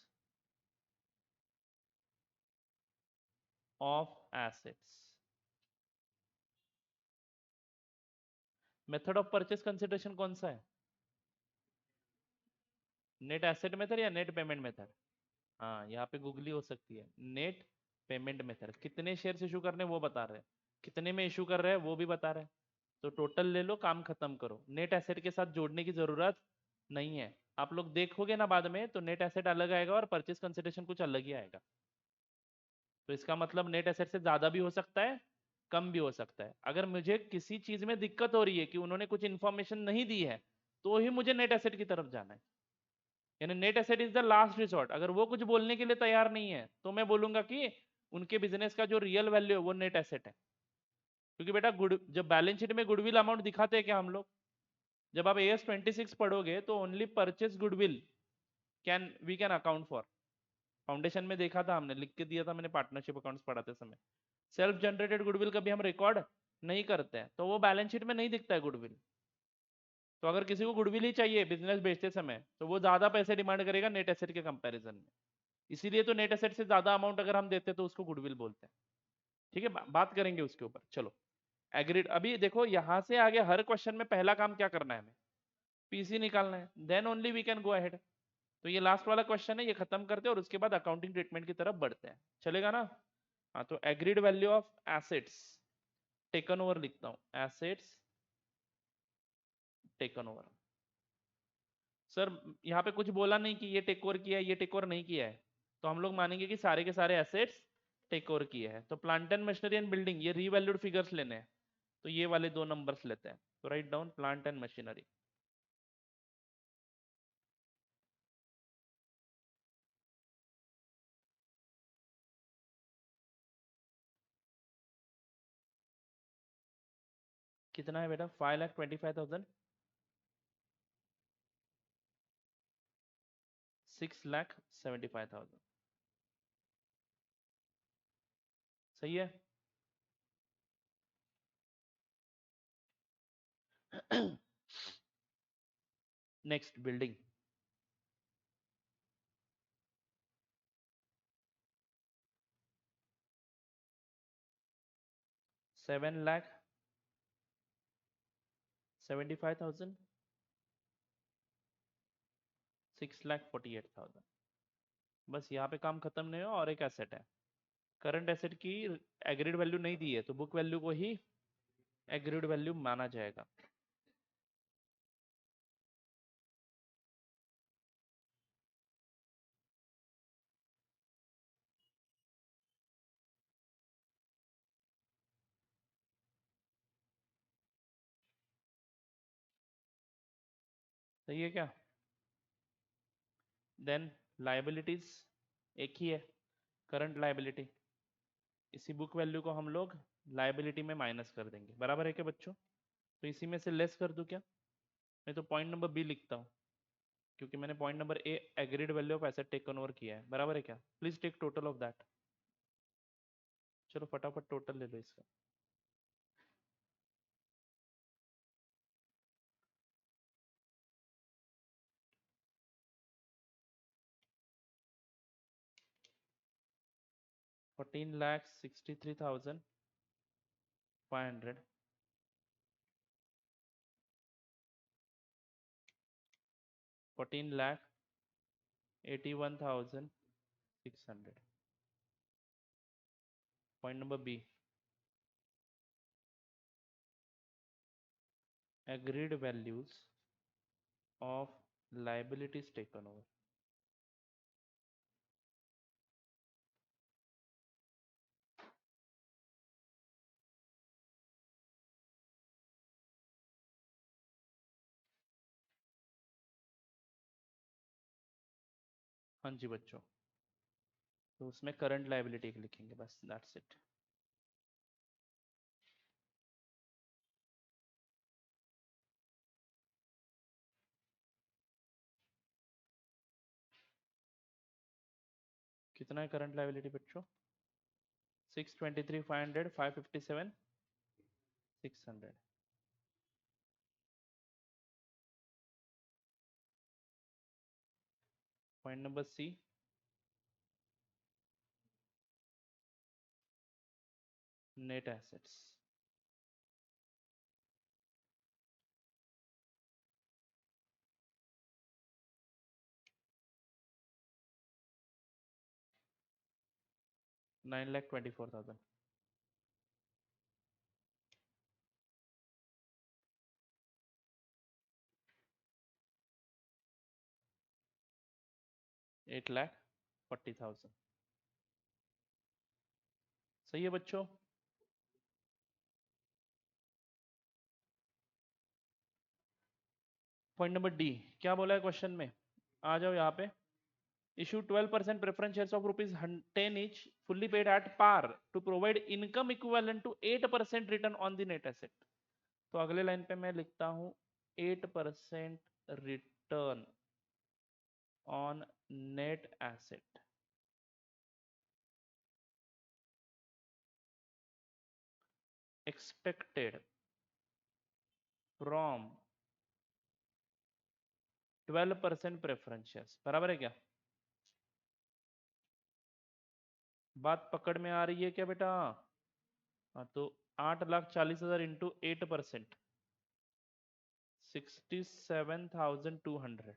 Of assets. Method of purchase consideration कौन सा है? नेट एसेट मेथड या नेट पेमेंट मेथड? हाँ, यहाँ पे गूगली हो सकती है। नेट पेमेंट मेथड, कितने शेयर्स इशू करने वो बता रहे हैं, कितने में इशू कर रहे हैं वो भी बता रहे हैं। तो टोटल ले लो, काम खत्म करो, नेट एसेट के साथ जोड़ने की जरूरत नहीं है। आप लोग देखोगे ना बाद में, तो नेट एसेट अलग आएगा और परचेस कंसिडरेशन कुछ अलग ही आएगा। तो इसका मतलब नेट एसेट से ज्यादा भी हो सकता है, कम भी हो सकता है। अगर मुझे किसी चीज में दिक्कत हो रही है कि उन्होंने कुछ इंफॉर्मेशन नहीं दी है, तो ही मुझे नेट एसेट की तरफ जाना है। यानी net asset is the last resort. अगर वो कुछ बोलने के लिए तैयार नहीं है, तो मैं बोलूंगा कि उनके बिजनेस का जो रियल वैल्यू है वो नेट एसेट है। क्योंकि बेटा गुड, जब बैलेंस शीट में गुडविल अमाउंट दिखाते हैं क्या हम लोग, जब आप AS 26 पढ़ोगे तो only purchase goodwill can we can account for. Foundation में देखा था हमने, लिख के दिया था मैंने पार्टनरशिप अकाउंट्स पढ़ाते समय। सेल्फ जनरेटेड गुडविल कभी हम रिकॉर्ड नहीं करते हैं, तो वो बैलेंस शीट में नहीं दिखता है गुडविल। तो अगर किसी को गुडविल ही चाहिए बिजनेस बेचते समय, तो वो ज्यादा पैसे डिमांड करेगा नेट एसेट के कंपैरिजन में। इसीलिए तो नेट एसेट से ज्यादा अमाउंट अगर हम देते हैं तो उसको गुडविल बोलते हैं। ठीक है, बात करेंगे उसके ऊपर। चलो एग्रीड। अभी देखो यहाँ से आगे हर क्वेश्चन में पहला काम क्या करना है हमें, पीसी निकालना है, then only we can go ahead. तो ये लास्ट वाला क्वेश्चन है, ये खत्म करते हैं और उसके बाद अकाउंटिंग ट्रीटमेंट की तरफ बढ़ते हैं। चलेगा ना? हाँ, तो agreed value of assets taken over लिखता हूँ, एसेट्स टेकन ओवर। सर यहाँ पे कुछ बोला नहीं कि ये टेक ओवर किया है, ये टेक ओवर नहीं किया है, तो हम लोग मानेंगे कि सारे के सारे एसेट्स टेक ओवर किए हैं। तो plant and machinery and building, ये रीवैल्यूड फिगर्स लेने हैं, तो ये वाले दो नंबर्स लेते हैं। तो write down plant and machinery. कितना है बेटा? 5,25,000, 6,75,000। सही है। Next building, 7,75,000, 6,48,000। बस यहाँ पे काम खत्म नहीं हुआ। और एक एसेट है, करंट एसेट की एग्रीड वैल्यू नहीं दी है, तो बुक वैल्यू को ही एग्रीड वैल्यू माना जाएगा। सही है क्या? देन लाइबिलिटीज एक ही है, करंट लाइबिलिटी, इसी बुक वैल्यू को हम लोग लाइबिलिटी में माइनस कर देंगे। बराबर है क्या बच्चों? तो इसी में से लेस कर दूं क्या? मैं तो पॉइंट नंबर बी लिखता हूँ, क्योंकि मैंने point number A agreed value of asset taken over किया है। बराबर है क्या? Please take total of that. चलो फटाफट टोटल ले लो इसका। 14,63,500, 14,81,600। Point number B, agreed values of liabilities taken over। हाँ जी बच्चों, तो उसमें करंट लाइबिलिटी लिखेंगे, बस दैट्स इट। कितना है करंट लाइबिलिटी बच्चों? 623,500, 557, 600। Point number C, net assets. $9,24,000। 8,40,000। सही है बच्चों। पॉइंट नंबर डी, क्या बोला है क्वेश्चन में, आ जाओ यहाँ पे। Issue 12% preference shares of ₹10 each fully paid at par to provide income equivalent to 8% return on the net asset। तो अगले लाइन पे मैं लिखता हूं 8% return on net asset expected from 12% preference shares. बराबर है क्या? बात पकड़ में आ रही है क्या बेटा? हाँ, तो 8,40,000 into 8%, 67,200।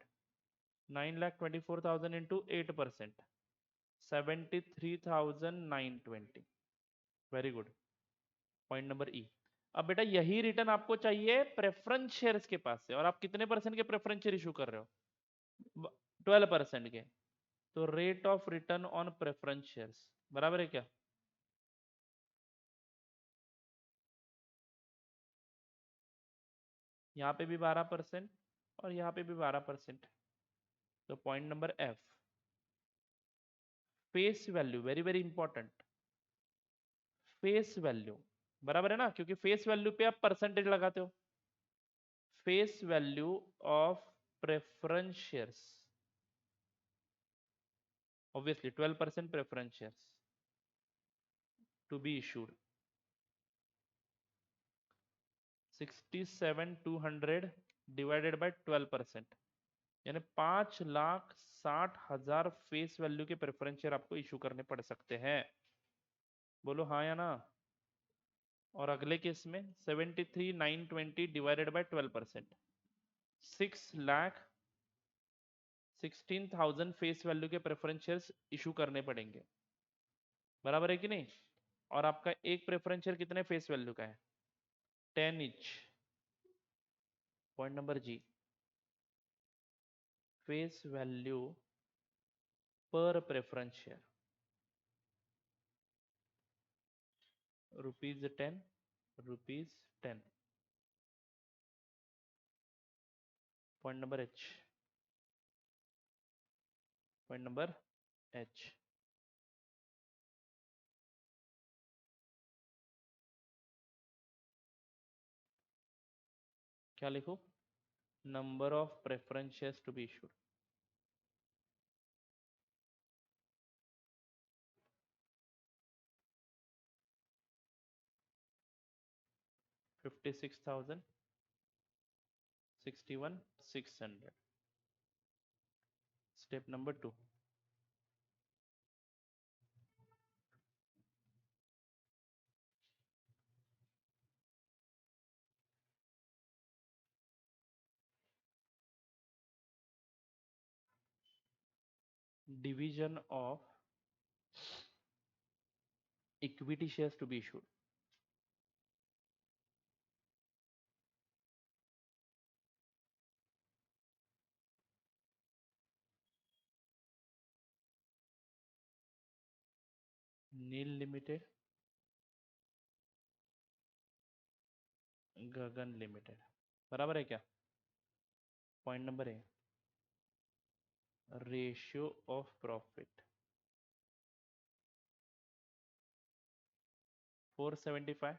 9,24,000 into 8%, 73,920। Very good. Point number ई। अब बेटा यही रिटर्न आपको चाहिए प्रेफरेंस शेयर्स के पास से, और आप कितने परसेंट के प्रेफरेंस शेयर इशू कर रहे हो? 12% के। तो rate of return on preference shares बराबर है क्या? यहाँ पे भी 12% और यहाँ पे भी 12%। तो point number F, face value, very very important. Face value बराबर है ना, क्योंकि फेस वैल्यू पे आप परसेंटेज लगाते हो। Face value of preference shares, obviously 12% preference shares to be issued, 67,200 divided by 12%, यानी 5,60,000 फेस वैल्यू के प्रेफरेंस शेयर आपको इशू करने पड़ सकते हैं। बोलो हाँ या ना। और अगले केस में 73,920 डिवाइडेड बाय 12%, 6,16,000 फेस वैल्यू के प्रेफरेंस शेयर्स इशू करने पड़ेंगे। बराबर है कि नहीं? और आपका एक प्रेफरेंस शेयर कितने फेस वैल्यू का है? 10 inch. Point number G, face value पर preference share ₹10, ₹10। Point number H, point number H, क्या लिखो? Number of preference shares to be issued. 56,000, 61,600। Step number 2, division of equity shares to be issued. Nil limited, Gagan limited. बराबर है क्या? Point number A, ratio of profit 475,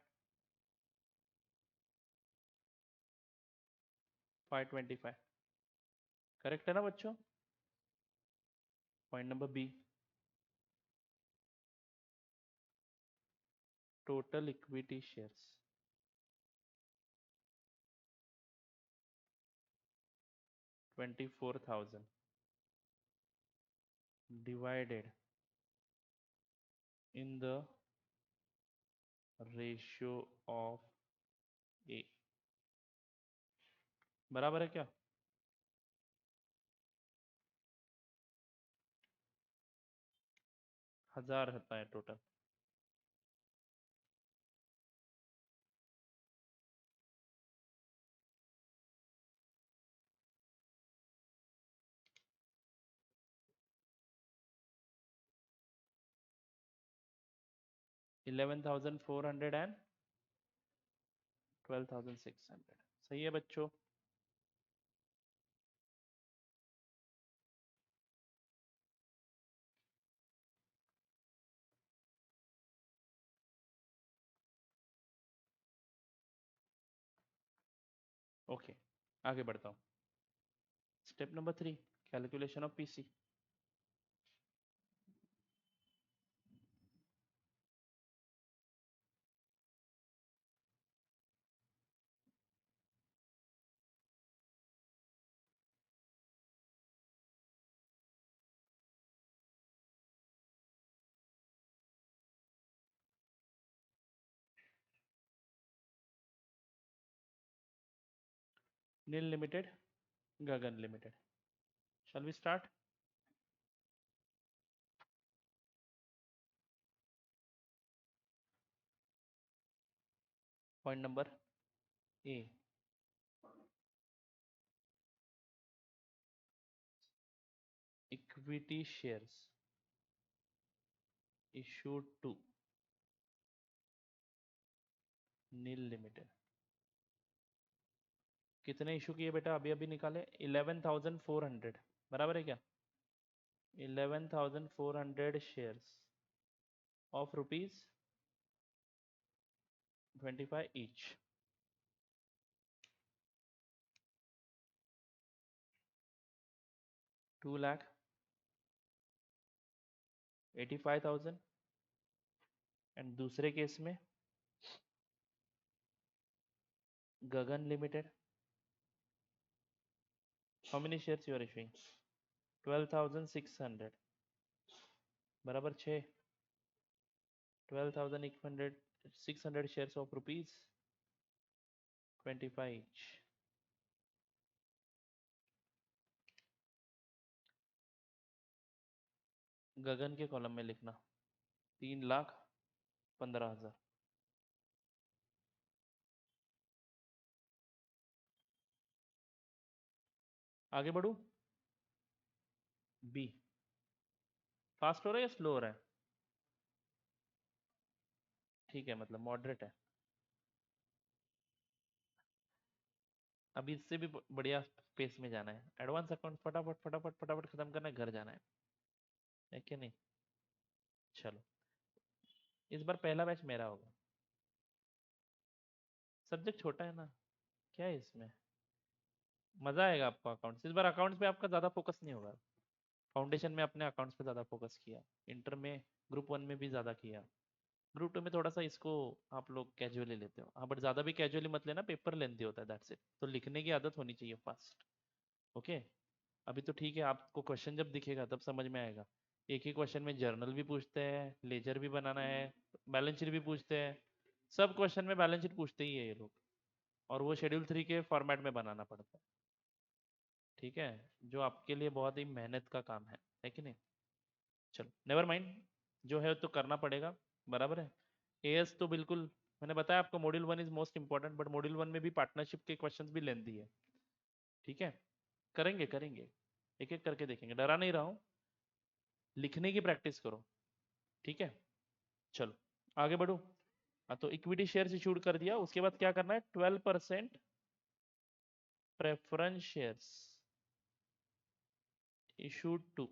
525। Correct है ना बच्चों? Point number B, total equity shares 24,000 divided in the ratio of A बराबर है क्या? हजार होता है टोटल। $11,400 एंड $12,600। सही है बच्चों? ओके, आगे बढ़ता हूँ। Step number 3, calculation of PC. Neel limited, Gagan limited. Shall we start? Point number A, equity shares issued to Neel limited. कितने इशू किए बेटा? अभी अभी निकाले। 11,400 बराबर है क्या? 11,400 शेयर्स ऑफ ₹25 ईच। 2,85,000। एंड दूसरे केस में Gagan limited, how many shares you are issuing? 12,600 बराबर 6। 12,600 शेयर्स ऑफ ₹25 ईच। गगन के कॉलम में लिखना 3,15,000। आगे बढ़ू? बी, फास्ट हो रहा है या स्लो हो रहा है? ठीक है, मतलब मॉडरेट है। अभी इससे भी बढ़िया पेस में जाना है। एडवांस अकाउंट फटाफट फटाफट फटाफट खत्म करना है, घर जाना है कि नहीं? चलो, इस बार पहला बैच मेरा होगा। सब्जेक्ट छोटा है ना, क्या है इसमें? मजा आएगा आपको। अकाउंट्स, इस बार अकाउंट्स पे आपका ज्यादा फोकस नहीं होगा। फाउंडेशन में अपने अकाउंट्स पे ज्यादा फोकस किया, इंटर में, ग्रुप 1 में भी ज्यादा किया, ग्रुप 2 में थोड़ा सा इसको आप लोग कैजुअली लेते हो। हाँ, बट ज्यादा भी कैजुअली मत लेना, पेपर लेंथी होता है, दैट्स इट। तो लिखने की आदत होनी चाहिए फास्ट। ओके, अभी तो ठीक है, आपको क्वेश्चन जब दिखेगा तब समझ में आएगा। एक ही क्वेश्चन में जर्नल भी पूछते हैं, लेजर भी बनाना है, बैलेंस शीट भी पूछते हैं। सब क्वेश्चन में बैलेंस शीट पूछते ही है ये लोग, और वो शेड्यूल 3 के फॉर्मेट में बनाना पड़ता है। ठीक है, जो आपके लिए बहुत ही मेहनत का काम है कि नहीं? चलो नेवर माइंड, जो है तो करना पड़ेगा, बराबर है। एएस तो बिल्कुल, मैंने बताया आपको module 1 is most important, but module 1 में भी पार्टनरशिप के क्वेश्चंस भी लेंदी है। ठीक है, करेंगे करेंगे, एक एक करके देखेंगे, डरा नहीं रहा हूँ। लिखने की प्रैक्टिस करो, ठीक है? चलो आगे बढ़ो। हाँ, तो इक्विटी शेयर्स इशूड कर दिया, उसके बाद क्या करना है? 12% preference shares issued to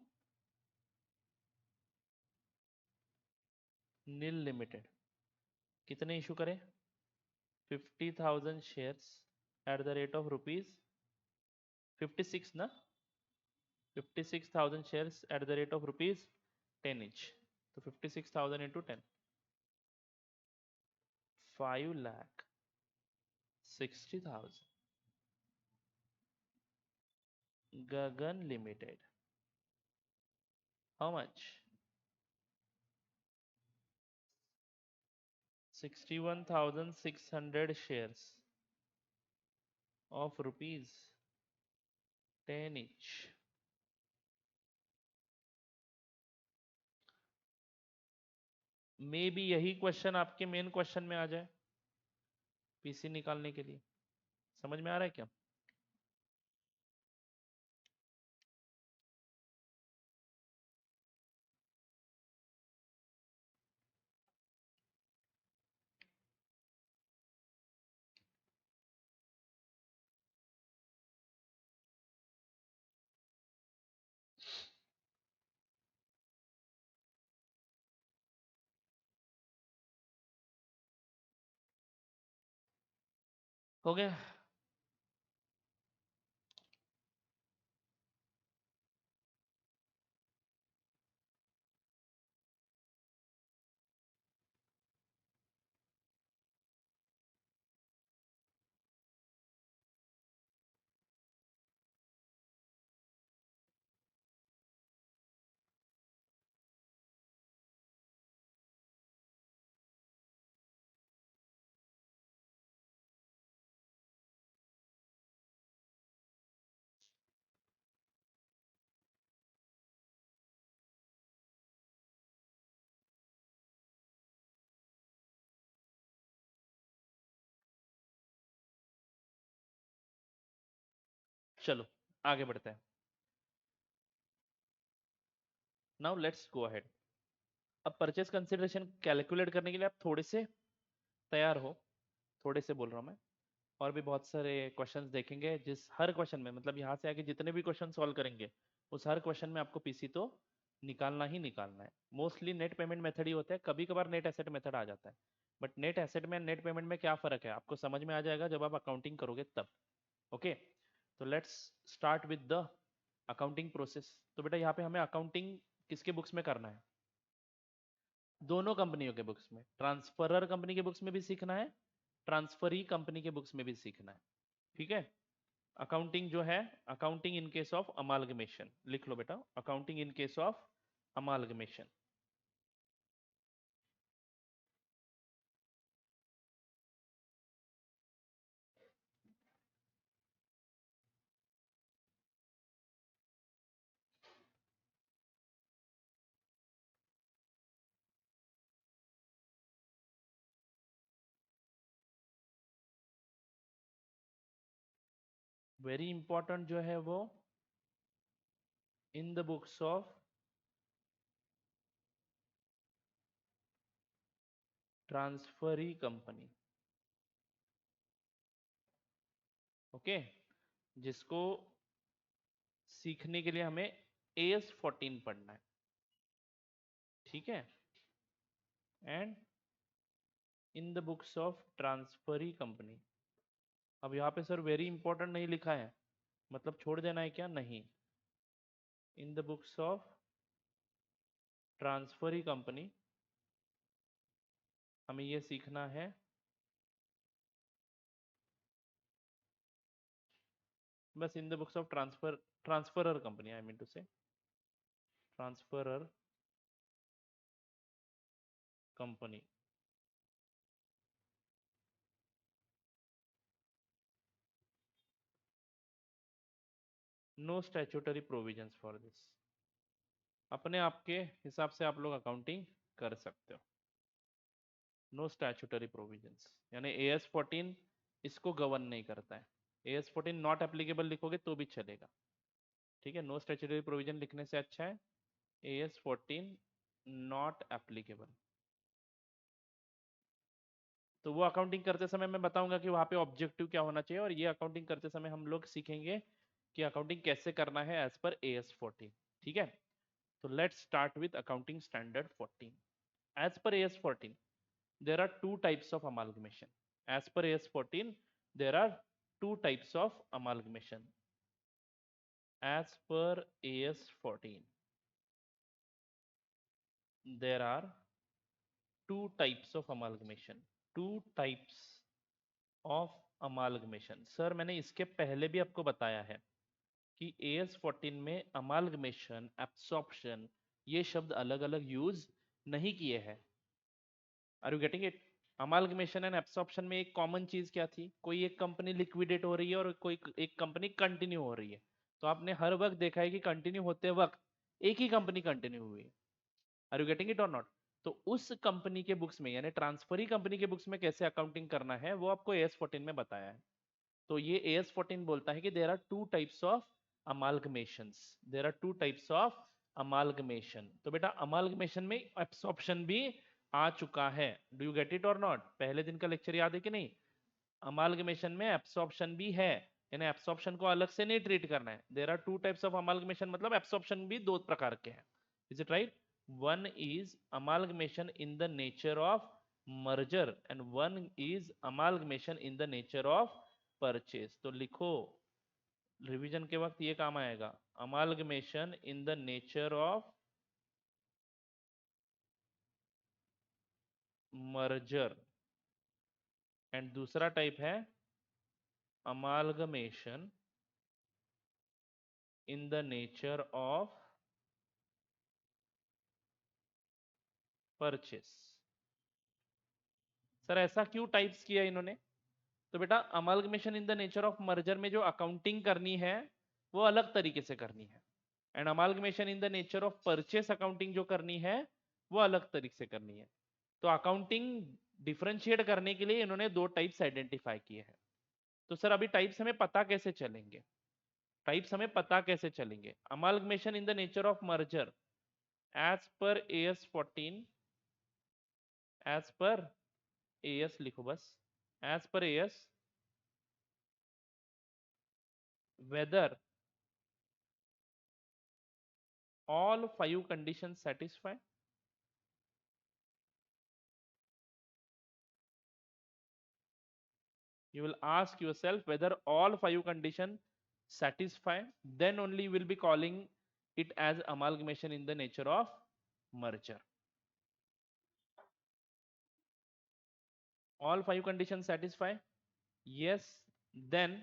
Neel limited. कितने इशू करें? 50,000 shares at the rate of ₹56 ना, 56,000 shares at the rate of ₹10 each। तो 56,000 into 10, 5,60,000। Gagan limited, how much? 61,600 shares of rupees 10 each. Maybe यही क्वेश्चन आपके मेन क्वेश्चन में आ जाए पीसी निकालने के लिए। समझ में आ रहा है क्या? हो गया। चलो आगे बढ़ते हैं। Now let's go ahead. अब परचेस कंसिडरेशन कैलकुलेट करने के लिए आप थोड़े से तैयार हो। थोड़े से बोल रहा हूँ मैं। और भी बहुत सारे क्वेश्चंस देखेंगे जिस हर क्वेश्चन में मतलब यहाँ से आके जितने भी क्वेश्चन सॉल्व करेंगे उस हर क्वेश्चन में आपको पीसी तो निकालना ही निकालना है। मोस्टली नेट पेमेंट मेथड ही होता है, कभी कभार नेट एसेट मेथड आ जाता है। बट नेट एसेट में नेट पेमेंट में क्या फर्क है आपको समझ में आ जाएगा जब आप अकाउंटिंग करोगे तब। ओके, तो let's start with the accounting process. तो बेटा यहाँ पे हमें अकाउंटिंग किसके बुक्स में करना है? दोनों कंपनियों के बुक्स में। ट्रांसफरर कंपनी के बुक्स में भी सीखना है, ट्रांसफरी कंपनी के बुक्स में भी सीखना है। ठीक है। अकाउंटिंग जो है, accounting in case of amalgamation लिख लो बेटा, accounting in case of amalgamation. Very important जो है वो इन the books of transferee company. Okay, जिसको सीखने के लिए हमें AS14 पढ़ना है। ठीक है। And in the books of transferee company. अब यहाँ पे सर वेरी इंपॉर्टेंट नहीं लिखा है, मतलब छोड़ देना है क्या? नहीं। In the books of transferee company हमें ये सीखना है। बस in the books of transferor company, I mean to say transferor company. No statutory provisions for this. अपने आप के हिसाब से आप लोग अकाउंटिंग कर सकते हो। नो स्टैट्यूटरी प्रोविजंस यानी AS14 इसको गवर्न नहीं करता है। AS14 नॉट एप्लीकेबल लिखोगे तो भी चलेगा। ठीक है, नो स्टैट्यूटरी प्रोविजन लिखने से अच्छा है AS14 नॉट एप्लीकेबल। तो वो अकाउंटिंग करते समय मैं बताऊंगा कि वहां पे ऑब्जेक्टिव क्या होना चाहिए, और ये अकाउंटिंग करते समय हम लोग सीखेंगे कि अकाउंटिंग कैसे करना है एज पर AS14। ठीक है, तो let's start with accounting standard 14। As per AS14 there are two types of amalgamation. As per AS14 there are two types of amalgamation. As per AS14 there are two types of amalgamation. Two types of amalgamation. Sir मैंने इसके पहले भी आपको बताया है कि AS14 में amalgamation, absorption ये शब्द अलग अलग यूज नहीं किए हैं। Are you getting it? Amalgamation and absorption में एक कॉमन चीज क्या थी, कोई एक कंपनी लिक्विडेट हो रही है और कोई एक कंपनी कंटिन्यू हो रही है। तो आपने हर वक्त देखा है कि कंटिन्यू होते वक्त एक ही कंपनी कंटिन्यू हुई है। आर यू गेटिंग इट और नॉट? तो उस कंपनी के बुक्स में यानी ट्रांसफरी कंपनी के बुक्स में कैसे अकाउंटिंग करना है वो आपको AS14 में बताया है। तो ये AS14 बोलता है कि there are two types of amalgamations, there are two types of amalgamation. तो बेटा अमालगमेशन में एब्सॉर्प्शन भी आ चुका है। डू यू गेट इट और नॉट? पहले दिन का लेक्चर याद है कि नहीं? अमालगमेशन में एब्सॉर्प्शन भी है, यानी एब्सॉर्प्शन को अलग से नहीं ट्रीट करना है। There are two types of amalgamation, मतलब एब्सॉर्प्शन भी दो प्रकार के हैं। Is it right? One is amalgamation in the nature of merger and one is amalgamation in the nature of purchase. तो लिखो, रिवीजन के वक्त ये काम आएगा, amalgamation in the nature of merger, and दूसरा टाइप है amalgamation in the nature of purchase. Sir ऐसा क्यों टाइप्स किया इन्होंने? तो बेटा amalgamation in the nature of merger में जो अकाउंटिंग करनी है वो अलग तरीके से करनी है, and amalgamation in the nature of purchase accounting जो करनी है वो अलग तरीके से करनी है। तो अकाउंटिंग डिफरेंशिएट करने के लिए इन्होंने दो टाइप्स आइडेंटिफाई किए हैं। तो सर अभी टाइप्स हमें पता कैसे चलेंगे? टाइप्स हमें पता कैसे चलेंगे? Amalgamation in the nature of merger as per AS14, as per AS लिखो बस, as per AS whether all five conditions satisfy। You will ask yourself whether all five conditions satisfy, then only you will be calling it as amalgamation in the nature of merger. All five conditions satisfy? Yes, then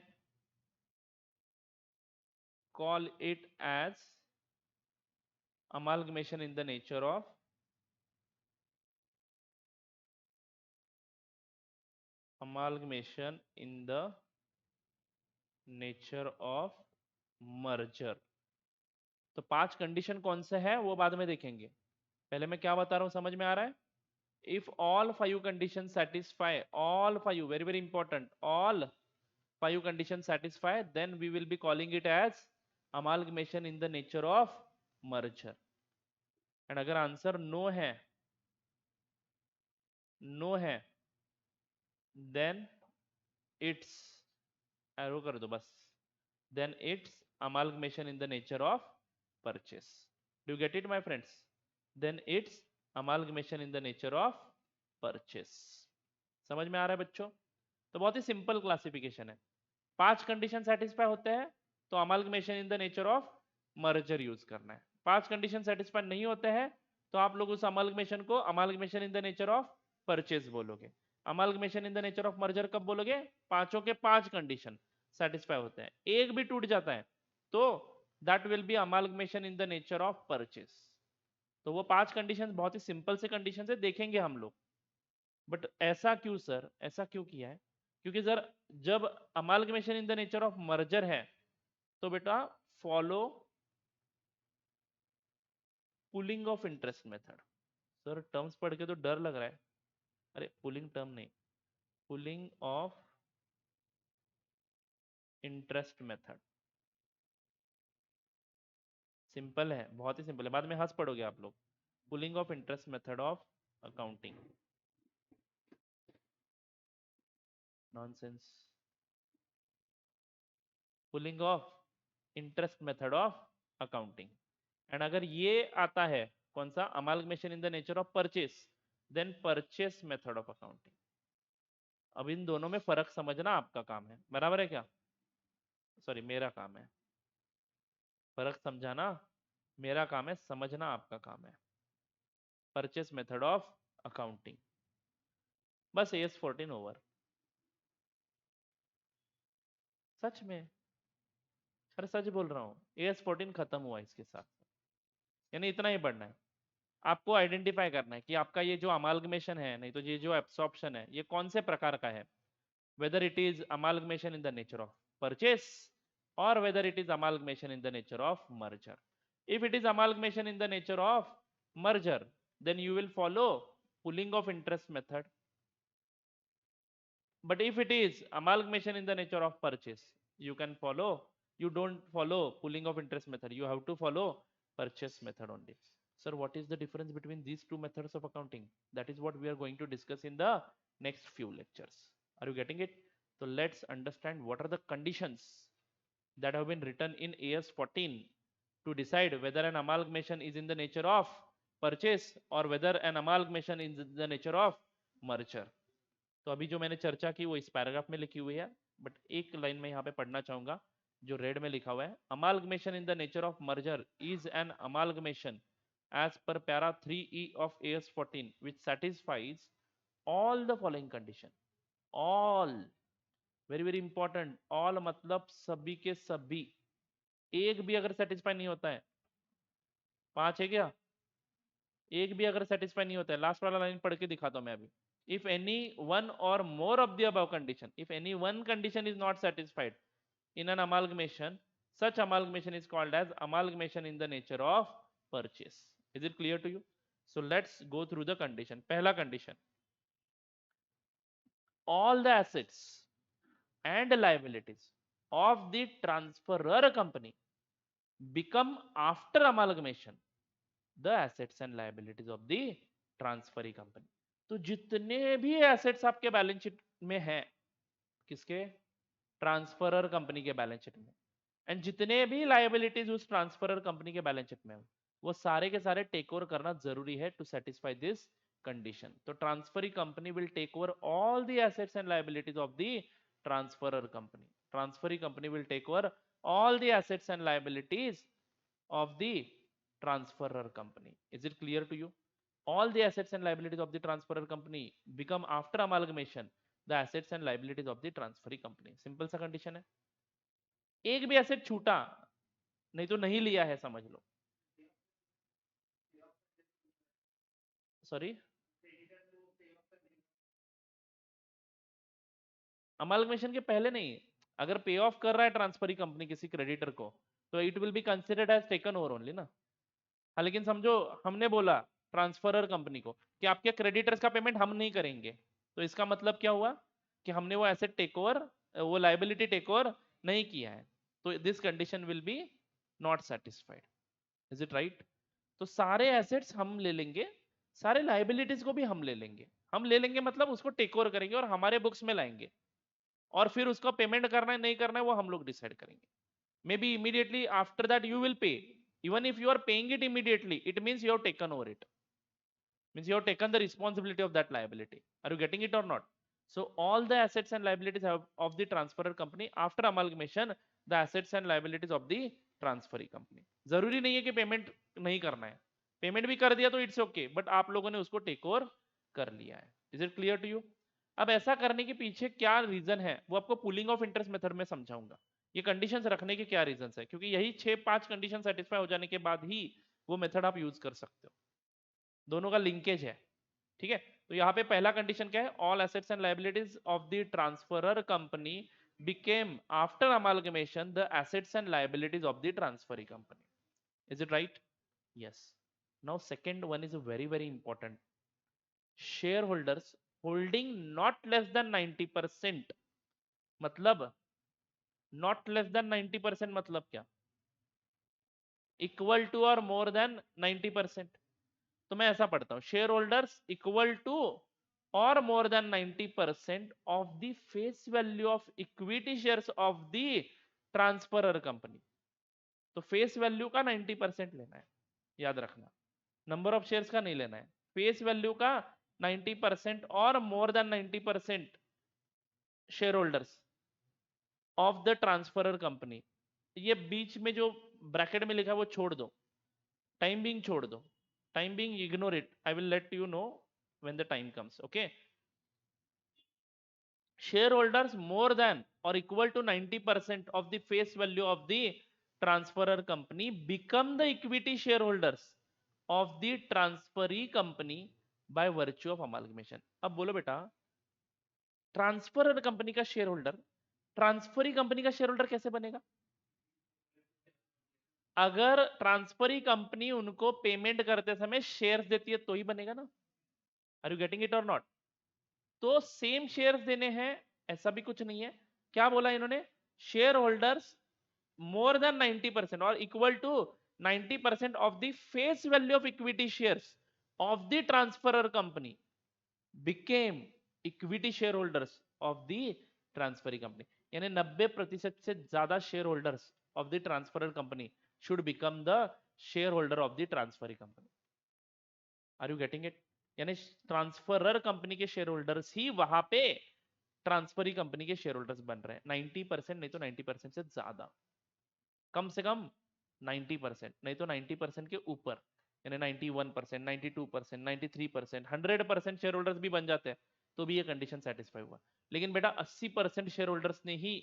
call it as amalgamation in the nature of amalgamation in the nature of merger। तो पांच condition कौन से हैं वो बाद में देखेंगे, पहले मैं क्या बता रहा हूं समझ में आ रहा है? If all five conditions satisfy, all five, very very important, all five conditions satisfy, then we will be calling it as amalgamation in the nature of merger। and अगर आंसर नो है, नो है, then it's, arrow कर दो बस, then it's amalgamation in the nature of purchase। do you get it my friends? then it's amalgamation in the nature of purchase। समझ में आ रहा है बच्चों? तो बहुत ही सिंपल क्लासिफिकेशन है। पांच कंडीशन सेटिस्फाई होते हैं तो amalgamation in the nature of merger use करना है। पांच कंडीशन सेटिस्फाई नहीं होते हैं तो आप लोग उस अमालगमेशन को amalgamation in the nature of purchase बोलोगे। Amalgamation in the nature of merger कब बोलोगे? पांचों के पांच कंडीशन सेटिस्फाई होते हैं, एक भी टूट जाता है तो that will B amalgamation in the nature of purchase. तो वो पांच कंडीशन बहुत ही सिंपल से कंडीशन से देखेंगे हम लोग। बट ऐसा क्यों सर, ऐसा क्यों किया है? क्योंकि सर जब amalgamation in the nature of merger है तो बेटा follow pulling of interest method. Sir terms पढ़ के तो डर लग रहा है। अरे पुलिंग टर्म नहीं, pulling of interest method. Simple है, बहुत ही सिंपल है, बाद में हंस पड़ोगे आप लोग। Pooling of interest method of accounting, nonsense. Pooling of interest method of accounting. And अगर ये आता है कौन सा, amalgamation in the nature of purchase, then purchase method of accounting. अब इन दोनों में फर्क समझना आपका काम है, बराबर है क्या? सॉरी मेरा काम है, फर्क समझाना मेरा काम है, समझना आपका काम है। परचेस मेथड ऑफ अकाउंटिंग, बस AS14 ओवर। सच में, अरे सच बोल रहा हूँ, AS14 खत्म हुआ इसके साथ, यानी इतना ही पढ़ना है। आपको आइडेंटिफाई करना है कि आपका ये जो अमालगमेशन है, नहीं तो ये जो एब्सॉर्प्शन है, ये कौन से प्रकार का है, whether it is amalgamation in the nature of purchase or whether it is amalgamation in the nature of merger. If it is amalgamation in the nature of merger, then you will follow pooling of interest method. But if it is amalgamation in the nature of purchase, you don't follow pooling of interest method. You have to follow purchase method only. Sir, what is the difference between these two methods of accounting? That is what we are going to discuss in the next few lectures. Are you getting it? So let's understand what are the conditions that have been written in AS 14 to decide whether an amalgamation is in the nature of purchase or whether an amalgamation is in the nature of merger. तो अभी जो मैंने चर्चा की वो इस paragraph में लिखी हुई है, बट एक लाइन में यहाँ पे पढ़ना चाहूंगा जो रेड में लिखा हुआ है. Amalgamation in the nature of merger is an amalgamation as per para 3e of AS 14 which satisfies all the following condition. All, very very important, all मतलब सभी के सभी, एक भी अगर सेटिस्फाई नहीं होता है, 5 है क्या, एक भी अगर सेटिस्फाई नहीं होता है, लास्ट वाला लाइन पढ़ के दिखाता हूं मैं अभी. If any one or more of the above condition, if any one condition is not satisfied in an amalgamation, such amalgamation is called as amalgamation in the nature of purchase. Is it clear to you? So let's go through the condition. पहला condition, all the assets and liabilities of the transferor company become after amalgamation the assets and liabilities of the transferee company. तो जितने भी assets आपके balance sheet में हैं, किसके, transferor company के balance sheet में, एंड जितने भी लायबिलिटीज उस ट्रांसफरर कंपनी के बैलेंस शीट में हो, वो सारे के सारे टेक ओवर करना जरूरी है टू सेटिस्फाई दिस कंडीशन. तो transferee company will take over all the assets and liabilities of the transferor company. Transferee company will take over all the assets and liabilities of the transferor company. Is it clear to you? All the assets and liabilities of the transferor company become after amalgamation the assets and liabilities of the transferee company. Simple सा condition है. एक भी asset छूटा नहीं तो नहीं लिया है, समझ लो. सॉरी, अमालगमेशन के पहले नहीं. अगर पे ऑफ कर रहा है ट्रांसफरी कंपनी किसी क्रेडिटर को, तो it will be considered as taken over only ना. हाँ, लेकिन समझो हमने बोला ट्रांसफरर कंपनी को कि आपके क्रेडिटर्स का पेमेंट हम नहीं करेंगे, तो इसका मतलब क्या हुआ कि हमने वो एसेट टेक ओवर, वो लायबिलिटी टेक ओवर नहीं किया है. तो this condition will be not satisfied. Is it right? तो सारे एसेट्स हम ले लेंगे, सारे लायबिलिटीज को भी हम ले लेंगे. हम ले लेंगे मतलब उसको टेक ओवर करेंगे और हमारे बुक्स में लाएंगे, और फिर उसको पेमेंट करना है नहीं करना है वो हम लोग डिसाइड करेंगे. May be immediately after that you will pay. Even if you are paying it immediately, it means you have taken over it. Means you have taken the responsibility of that liability. Are you getting it or not? So all the assets and liabilities of the transferor company after amalgamation, the assets and liabilities of the transferee company. जरूरी नहीं है कि payment नहीं करना है, payment भी कर दिया तो इट्स ओके, बट आप लोगों ने उसको टेक ओवर कर लिया है. Is it clear to you? अब ऐसा करने के पीछे क्या रीजन है वो आपको पुलिंग ऑफ इंटरेस्ट मेथड में समझाऊंगा. ये कंडीशंस रखने के क्या रीजंस है, क्योंकि यही 6-5 कंडीशन सेटिस्फाई हो जाने के बाद ही वो मेथड आप यूज कर सकते हो. दोनों का लिंकेज है, ठीक है. तो यहाँ पे पहला कंडीशन क्या है, all assets and liabilities of the transferor company became after amalgamation the assets and liabilities of the transferee company. Is it right? Yes. Now second one is a very very important. Shareholders holding not less than 90%, मतलब not less than 90% मतलब क्या, equal to और मोर than 90%. तो मैं ऐसा पढ़ता हूं, share holders equal to और मोर than 90% of the face value of equity shares of the transferor company. तो फेस वैल्यू का 90% लेना है, याद रखना, नंबर ऑफ शेयर्स का नहीं लेना है. फेस वैल्यू का 90% और मोर than 90% share holders of the transferor company. ये बीच में जो ब्रैकेट में लिखा है वो छोड़ दो, टाइम बीइंग छोड़ दो, time being ignore it. I will let you know when the time comes. Okay. shareholders more than or equal to 90% of the face value of the transferor company become the equity shareholders of the transferee company by virtue of amalgamation. अब बोलो बेटा, transfer company का share holder transferee company का share holder कैसे बनेगा? अगर transferee company उनको payment करते समय शेयर्स देती है तो ही बनेगा ना। आर यू गेटिंग इट और नॉट? तो सेम शेयर्स देने हैं ऐसा भी कुछ नहीं है। क्या बोला इन्होंने? शेयर होल्डर्स मोर देन 90% और equal to 90% of the face value of equity shares of the transferor company became equity share holders of the transferee company. यानी 90% से ज्यादा share holders of the transferor company should become the shareholder of the transferee company. Are you getting it? यानी transferor company के share holders ही वहां पे transferee company के share holders बन रहे हैं। 90% नहीं तो 90% से ज्यादा, कम से कम 90% नहीं तो 90% के ऊपर, यानी 91%, 92%, 93%, 100% शेयर होल्डर्स भी बन जाते हैं तो भी ये कंडीशन सेटिस्फाई हुआ। लेकिन बेटा 80% शेयर होल्डर्स ने ही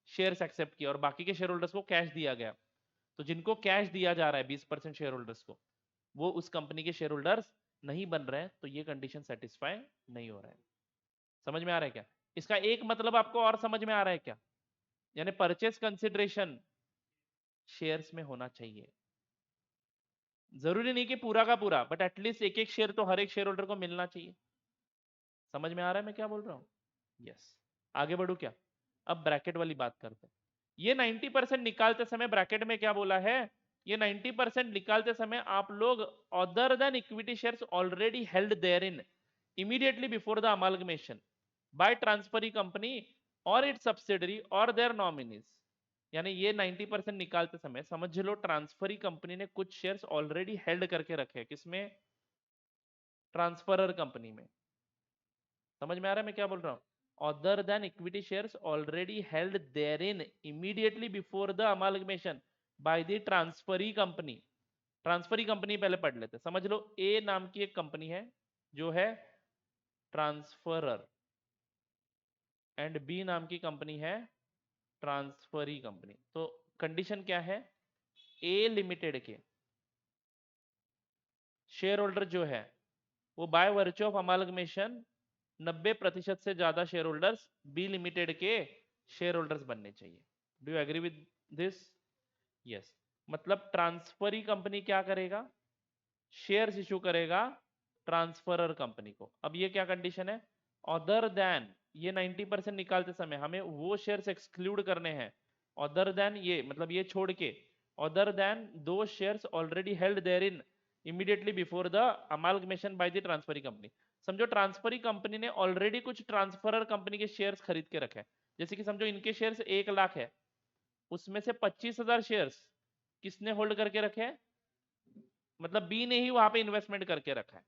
शेयर्स एक्सेप्ट किया और बाकी के शेयर होल्डर्स को कैश दिया गया। तो जिनको कैश दिया जा रहा है 20% शेयर होल्डर्स को, वो उस कंपनी के शेयर होल्डर्स नहीं बन रहे हैं, तो ये कंडीशन सेटिस्फाई नहीं हो रहा है। समझ में आ रहा है क्या? इसका एक मतलब आपको और समझ में आ रहा है क्या? यानी परचेस कंसिडरेशन शेयर्स में होना चाहिए। जरूरी नहीं कि पूरा का पूरा, बट एटलीस्ट एक एक शेयर तो हर एक शेयर होल्डर को मिलना चाहिए। समझ में आ रहा है मैं क्या बोल रहा हूँ? यस। आगे बढ़ू क्या? अब ब्रैकेट वाली बात करते हैं। ये 90% निकालते समय ब्रैकेट में क्या बोला है? ये 90% निकालते समय आप लोग other than equity shares already held there in immediately before the amalgamation by transferee company और इट्स सब्सिडरी और देयर नॉमिनीज। यानी ये 90% निकालते समय समझ लो ट्रांसफरी कंपनी ने कुछ शेयर्स ऑलरेडी हेल्ड करके रखे हैं। किसमें? ट्रांसफरर कंपनी में। समझ में आ रहा है मैं क्या बोल रहा हूं? other than equity shares already held therein immediately before the amalgamation by the transferee company। Transferee company पहले पढ़ लेते। समझ लो ए नाम की एक कंपनी है जो है ट्रांसफरर एंड बी नाम की कंपनी है ट्रांसफरी कंपनी। तो कंडीशन क्या है? ए लिमिटेड के शेयर होल्डर जो है वो बाय वर्च्यू ऑफ अमालगमेशन 90% से ज्यादा शेयर होल्डर्स बी लिमिटेड के शेयर होल्डर्स बनने चाहिए। Do you agree with this? Yes. मतलब ट्रांसफरी कंपनी क्या करेगा? शेयर्स इशू करेगा ट्रांसफरर कंपनी को। अब ये क्या कंडीशन है? अदर देन, ये 90% निकालते समय हमें वो शेयर्स एक्सक्लूड करने हैं। अदर देन ये मतलब ये छोड़ के, अदर देन दो shares already held there in immediately before the amalgamation by the transferee company. समझो ट्रांसफरी कंपनी ने ऑलरेडी कुछ ट्रांसफरर कंपनी के शेयर्स खरीद के रखे हैं। जैसे कि समझो इनके शेयर्स 1 लाख है, उसमें से 25,000 शेयर्स किसने होल्ड करके रखे हैं? मतलब बी ने ही वहां पे इन्वेस्टमेंट करके रखा है।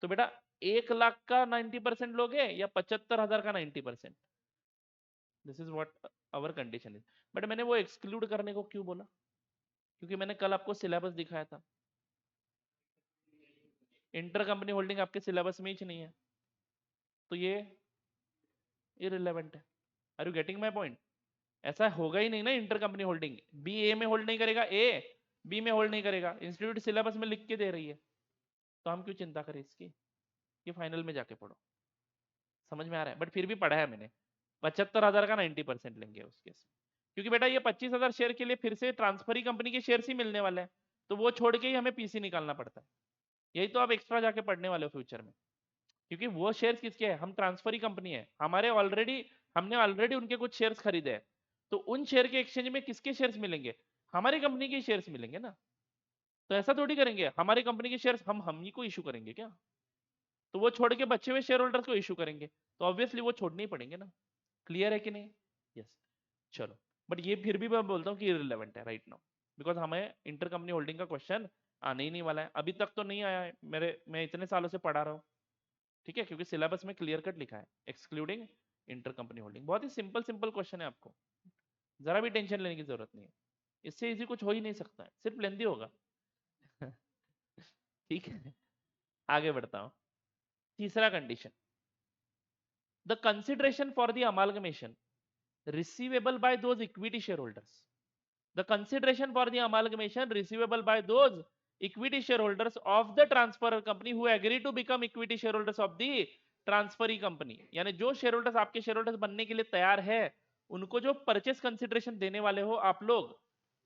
तो बेटा 1 लाख का 90% लोगे या 75,000 का 90%? This is what our condition is. But मैंने वो एक्सक्लूड करने को क्यों बोला? क्योंकि मैंने कल आपको सिलेबस दिखाया था, इंटर कंपनी होल्डिंग आपके सिलेबस में ही नहीं है, तो ये इररिलेवेंट है। Are you getting my point? ऐसा होगा ही नहीं ना, inter company holding B A में होल्ड नहीं करेगा, ए बी में होल्ड नहीं करेगा। इंस्टीट्यूट सिलेबस में लिख के दे रही है, तो हम क्यों चिंता करें इसकी? ये फाइनल में जाके पढ़ो। समझ में आ रहा है? बट फिर भी पढ़ा है मैंने। 75,000 का 90% लेंगे उस केस में, क्योंकि बेटा ये 25,000 शेयर के लिए फिर से ट्रांसफरी कंपनी के शेयर ही मिलने वाले हैं, तो वो छोड़ के ही हमें पीसी निकालना पड़ता है। यही तो आप एक्स्ट्रा जाके पढ़ने वाले हो फ्यूचर में, क्योंकि वो शेयर्स किसके हैं? हम ट्रांसफरी कंपनी है, हमने ऑलरेडी उनके कुछ शेयर्स खरीदे हैं, तो उन शेयर के एक्सचेंज में किसके शेयर्स मिलेंगे? हमारी कंपनी के शेयर्स मिलेंगे ना। तो ऐसा थोड़ी करेंगे हमारी कंपनी के शेयर्स हम ही को इशू करेंगे क्या? तो वो छोड़ के बचे हुए शेयर होल्डर्स को इशू करेंगे, तो ऑब्वियसली वो छोड़ने ही पड़ेंगे ना। क्लियर है कि नहीं? यस। चलो, बट ये फिर भी मैं बोलता हूँ कि इररिलेवेंट है राइट नाउ, बिकॉज हमें इंटर कंपनी होल्डिंग का क्वेश्चन आने ही नहीं वाला है। अभी तक तो नहीं आया है, मैं इतने सालों से पढ़ा रहा हूँ, ठीक है, क्योंकि सिलेबस में क्लियर कट लिखा है एक्सक्लूडिंग इंटर कंपनी होल्डिंग। बहुत ही सिंपल सिंपल क्वेश्चन है, आपको जरा भी टेंशन लेने की जरूरत नहीं है। इससे इजी कुछ हो ही नहीं सकता है, सिर्फ लेंदी होगा। ठीक है, आगे बढ़ता हूं। तीसरा condition, the consideration for the amalgamation receivable by those equity shareholders। The consideration for the amalgamation receivable by those equity share holders of the transfer company who agree to become equity share holders of the transferee company, यानी जो share holders आपके share holders बनने के लिए तैयार है, उनको जो परचेस कंसिडरेशन देने वाले हो आप लोग,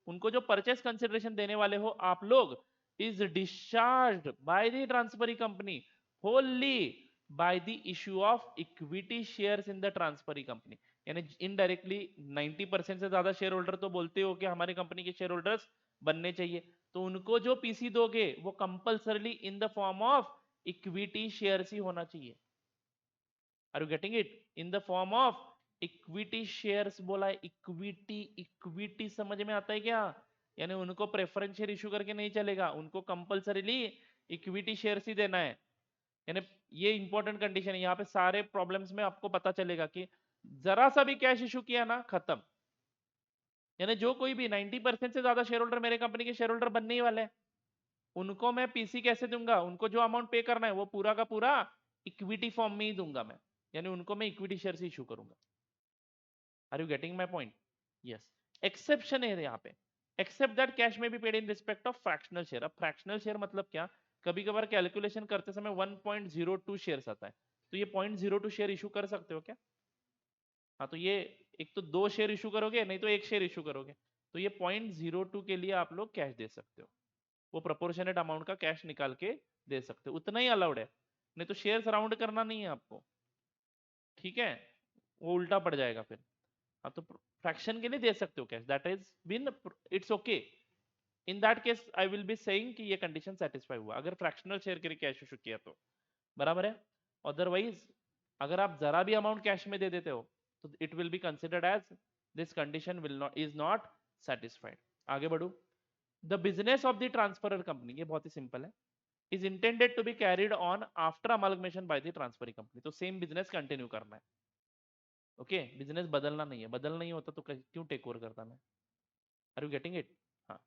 उनको जो परचेस कंसिडरेशन देने वाले हो आप लोग, is discharged bye the transferee company Holi by the issue of equity shares in the transferee company. यानी इनडायरेक्टली 90% से ज्यादा शेयर होल्डर तो बोलते हो कि हमारी कंपनी के शेयर होल्डर्स बनने चाहिए, तो उनको जो पीसी दोगे वो compulsorily in the form of equity shares ही होना चाहिए। Are you getting it? In the form of equity shares बोला है, इक्विटी, इक्विटी समझ में आता है क्या? यानी उनको प्रेफरेंस शेयर इशू करके नहीं चलेगा, उनको कंपल्सरीली इक्विटी शेयर्स ही देना है। यानी ये इंपॉर्टेंट कंडीशन है, यहाँ पे सारे प्रॉब्लम्स में आपको पता चलेगा कि जरा सा भी कैश इशू किया ना खत्म। यानी जो कोई भी 90% से ज्यादा शेयर होल्डर मेरे कंपनी के शेयर होल्डर बनने ही वाले हैं, उनको मैं पीसी कैसे दूंगा? उनको जो अमाउंट पे करना है वो पूरा का पूरा इक्विटी फॉर्म में ही दूंगा मैं, यानी उनको मैं इक्विटी शेयर से इशू करूंगा। Are you getting my point? Yes. Exception है यहाँ पे, एक्सेप्ट दैट कैश में be paid in respect of fractional share. अब फ्रैक्शनल शेयर मतलब क्या? कभी कभार कैलकुलेशन करते समय 1.02 शेयर्स आता है, तो ये 0.02 शेयर इशू कर सकते हो क्या? हाँ, तो ये एक तो 2 शेयर इशू करोगे, नहीं तो 1 शेयर इशू करोगे, तो ये 0.02 के लिए आप लोग कैश दे सकते हो, वो प्रोपोर्शनेट अमाउंट का कैश निकाल के दे सकते हो, उतना ही अलाउड है, नहीं तो शेयर्स राउंड करना नहीं है आपको, ठीक है? वो उल्टा पड़ जाएगा फिर। हाँ, तो फ्रैक्शन के लिए दे सकते हो cash, that is been, it's okay. In that case I will be saying कि ये कंडीशन सेटिस्फाई हुआ अगर फ्रैक्शनल शेयर के लिए कैश इशू किया तो, बराबर है? अदरवाइज अगर आप जरा भी अमाउंट कैश में दे देते हो तो it will be considered as this condition will not, is not satisfied. आगे बढ़ू। The business of the transferor company, ये बहुत ही सिंपल है, is intended to be carried on after amalgamation by the transferee company, तो same business continue करना है। Okay, business बदलना नहीं है, बदलना नहीं होता तो क्यों टेक ओवर करता मैं? Are you getting it? हाँ,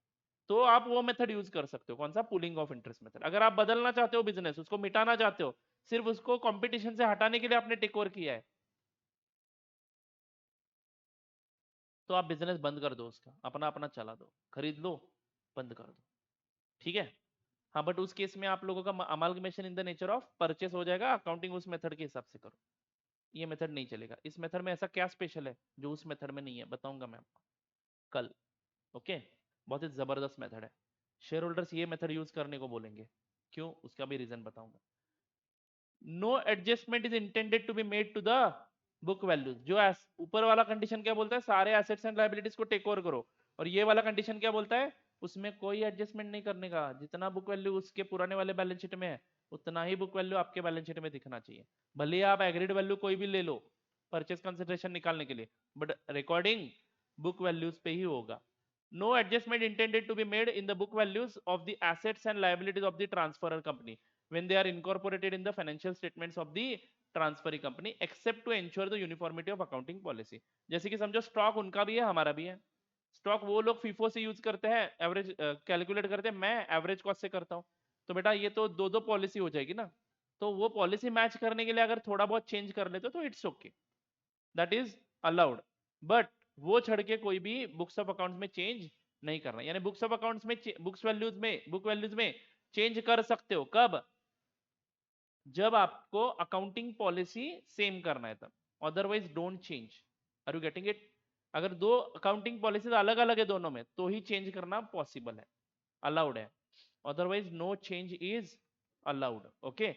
तो आप वो मेथड यूज कर सकते हो, कौन सा? Pooling of interest method. अगर आप बदलना चाहते हो बिजनेस, उसको मिटाना चाहते हो, सिर्फ उसको कंपटीशन से हटाने के लिए आपने टेक ओवर किया है, तो आप बिजनेस बंद कर दो, उसका अपना अपना चला दो, खरीद लो, बंद कर दो, ठीक है? हाँ, बट उस केस में आप लोगों का amalgamation in the nature of purchase हो जाएगा, अकाउंटिंग उस मेथड के हिसाब से करो, ये मेथड नहीं चलेगा। इस मेथड में ऐसा क्या स्पेशल है जो उस मेथड में नहीं है, बताऊंगा मैं आपको कल। ओके, बहुत ही जबरदस्त मेथड है, शेयर होल्डर्स ये मेथड यूज करने को बोलेंगे, क्यों, उसका भी रीजन बताऊंगा। No adjustment is intended to be made to the book values, जो ऊपर वाला कंडीशन क्या बोलता है? सारे एसेट्स एंड लायबिलिटीज को टेक ओवर करो, और ये वाला कंडीशन क्या बोलता है? उसमें कोई एडजस्टमेंट नहीं करने का, जितना बुक वैल्यू उसके पुराने वाले बैलेंस शीट में है उतना ही बुक वैल्यू आपके बैलेंस शीट में दिखना चाहिए, भले ही आप एग्रीड वैल्यू कोई भी ले लो परचेस कंसिडरेशन निकालने के लिए, बट रिकॉर्डिंग बुक वैल्यूज पे ही होगा। No adjustment intended to be made in the book values of the assets and liabilities of the transferor company when they are incorporated in the financial statements of the transferee company except to ensure the uniformity of accounting policy। जैसे कि समझो stock उनका भी है हमारा भी है, stock वो लोग फीफो से यूज करते हैं, एवरेज कैलकुलेट करते हैं, मैं एवरेज कॉस्ट से करता हूँ, तो बेटा ये तो दो दो पॉलिसी हो जाएगी ना, तो वो पॉलिसी मैच करने के लिए अगर थोड़ा बहुत चेंज कर लेते तो it's okay, that is allowed, but वो छड़ के कोई भी बुक्स ऑफ अकाउंट्स में चेंज नहीं करना। यानी बुक्स ऑफ अकाउंट्स में बुक वैल्यूज में चेंज कर सकते हो कब? जब आपको अकाउंटिंग पॉलिसी सेम करना है तब, otherwise don't change. Are you getting it? अगर दो अकाउंटिंग पॉलिसीज अलग अलग है दोनों में तो ही चेंज करना पॉसिबल है, अलाउड है, otherwise no change is allowed। Okay,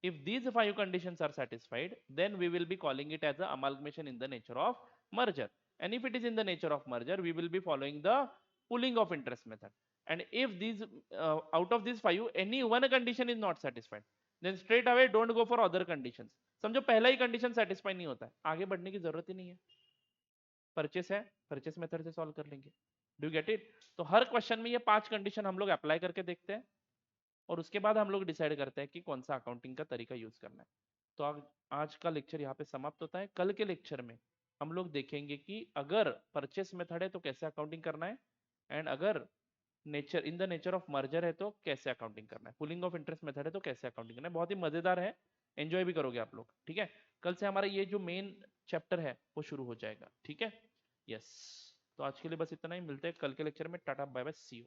if these 5 conditions are satisfied then we will be calling it as a amalgamation in the nature of merger, and if it is in the nature of merger we will be following the pooling of interest method, and if these out of these 5 any one condition is not satisfied then straight away don't go for other conditions। समझो पहला ही condition satisfy नहीं होता है, आगे बढ़ने की जरूरत ही नहीं है, परचेस है, परचेस मेथड से सॉल्व कर लेंगे। Do get it? तो हर क्वेश्चन में ये 5 कंडीशन हम लोग अप्लाई करके देखते हैं और उसके बाद हम लोग डिसाइड करते हैं कि कौन सा अकाउंटिंग का तरीका यूज करना है। तो आज का लेक्चर यहाँ पे समाप्त होता है। कल के लेक्चर में हम लोग देखेंगे कि अगर परचेस मेथड है तो कैसे अकाउंटिंग करना है, एंड अगर nature in the nature of merger है तो कैसे अकाउंटिंग करना है, पुलिंग ऑफ इंटरेस्ट मेथड है तो कैसे अकाउंटिंग करना है। बहुत ही मजेदार है, एंजॉय भी करोगे आप लोग, ठीक है? कल से हमारा ये जो मेन चैप्टर है वो शुरू हो जाएगा, ठीक है? यस, तो आज के लिए बस इतना ही, मिलते हैं कल के लेक्चर में। Tata bye bye, see you.